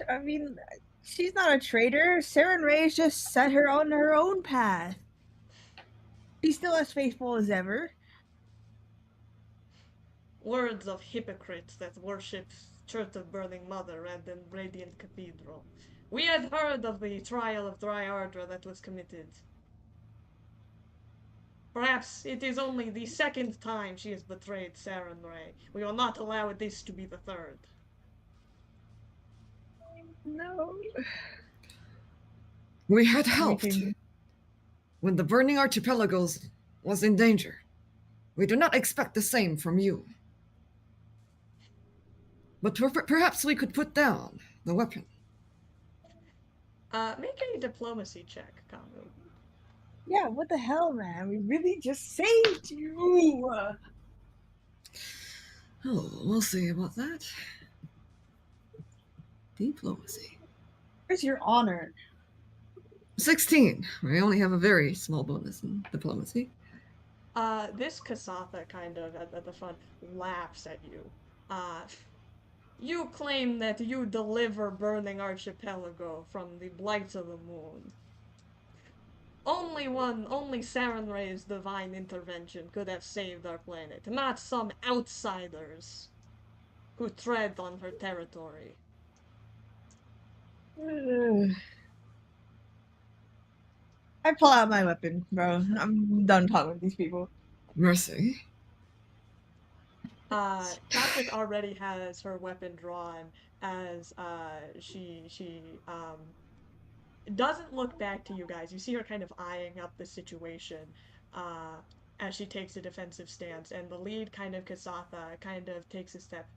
I mean, she's not a traitor. Sarenrae's just set her on her own path. She's still as faithful as ever. Words of hypocrites that worship Church of Burning Mother rather than Radiant Cathedral. We had heard of the trial of Dryardra that was committed. Perhaps it is only the second time she has betrayed Sarenrae. We will not allow this to be the third. No. We had helped Everything. when the Burning Archipelagos was in danger. We do not expect the same from you. But perhaps we could put down the weapon. Make a diplomacy check, Kamu. Yeah, what the hell, man? We really just saved you. Oh, we'll see about that. Diplomacy. Where's your honor? 16. I only have a very small bonus in diplomacy. This Kasatha kind of at the front laughs at you. You claim that you deliver Burning Archipelago from the blight of the moon. Only Sarenrae's divine intervention could have saved our planet, not some outsiders who tread on her territory. I pull out my weapon, bro. I'm done talking with these people. Mercy. Kasuk already has her weapon drawn as she doesn't look back to you guys. You see her kind of eyeing up the situation as she takes a defensive stance, and the lead kind of Kasatha kind of takes a step.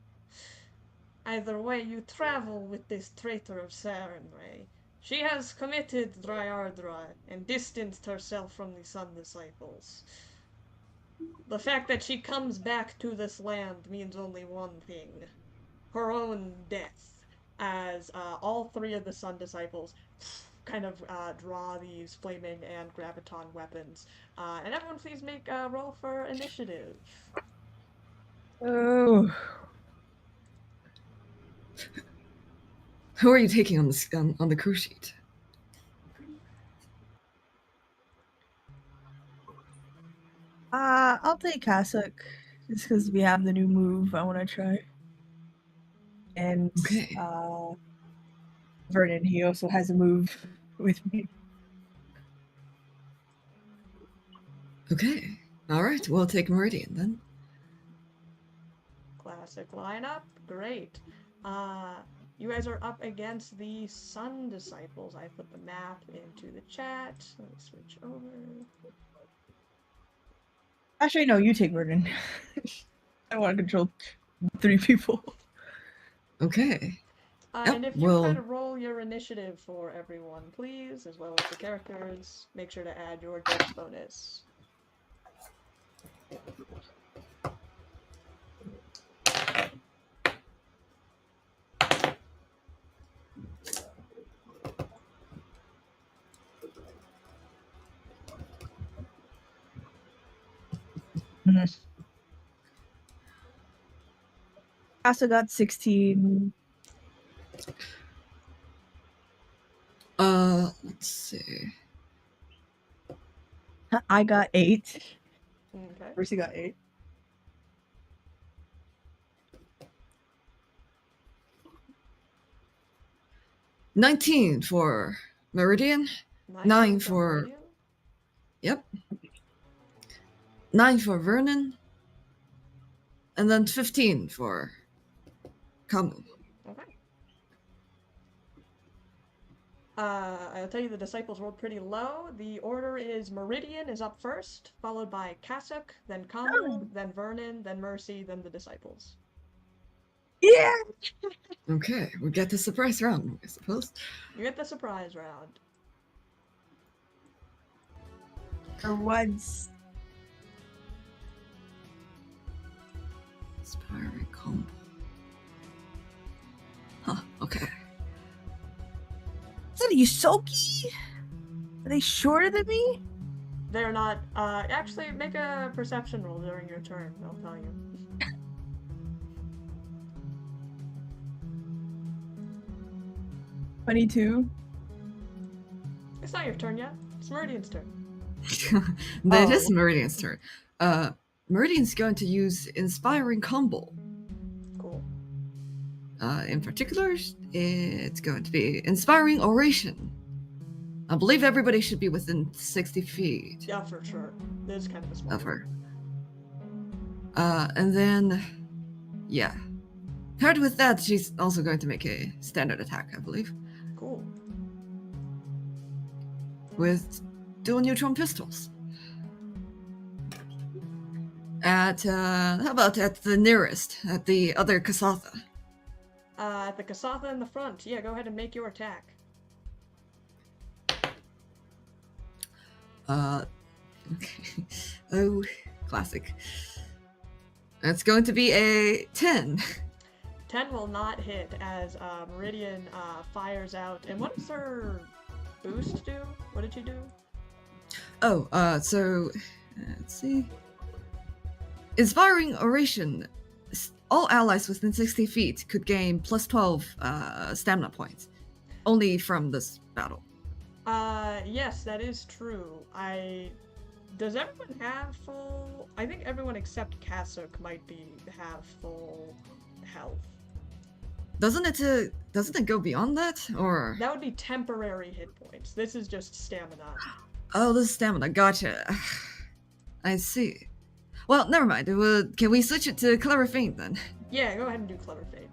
Either way, you travel with this traitor of Sarenrae. She has committed Dryardra and distanced herself from the Sun Disciples. The fact that she comes back to this land means only one thing. Her own death, as all three of the Sun Disciples kind of draw these flaming and graviton weapons. And everyone please make a roll for initiative. Oh. Who are you taking on the crew sheet? I'll take Kasuk, just because we have the new move I want to try. And Okay. Vernon, he also has a move with me. Okay. All right. We'll take Meridian then. Classic lineup. Great. You guys are up against the Sun Disciples. I put the map into the chat. Let me switch over. Actually, no, you take Vernon. I want to control 3 people. Okay. And if you kind of roll your initiative for everyone, please, as well as the characters, make sure to add your dex bonus. Also got 16. Let's see. I got 8. Okay. Percy got 8. $19 for Meridian. 9 for Meridian? Yep. 9 for Vernon. And then 15 for Kamu. Okay. I'll tell you the disciples rolled pretty low. The order is Meridian is up first, followed by Kasuk, then Kamu, then Vernon, then Mercy, then the disciples. Yeah! Okay, we get the surprise round, I suppose. You get the surprise round. For once. Inspiring combo. Huh, okay. Is that a Yusoki? Are they shorter than me? They're not, actually, make a perception roll during your turn, I'll tell you. $22. It's not your turn yet. It's Meridian's turn. That is Meridian's turn. Meridian's going to use Inspiring Combo. Cool. In particular, it's going to be Inspiring Oration. I believe everybody should be within 60 feet Yeah, for sure. This is kind of a small of her. And then, yeah. Paired with that, she's also going to make a standard attack, I believe. Cool. With dual neutron pistols. At, how about at the nearest, at the other Kasatha? At the Kasatha in the front. Yeah, go ahead and make your attack. Okay. Oh, classic. It's going to be a 10. 10 will not hit as Meridian fires out. And what does her boost do? What did you do? Oh, so, let's see. Inspiring Oration. All allies within 60 feet could gain plus 12 stamina points. Only from this battle. Yes, that is true. Does everyone have full... I think everyone except Kasuk might have full health. Doesn't it go beyond that, or? That would be temporary hit points. This is just stamina. Oh, this is stamina. Gotcha. I see. Well, never mind. Can we switch it to Clever Feint then? Yeah, go ahead and do Clever Feint.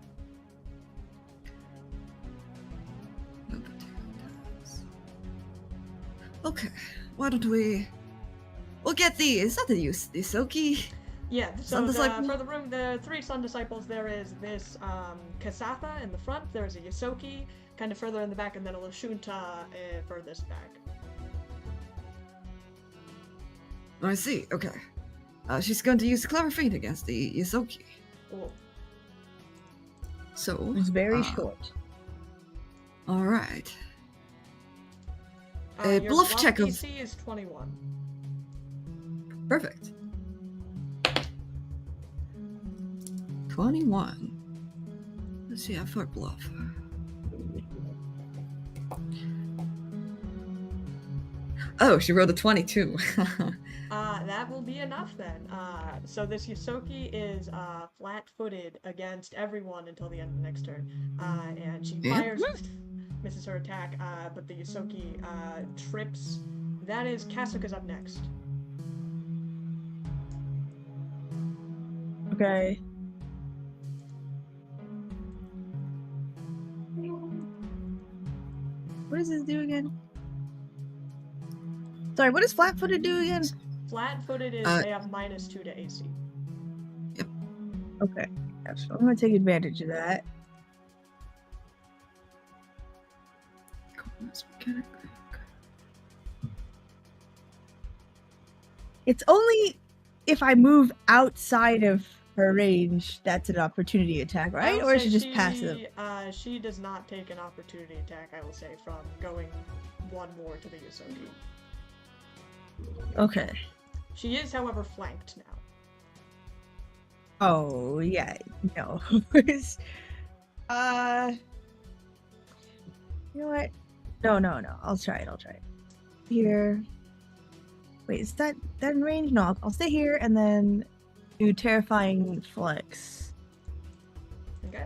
Okay, why don't we'll get the... Is that the Yusoki? Yeah, so Sun Disciple? for the room, the 3 Sun Disciples, there is this Kasatha in the front, there's a Yusoki kind of further in the back, and then a Lashunta furthest back. I see, okay. She's going to use Clever Feint against the Yusoki. Cool. So... It's very short. Alright. Your bluff check of... DC is 21. Perfect. 21. Let's see, I for bluff. Oh, she rolled a 22. That will be enough then. So this Yusoki is flat-footed against everyone until the end of the next turn. And she fires, misses her attack, but the Yusoki trips. That is, Kasuk is up next. Okay. What does this do again? Sorry, what does flat-footed do again? Flat-footed is they have -2 to AC. Yep. Okay. Yeah, so I'm gonna take advantage of that. It's only if I move outside of her range that's an opportunity attack, right? Or is it just passive? She does not take an opportunity attack, I will say, from going one more to the Yusoki. Okay. She is, however, flanked now. Oh, yeah. No. You know what? No. I'll try it. Here. Wait, is that in range? No, I'll stay here and then do terrifying flex. Okay.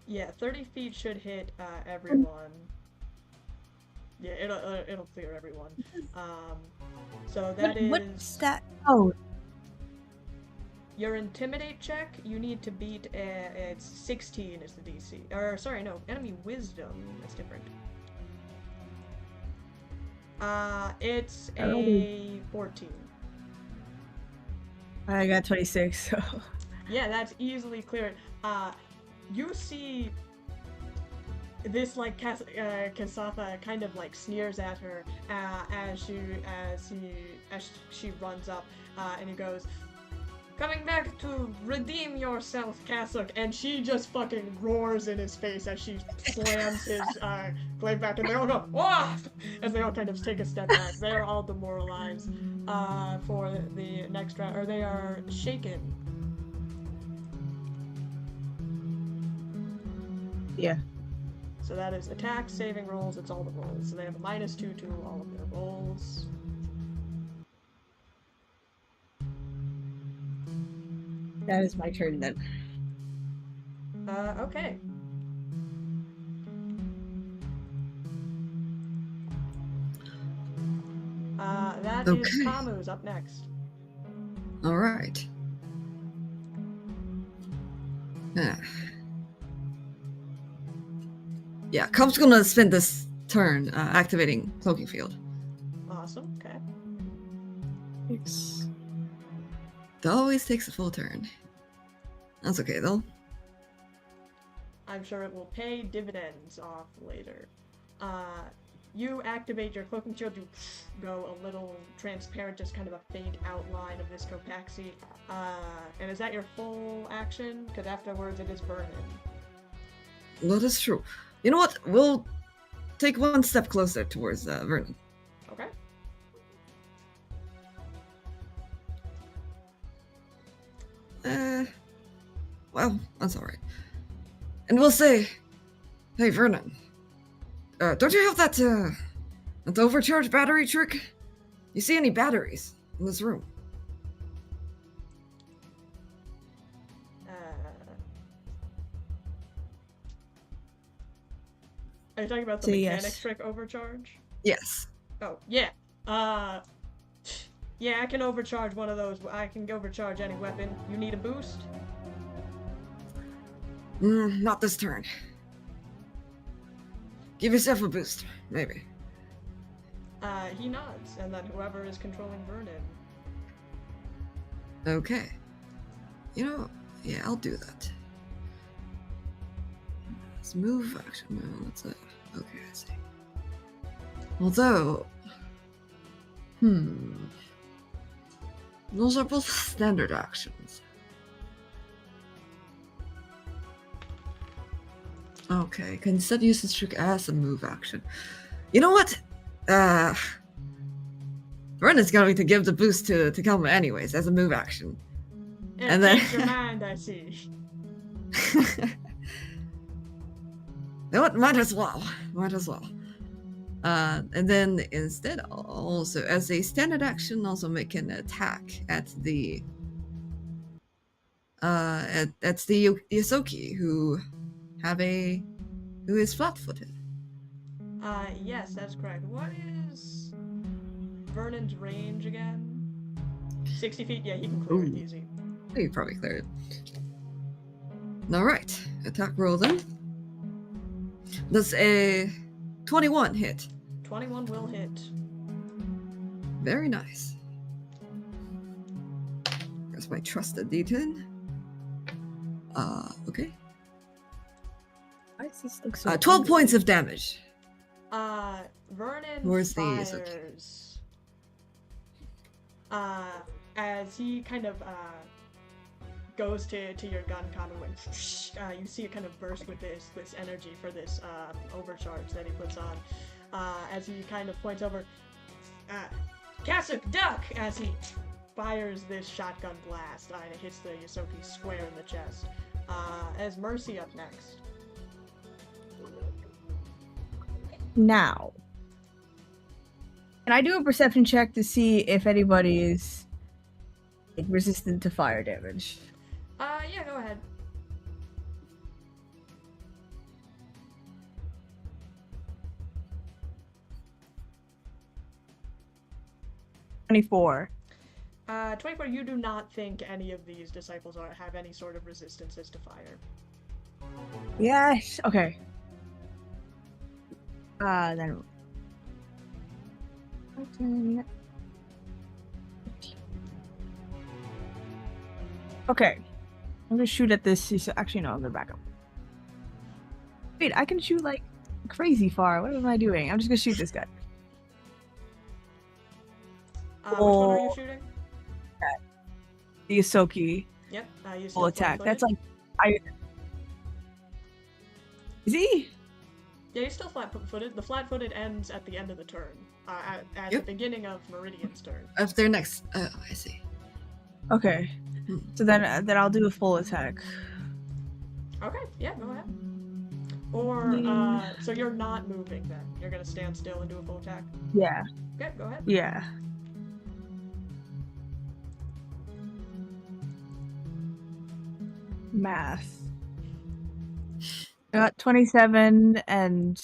Yeah, 30 feet should hit everyone. Yeah, it'll clear everyone. So that is What stat? Oh, your intimidate check. You need to beat. It's 16 is the DC. Or sorry, no, enemy wisdom. That's different. It's a 14. I got 26. So. Yeah, that's easily cleared. You see this like Kasatha kind of like sneers at her as she runs up, and he goes, "Coming back to redeem yourself, Kasuk," and she just fucking roars in his face as she slams his glaive back, and they all go, "Whoa!" as they all kind of take a step back. They are all demoralized for the next round, or they are shaken. Yeah. So that is attack, saving rolls, it's all the rolls. So they have a -2 to all of their rolls. That is my turn then. Okay. That Okay. is Kamu's up next. Alright. Yeah, Kamu's gonna spend this turn activating Cloaking Field. Awesome, okay. That always takes a full turn. That's okay though. I'm sure it will pay dividends off later. You activate your cloaking shield, you go a little transparent, just kind of a faint outline of this Copaxi. And is that your full action? Because afterwards it is Vernon. That is true. You know what? We'll take one step closer towards Vernon. Okay. Well, that's alright. And we'll say, "Hey, Vernon, don't you have that overcharged battery trick? You see any batteries in this room?" Are you talking about the mechanics trick overcharge? Yes. Oh, yeah. Yeah, I can overcharge one of those. I can overcharge any weapon. You need a boost? Not this turn. Give yourself a boost, maybe. He nods, and then whoever is controlling Vernon. Okay. You know, yeah, I'll do that. Let's move action. No, that's it. Okay, I see. Although, those are both standard actions. Okay, can instead use this trick as a move action. You know what? Vernon's going to give the boost to Kalma anyways, as a move action. And then your mind, I see. You know what? Might as well. And then instead, I'll also, as a standard action, also make an attack at the Yosoki who is flat-footed. Yes, that's correct. What is Vernon's range again? 60 feet? Yeah, he can clear it easy. You probably cleared it. Alright, attack roll then. That's a 21 hit. 21 will hit. Very nice. There's my trusted D10. Okay. Why does this look so 12 points of damage. Vernon Where's fires. As he kind of goes to your gun, Kamu, and you see it kind of burst with this energy for this overcharge that he puts on. As he kind of points over, Kasuk, duck! As he fires this shotgun blast, and it hits the Yosoki square in the chest. As Mercy up next. Now, can I do a perception check to see if anybody is like, resistant to fire damage? Yeah, go ahead. $24. 24, you do not think any of these disciples have any sort of resistances to fire. Yes. Okay. Then. Okay. I'm gonna shoot at this. Actually, no, I'm gonna back up. Wait, I can shoot like crazy far. What am I doing? I'm just gonna shoot this guy. Which one are you shooting? The Yosoki Yep, you full attack. That's like. Is he? Yeah, he's still flat-footed. The flat-footed ends at the end of the turn. At Yep. the beginning of Meridian's turn. Of their next. I see. Okay. So then I'll do a full attack. Okay, yeah, go ahead. Or, so you're not moving then? You're gonna stand still and do a full attack? Yeah. Okay, go ahead. Yeah. Math. I got 27 and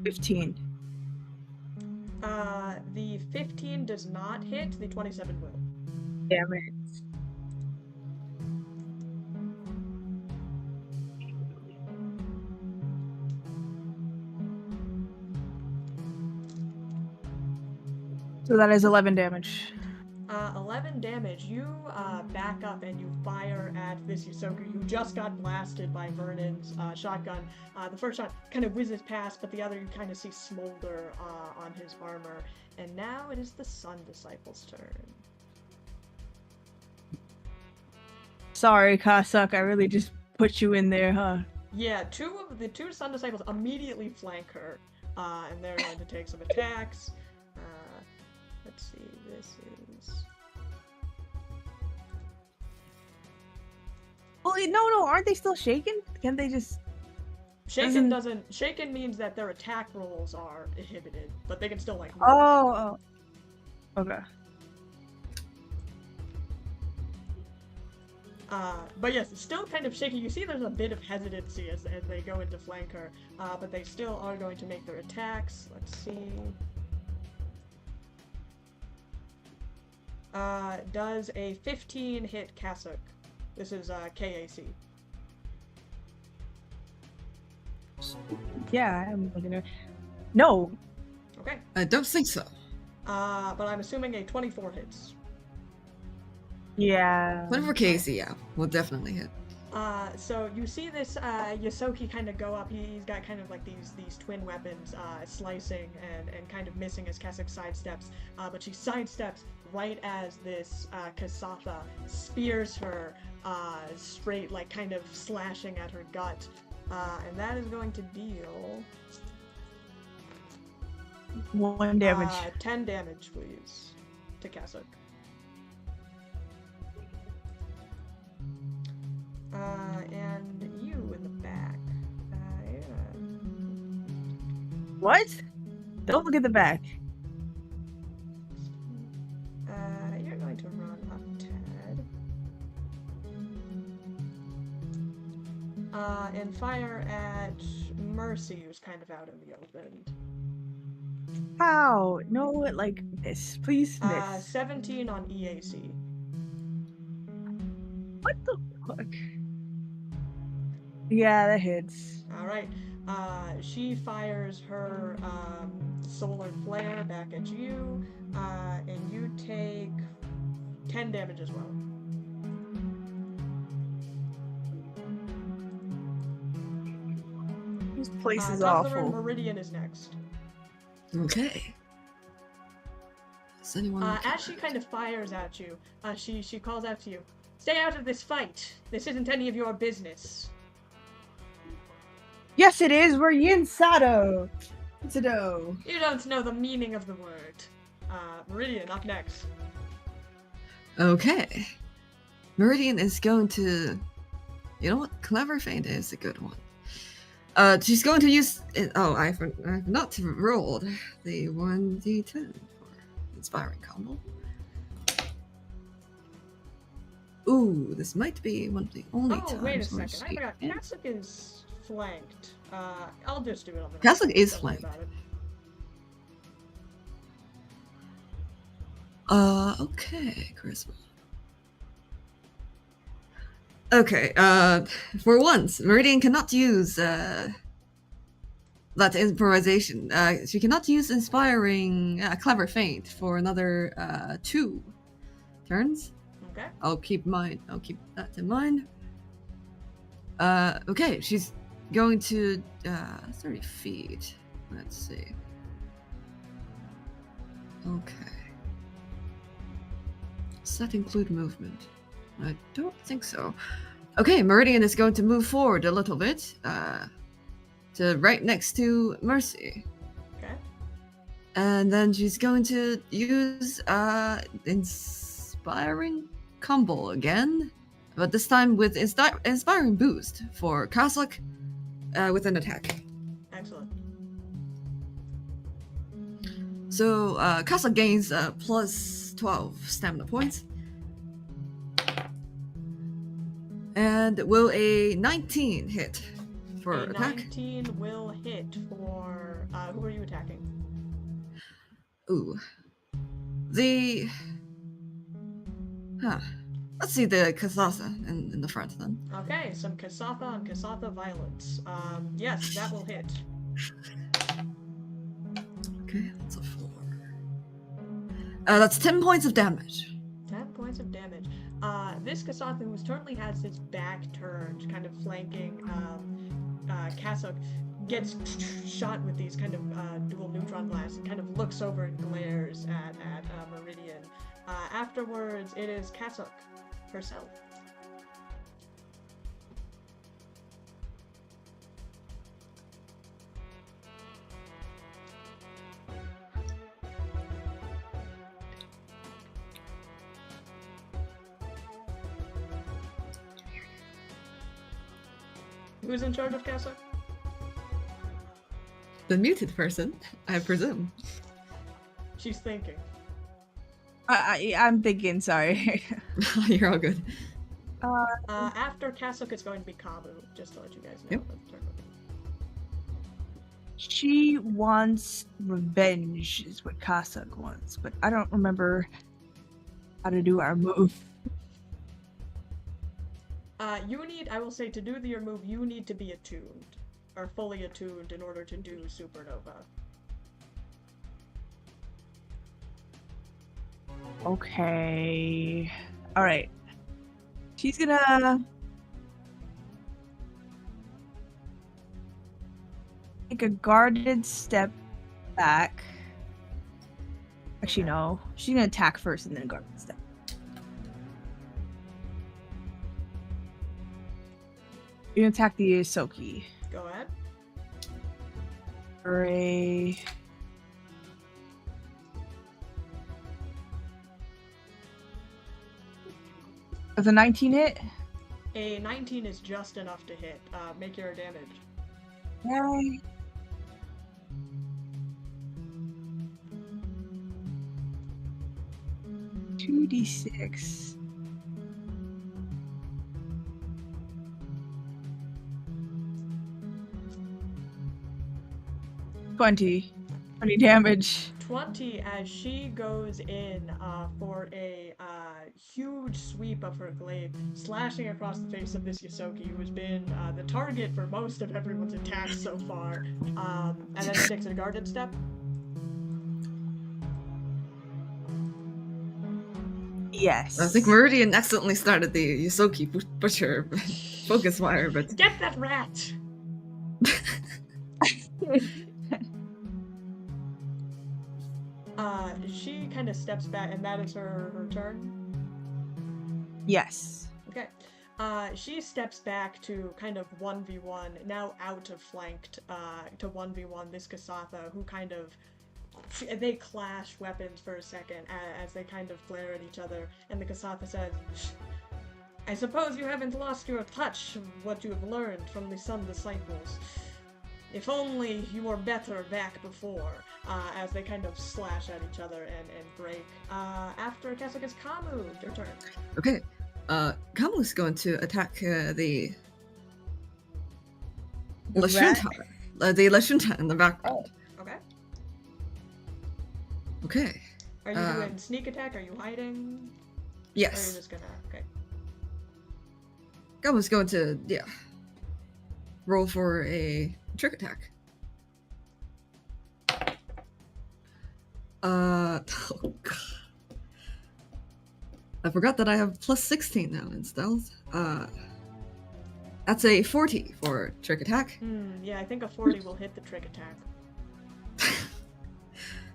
15. The 15 does not hit, the 27 will. Damn it. So that is 11 damage. 11 damage. You back up and you fire at this Yosoku who just got blasted by Vernon's shotgun. The first shot kind of whizzes past, but the other you kind of see smolder on his armor. And now it is the Sun Disciple's turn. Sorry, Kasuk, I really just put you in there, huh? Yeah, the two Sun Disciples immediately flank her, and they're going to take some attacks. Let's see, this is... Well, no, aren't they still shaken? Can't they just... Shaken means that their attack rolls are inhibited, but they can still, like, move. Oh. Okay. But yes, it's still kind of shaky. You see there's a bit of hesitancy as they go into flank her, but they still are going to make their attacks. Let's see. Does a 15 hit Kasuk? This is KAC. Yeah, I'm looking at... No. Okay. I don't think so. But I'm assuming a 24 hits. Yeah. Whatever Casey, yeah, will definitely hit. So you see this Yosoki kind of go up. He's got kind of like these twin weapons, slicing and kind of missing as Kasuk sidesteps. But she sidesteps right as this Kasatha spears her straight, like kind of slashing at her gut. And that is going to deal 1 damage. 10 damage, please, to Kasuk. And you in the back. Yeah. What? Don't look at the back. You're going to run up Tad. And fire at Mercy, who's kind of out in the open. How? No, like this. Please miss. 17 on EAC. What the fuck? Yeah, that hits. Alright. She fires her solar flare back at you, and you take 10 damage as well. This place is Top of the room, awful. Meridian is next. Okay. Does anyone? As she kind of fires at you, she calls out to you, "Stay out of this fight! This isn't any of your business." Yes, it is. We're Yin Sato. Sado. You don't know the meaning of the word. Meridian, up next. Okay. Meridian is going to... You know what? Clever Feint is a good one. She's going to use... I've not rolled the 1d10 for Inspiring Combo. Ooh, this might be one of the only times wait a where second. I forgot. Cassock is flanked. I'll just do it on the Cassock is Don't worry flanked. about it. Okay, Charisma. Okay, for once, Meridian cannot use that improvisation. She cannot use Inspiring Clever Feint for another 2 turns. Okay. I'll keep that in mind. Okay, she's going to 30 feet. Let's see. Okay. Does that include movement? I don't think so. Okay, Meridian is going to move forward a little bit, to right next to Mercy. Okay. And then she's going to use Inspiring Combo again, but this time with Inspiring Boost for Cassock with an attack. Excellent. So Cassock gains plus 12 stamina points. And will a 19 hit for attack? 19 will hit for... who are you attacking? Ooh. Let's see the Kasatha in the front then. Okay, some Kasatha and Kasatha violence. Yes, that will hit. Okay, that's a 4. That's 10 points of damage. 10 points of damage. This Kasatha, who currently has his back turned, kind of flanking Cassock, gets shot with these kind of dual neutron blasts and kind of looks over and glares at Meridian. Afterwards, it is Cassock herself. Who's in charge of Cassock? The muted person, I presume. She's thinking. I'm thinking, sorry. You're all good. After Cassock, it's going to be Kabu, just to let you guys know. Yep. She wants revenge, is what Cassock wants, but I don't remember how to do our move. I will say, to do your move, you need to be attuned, or fully attuned in order to do Supernova. Okay. Alright. She's gonna take a guarded step back. Actually, no. She's gonna attack first and then a guarded step. You're gonna attack the Isoki. Go ahead. For a... Does a 19 hit? A 19 is just enough to hit. Make your damage. Right. $2d6. $20 damage. 20 as she goes in for a huge sweep of her glaive, slashing across the face of this Yosoki, who has been the target for most of everyone's attacks so far. And then she takes a guarded step. Yes. I think Meridian accidentally started the Yosoki Butcher focus fire, but... Get that rat! She kind of steps back, and that is her turn? Yes. Okay. She steps back to kind of 1v1, now out of flanked, to 1v1 this Kasatha, who kind of... They clash weapons for a second as they kind of glare at each other, and the Kasatha says, I suppose you haven't lost your touch of what you have learned from the Sun Disciples. If only you were better back before, as they kind of slash at each other and break. After Kesuka's Kamu, your turn. Okay. Kamu's going to attack the Lashunta. The Lashunta in the background. Okay. Okay. Are you doing sneak attack? Are you hiding? Yes. Or are you just gonna... Okay. Kamu's going to, roll for a trick attack. Oh god. I forgot that I have plus 16 now in stealth. That's a 40 for trick attack. Yeah, I think a 40 will hit the trick attack.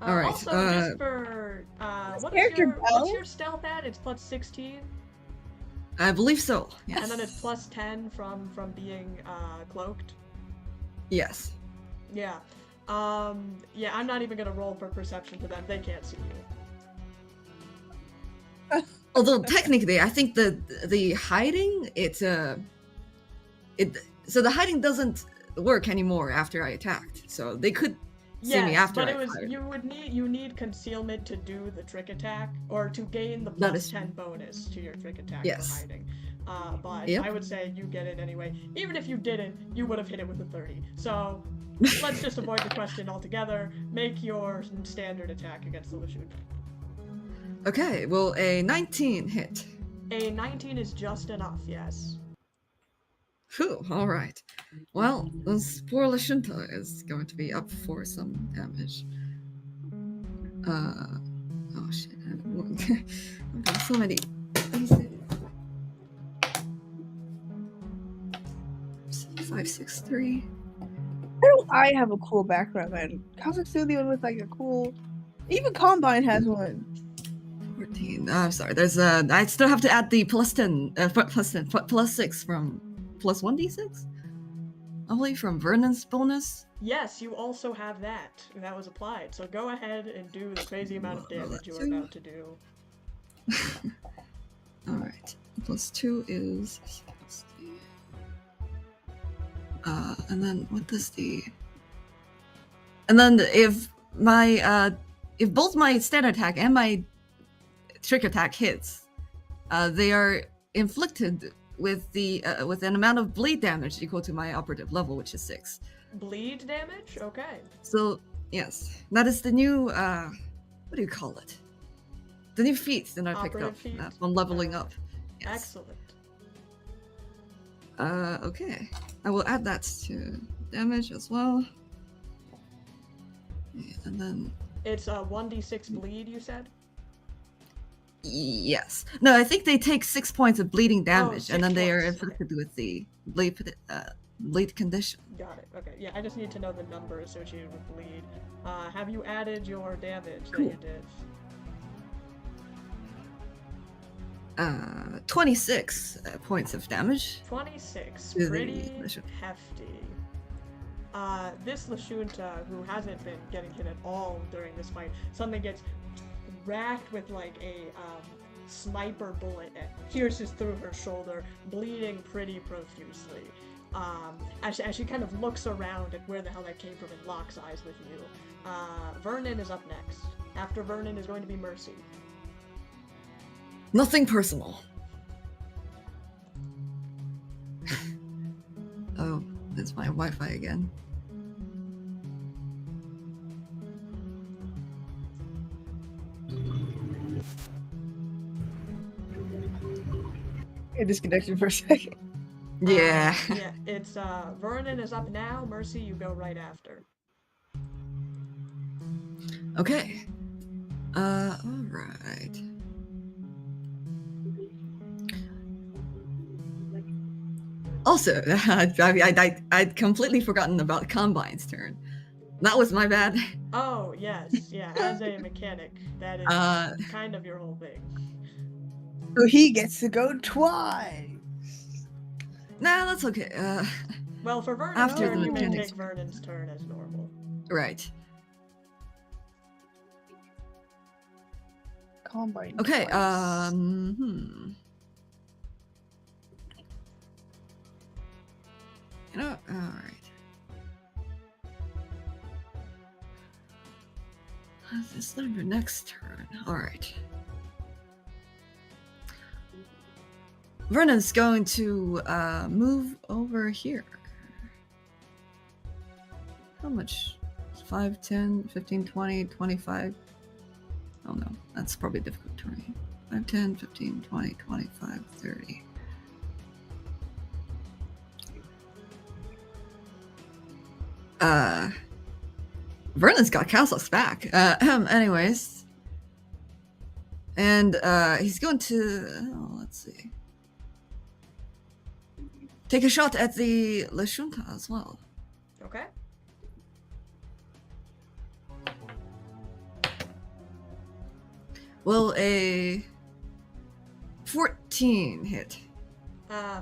All right. Also, just for what's your stealth at? It's plus 16. I believe so. Yes. And then it's plus 10 from being cloaked. Yes. Yeah. Yeah, I'm not even gonna roll for perception to them. They can't see you. Although technically, I think the hiding so the hiding doesn't work anymore after I attacked. So they could see me after. But I it was fired. you need concealment to do the trick attack or to gain the plus 10 bonus to your trick attack for hiding. But I would say you get it anyway. Even if you didn't, you would have hit it with a 30. So let's just avoid the question altogether. Make your standard attack against the Lashun. Okay, well, a 19 hit. A 19 is just enough, yes. Whew, alright. Well, this poor Lashunta is going to be up for some damage. Oh shit. I've got so many. 5, 6, 3. Why don't I have a cool background, man? Kazakh's the only one with like a cool. Even Combine has one. 14. Oh, I'm sorry. There's I still have to add the plus 10, plus 6 from plus 1d6. I believe from Vernon's bonus. Yes, you also have that. That was applied. So go ahead and do the crazy amount of damage you are about to do. All right. Plus 2 is. And then what does the? And then if both my standard attack and my trick attack hits, they are inflicted with an amount of bleed damage equal to my operative level, which is 6. Bleed damage? Okay. So yes, that is the new what do you call it? The new feat that I picked up from leveling up. Yes. Excellent. Okay. I will add that to damage as well. And then it's a 1d6 bleed, you said? Yes. No, I think they take 6 points of bleeding damage, and then they are inflicted with the bleed condition. Got it. Okay. Yeah, I just need to know the number associated with bleed. Have you added your damage that you did? 26 points of damage. 26. Pretty hefty. This Lashunta, who hasn't been getting hit at all during this fight, suddenly gets racked with like a sniper bullet and pierces through her shoulder, bleeding pretty profusely. As she kind of looks around at where the hell that came from and locks eyes with you. Vernon is up next. After Vernon is going to be Mercy. Nothing personal. Oh, it's my Wi-Fi again. It disconnected for a second. Yeah. Yeah, it's Vernon is up now. Mercy, you go right after. Okay. All right. Also, I'd completely forgotten about Combine's turn. That was my bad. Oh, yes. Yeah, as a mechanic, that is kind of your whole thing. So he gets to go twice. Nah, that's okay. Well, for Vernon's turn, you may take Vernon's turn as normal. Right. Combine. Okay, twice. You know, alright. This is your next turn. Alright. Vernon's going to move over here. How much? 5, 10, 15, 20, 25? Oh no, that's probably difficult terrain. 5, 10, 15, 20, 25, 30. Vernon's got Castle's back. Anyways. And he's going to, let's see. Take a shot at the Lashunta as well. Okay. Will a 14 hit?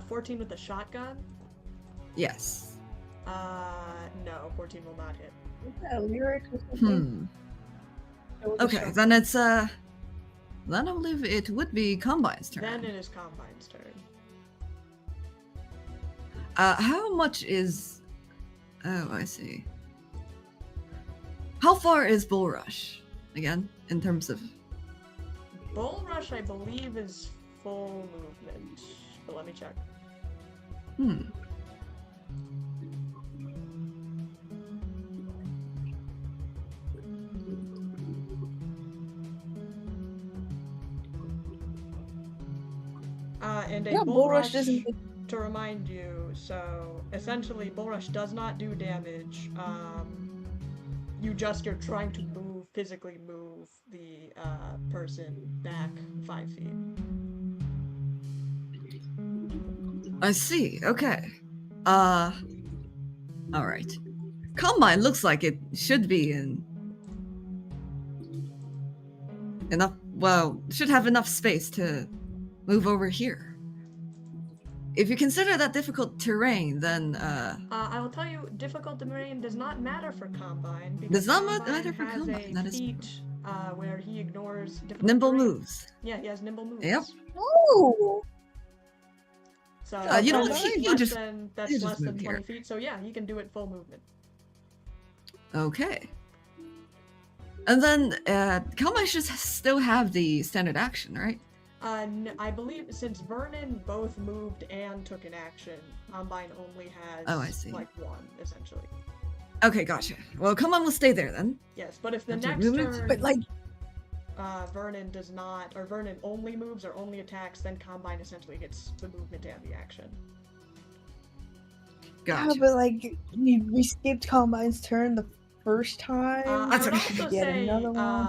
14 with the shotgun? Yes. No, 14 will not hit. Is that a lyric or something? Okay, then it's then I believe it would be Combine's turn. Then it is Combine's turn. How much is... Oh, I see. How far is Bull Rush? Again, in terms of... Bull Rush, I believe, is full movement. But let me check. And a Bull Rush doesn't... to remind you, so essentially Bull Rush does not do damage. You're trying to physically move the person back 5 feet. I see, okay. Alright. Combine looks like it should be enough, well, should have enough space to move over here. If you consider that difficult terrain, then I will tell you, difficult terrain does not matter for Combine. Does not Combine matter for Combine. That is feat, where he ignores difficult nimble terrain. moves. Yeah, he has nimble moves. Yep. Oh! So you know, that's you less just than, that's you less just than move 20 here. feet. So yeah, he can do it full movement. Okay. And then Combine should still have the standard action, right? I believe since Vernon both moved and took an action, Combine only has I see. like one, essentially. Okay, gotcha. Well, Combine will stay there then. Yes, but if the After next movement? turn, But like, Vernon does not, or Vernon only moves or only attacks, then Combine essentially gets the movement and the action. Gotcha. yeah, but like, we skipped Combine's turn the first time. I would okay. also Get say, another one.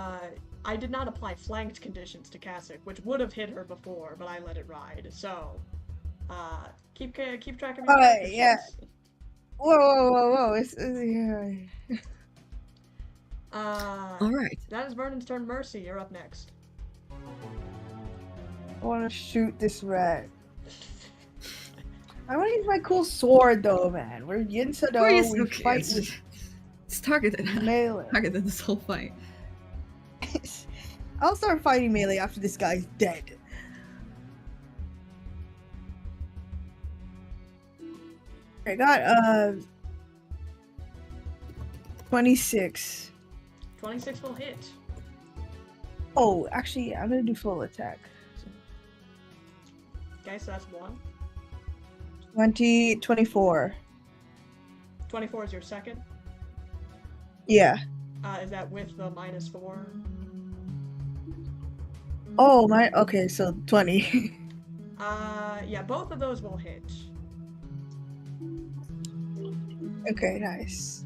I did not apply flanked conditions to Kasich, which would have hit her before, but I let it ride. So, keep track of your conditions. Yeah. Whoa! Yeah. All right. That is Vernon's turn. Mercy, you're up next. I want to shoot this rat. I want to use my cool sword, though, man. We're Yinsa, though. Where is- We okay, fight it's, with it's targeted. melee. Targeted this whole fight. I'll start fighting melee after this guy's dead. I got 26. 26 will hit. Oh, actually, I'm gonna do full attack. Okay, so that's 1. 24. 24 is your second. Yeah. Is that with the -4? Oh my. Okay, so 20. Yeah, both of those will hit. Okay, nice.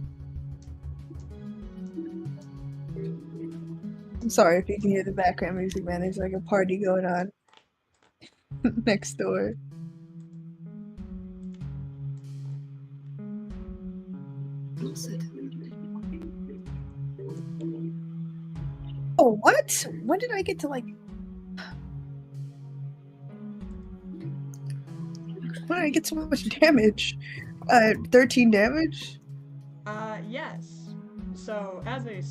I'm sorry if you can hear the background music, man. There's like a party going on next door. Oh, what? When did I get to like? When did I get so much damage? 13 damage? Yes. So as a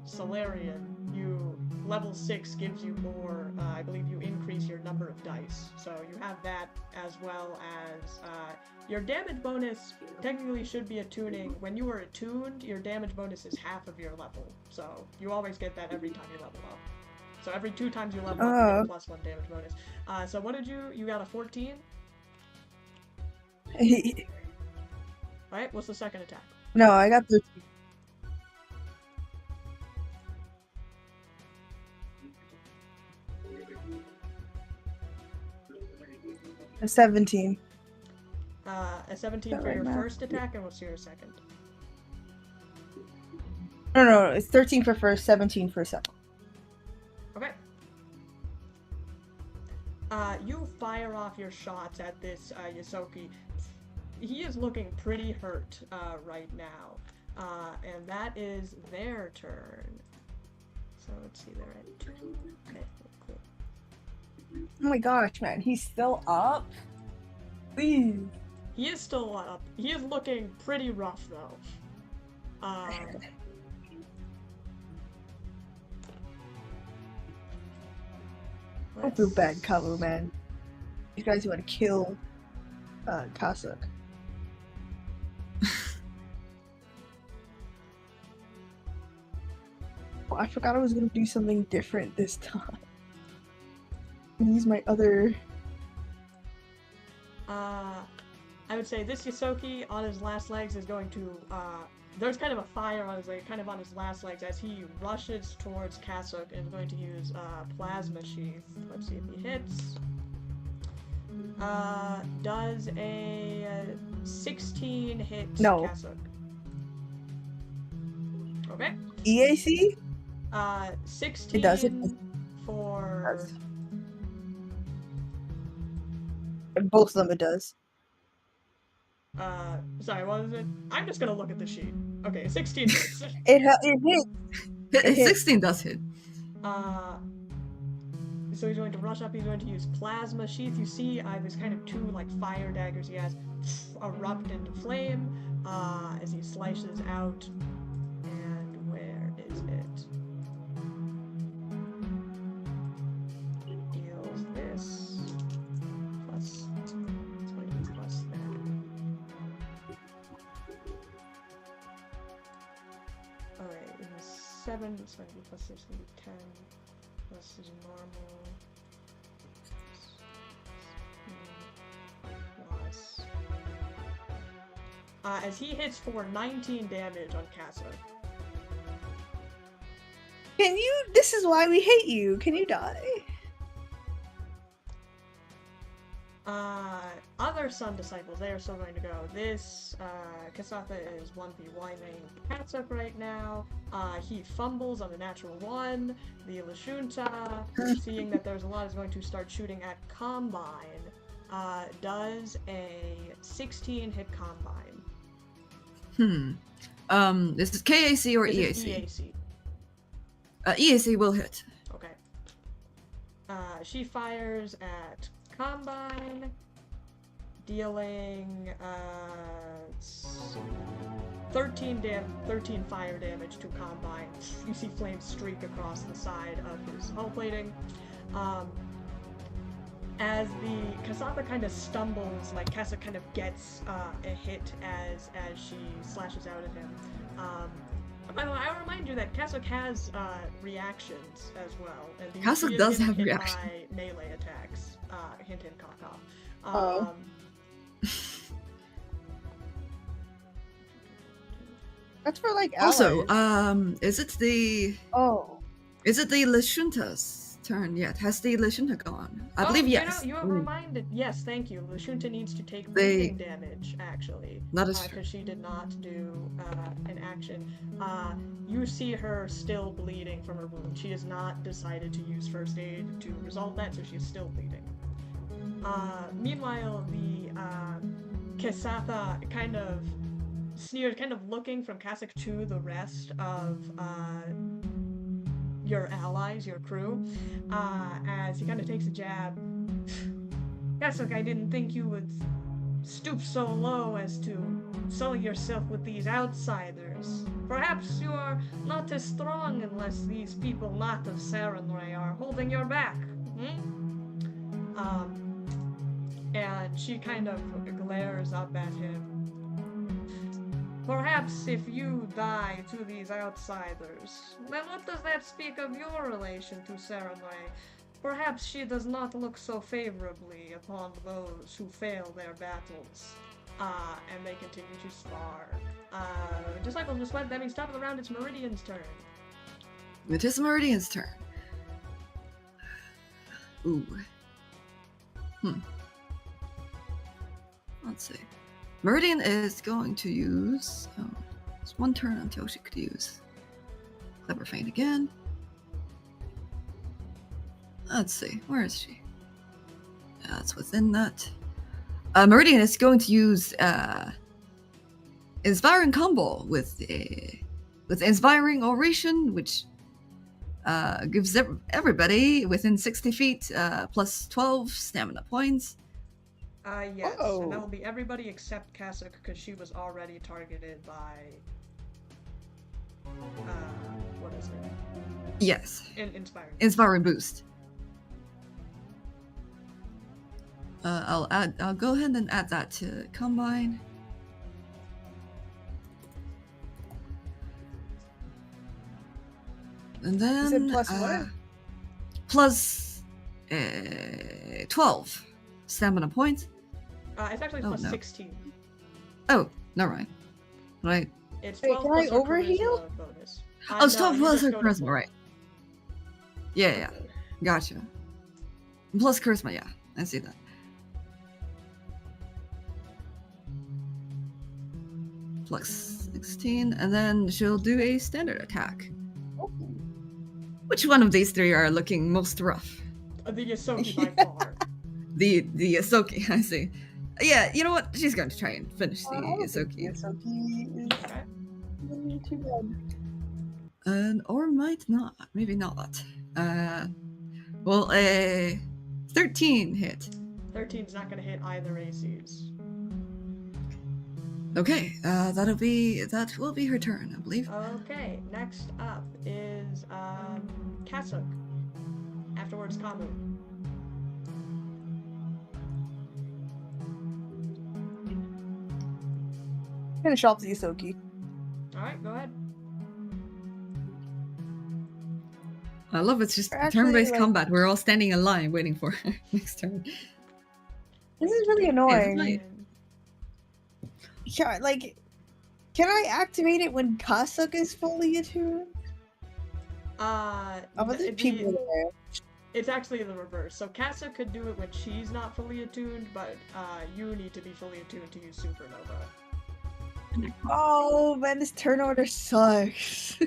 Solarian, you level 6 gives you more, I believe you increase your number of dice. So you have that as well as your damage bonus technically should be attuning. When you are attuned, your damage bonus is half of your level. So you always get that every time you level up. So every 2 times you level up, you get a +1 damage bonus. So what did you got a 14? Alright, what's the second attack? No, I got 13. A 17. A 17 for your first attack, and what's your second? No, it's 13 for first, 17 for second. Okay. You fire off your shots at this Yosoki. He is looking pretty hurt right now. And that is their turn. So let's see, they're at 2. Okay, cool. Oh my gosh, man, he's still up? Please. He is still up. He is looking pretty rough, though. Don't feel bad, Kalu, man. These guys want to kill Kasuk. Oh, I forgot I was gonna do something different this time. Use my other. I would say this Yosoki on his last legs is going to, there's kind of a fire on his leg, kind of on his last legs as he rushes towards Kasuk and is going to use Plasma Sheath. Let's see if he hits. Does a 16 hit Kasuk? Okay. EAC? 16 it does it. for... Both of them it does. Sorry, what was it? I'm just gonna look at the sheet. Okay, 16 hits. It hits. 16 does hit. So he's going to rush up, he's going to use Plasma Sheath. You see there's kind of 2 like fire daggers he has erupt into flame as he slices out. And where is it? Deals this plus, it's going to be plus that. Alright, in the 7, it's going to be plus 6, it's going to be 10. This is normal. Plus. As he hits for 19 damage on Kasuk. Can you? This is why we hate you. Can you die? Other Sun Disciples, they are still going to go. This, Kasatha is 1v1ing Kasuk right now. He fumbles on the natural 1. The Lashunta, seeing that there's a lot, is going to start shooting at Combine. Does a 16 hit Combine. Is this KAC or This EAC? is EAC. EAC will hit. Okay. She fires at Combine, dealing 13 fire damage to Combine. You see flames streak across the side of his hull plating. As the Kasatha kind of stumbles, like Kasuk kind of gets a hit as she slashes out at him. By the way, I remind you that Kasuk has reactions as well. And Kasuk does have reactions. By melee attacks. Hint, hint, cough, cough. Oh. That's for like allies. Also, is it the Lashunta's turn yet? Has the Lashunta gone? I believe yes. You have reminded. Yes, thank you. Lashunta needs to take bleeding damage, actually. That is true. Because she did not do an action. You see her still bleeding from her wound. She has not decided to use first aid to resolve that, so she is still bleeding. Meanwhile, the Kasatha kind of sneers, kind of looking from Kasuk to the rest of your allies, your crew, as he kind of takes a jab. Kasuk, I didn't think you would stoop so low as to selling yourself with these outsiders. Perhaps you are not as strong unless these people not of Sarenrae are holding your back. And she kind of glares up at him. Perhaps if you die to these outsiders, then what does that speak of your relation to Sarenrae? Perhaps she does not look so favorably upon those who fail their battles. And they continue to spar. Disciple just went, that means top of the round, it's Meridian's turn. It is Meridian's turn. Ooh. Let's see. Meridian is going to use... Oh, it's one turn until she could use Clever Feint again. Let's see. Where is she? That's within that. Meridian is going to use Inspiring Combo with Inspiring Oration, which gives everybody within 60 feet plus 12 stamina points. Yes, and that will be everybody except Kasuk, because she was already targeted by... what is it? Yes. Inspiring Boost. I'll go ahead and add that to Combine. And then... Is it plus what? Plus 12 stamina points. It's actually plus 16. Oh, never mind. Right. It's 12 can plus I her overheal? charisma bonus. Oh, it's 12 no, plus her just go to charisma, full. right. Yeah. Gotcha. Plus charisma, yeah. I see that. Plus 16, and then she'll do a standard attack. Which one of these three are looking most rough? The Ysoki by far. The Ysoki, I see. Yeah, you know what? She's going to try and finish the Ysoki. Ysoki is too bad. Or might not. Maybe not. Well, a 13 hit. 13's not going to hit either ACs. Okay, that will be her turn, I believe. Okay, next up is Kasuk. Afterwards, Kamu. Finish off the Ysoki. Alright, go ahead. I love it's just Actually, turn-based like- combat. We're all standing in line waiting for her next turn. This is really annoying. Right. Yeah, like, can I activate it when Kasuk is fully attuned? There's people there. It's actually the reverse. So Kasuk could do it when she's not fully attuned, but you need to be fully attuned to use Supernova. Oh man, this turn order sucks.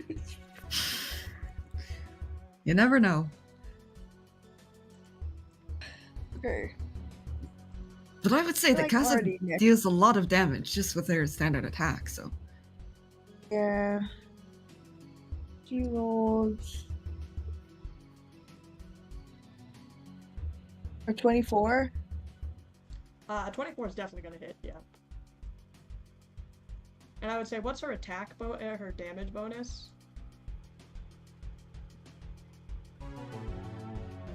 You never know. Okay. But I would say that Like Kasuk already next- deals a lot of damage just with their standard attack, so... Yeah. She rolls... Or 24? 24 is definitely gonna hit, yeah. And I would say, what's her attack her damage bonus?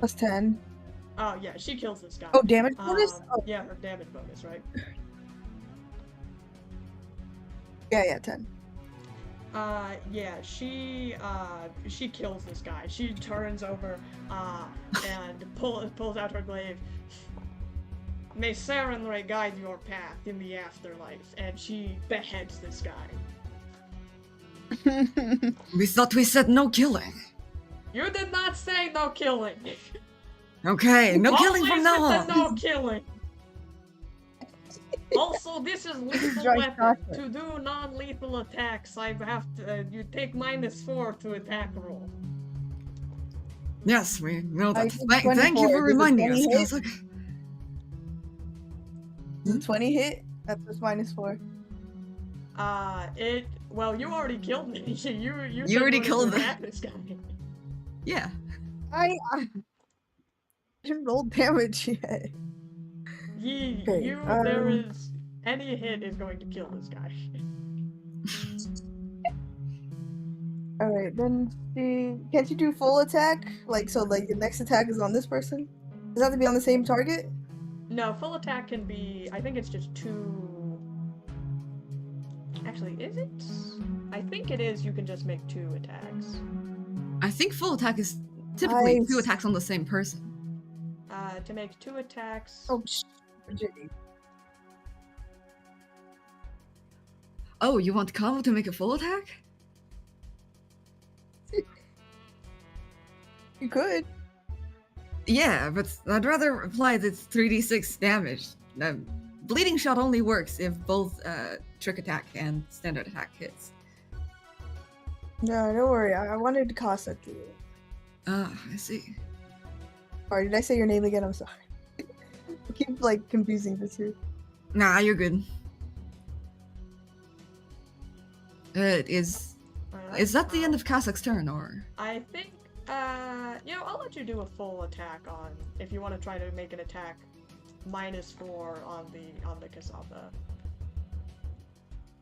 Plus 10. Oh yeah, she kills this guy. Oh, damage bonus? Oh. Yeah, her damage bonus, right? Yeah, 10. Yeah, she kills this guy. She turns over, and pulls out her glaive. May Sarenrae guide your path in the afterlife, and she beheads this guy. We thought we said no killing. You did not say no killing. Okay, no killing from now Always with on. the no killing. Also, this is lethal Dry weapon. chocolate. To do non-lethal attacks, I have to. You take -4 to attack roll. Yes, we know I that. did Thank you 24. for Did the reminding us, 20 hit? Kasuk. Does a 20 hit? That's just -4. Well, you already killed me. you You already said killed to me. attack this guy. Yeah. I didn't roll damage yet. Okay, There is Any hit is going to kill this guy. Alright, then can't you do full attack? Like, so like the next attack is on this person? Does it have to be on the same target? No, full attack can be, I think it's just 2. Actually, is it? I think it is, you can just make 2 attacks. I think full attack is typically Nice. 2 attacks on the same person. To make 2 attacks. Oh, Virginia. Oh, you want combo to make a full attack? You could. Yeah, but I'd rather apply this 3d6 damage. Bleeding shot only works if both trick attack and standard attack hits. No, don't worry. I wanted to cost that to you. Ah, I see. Sorry, did I say your name again? I'm sorry. I keep like confusing the two. Nah, you're good. Is that the end of Kasek's turn, or? I think, I'll let you do a full attack on, if you want to try to make an attack -4 on the Kasatha.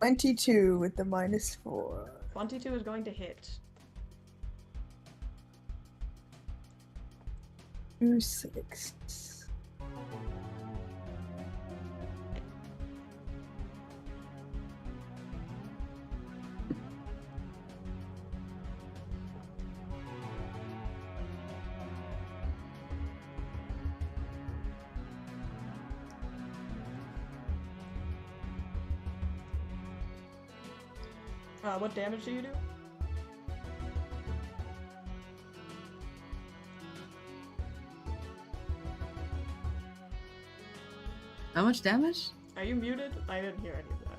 22 with the -4. 22 is going to hit. 2, 6. What damage do you do? How much damage? Are you muted? I didn't hear any of that.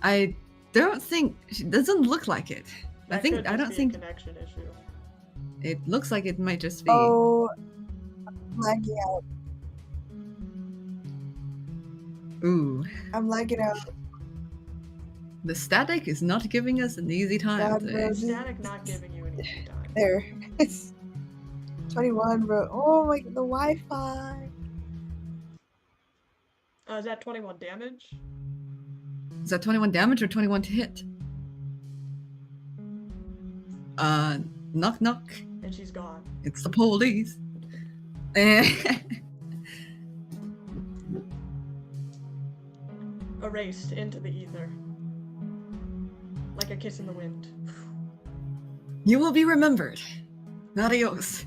I don't think. It doesn't look like it. That I could just don't be think a connection issue. it looks like it might just be. Oh, I'm lagging out. Ooh, I'm lagging out. the static is not giving us an easy time God, today. bro. Static not giving you any easy time. There. It's 21, bro. Oh my, the Wi-Fi. Is that 21 damage? Is that 21 damage or 21 to hit? Knock knock. And she's gone. It's the police. Erased into the ether. Like a kiss in the wind. You will be remembered. Adios.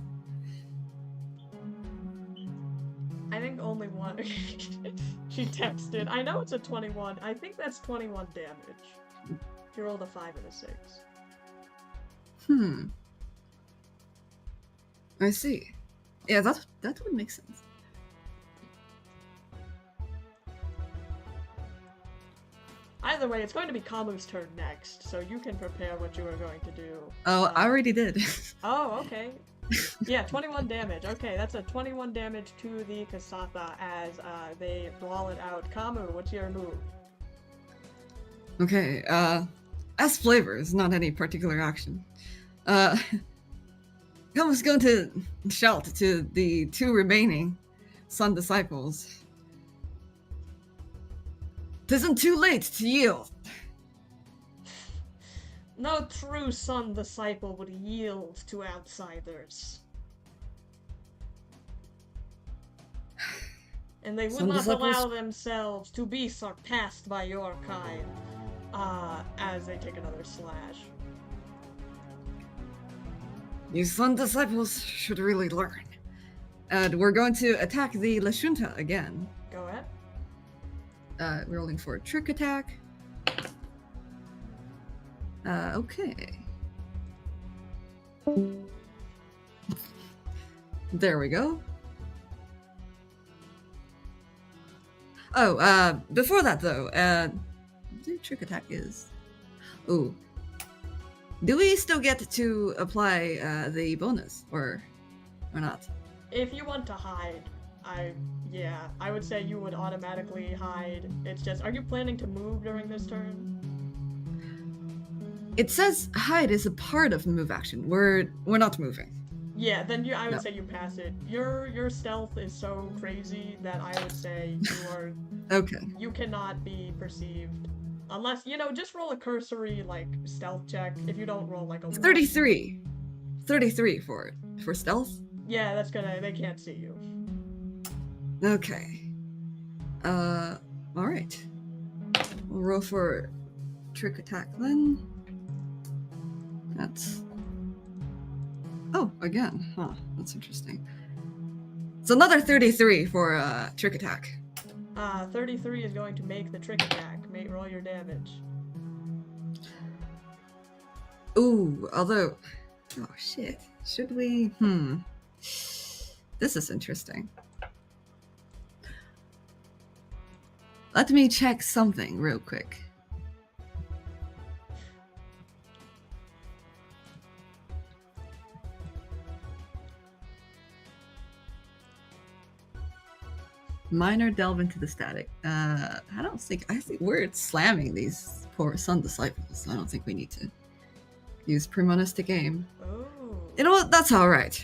I think only one. She texted. I know it's a 21. I think that's 21 damage. You rolled a 5 and a 6. I see. Yeah, that would make sense. Either way, it's going to be Kamu's turn next, so you can prepare what you are going to do. Oh, I already did. Oh, okay. Yeah, 21 damage. Okay, that's a 21 damage to the Kasatha as they brawl it out. Kamu, what's your move? Okay, as flavors, not any particular action. Kamu's going to shout to the 2 remaining Sun Disciples. "'Tisn't too late to yield." No true Sun Disciple would yield to outsiders. And they would Sun not Disciples? allow themselves to be surpassed by your kind. As they take another slash. You Sun Disciples should really learn. And we're going to attack the Lashunta again. Go ahead. Rolling for a trick attack. Okay. There we go. Oh, before that though, the trick attack is... Ooh. Do we still get to apply the bonus, or not? If you want to hide, I would say you would automatically hide. It's just, are you planning to move during this turn? It says hide is a part of move action. We're not moving. Yeah, then I would No. say you pass it. Your stealth is so crazy that I would say you are Okay. You cannot be perceived unless, just roll a cursory, like, stealth check. If you don't roll, like, a 33. 33 for it. For stealth? Yeah, that's gonna, they can't see you. Okay. Alright. We'll roll for trick attack then. That's... Oh, again. Huh, that's interesting. It's another 33 for trick attack. 33 is going to make the trick attack. Roll your damage. Ooh, although... Oh, shit. Should we... This is interesting. Let me check something real quick. Minor delve into the static. I think we're slamming these poor Sun Disciples. I don't think we need to use Premonistic Aim. Oh. You know what? That's alright.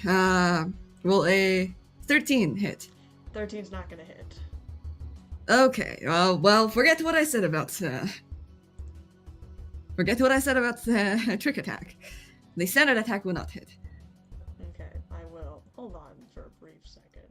Roll a 13 hit. 13's not gonna hit. Okay, well, forget what I said about trick attack. The standard attack will not hit. Okay, I will. Hold on for a brief second.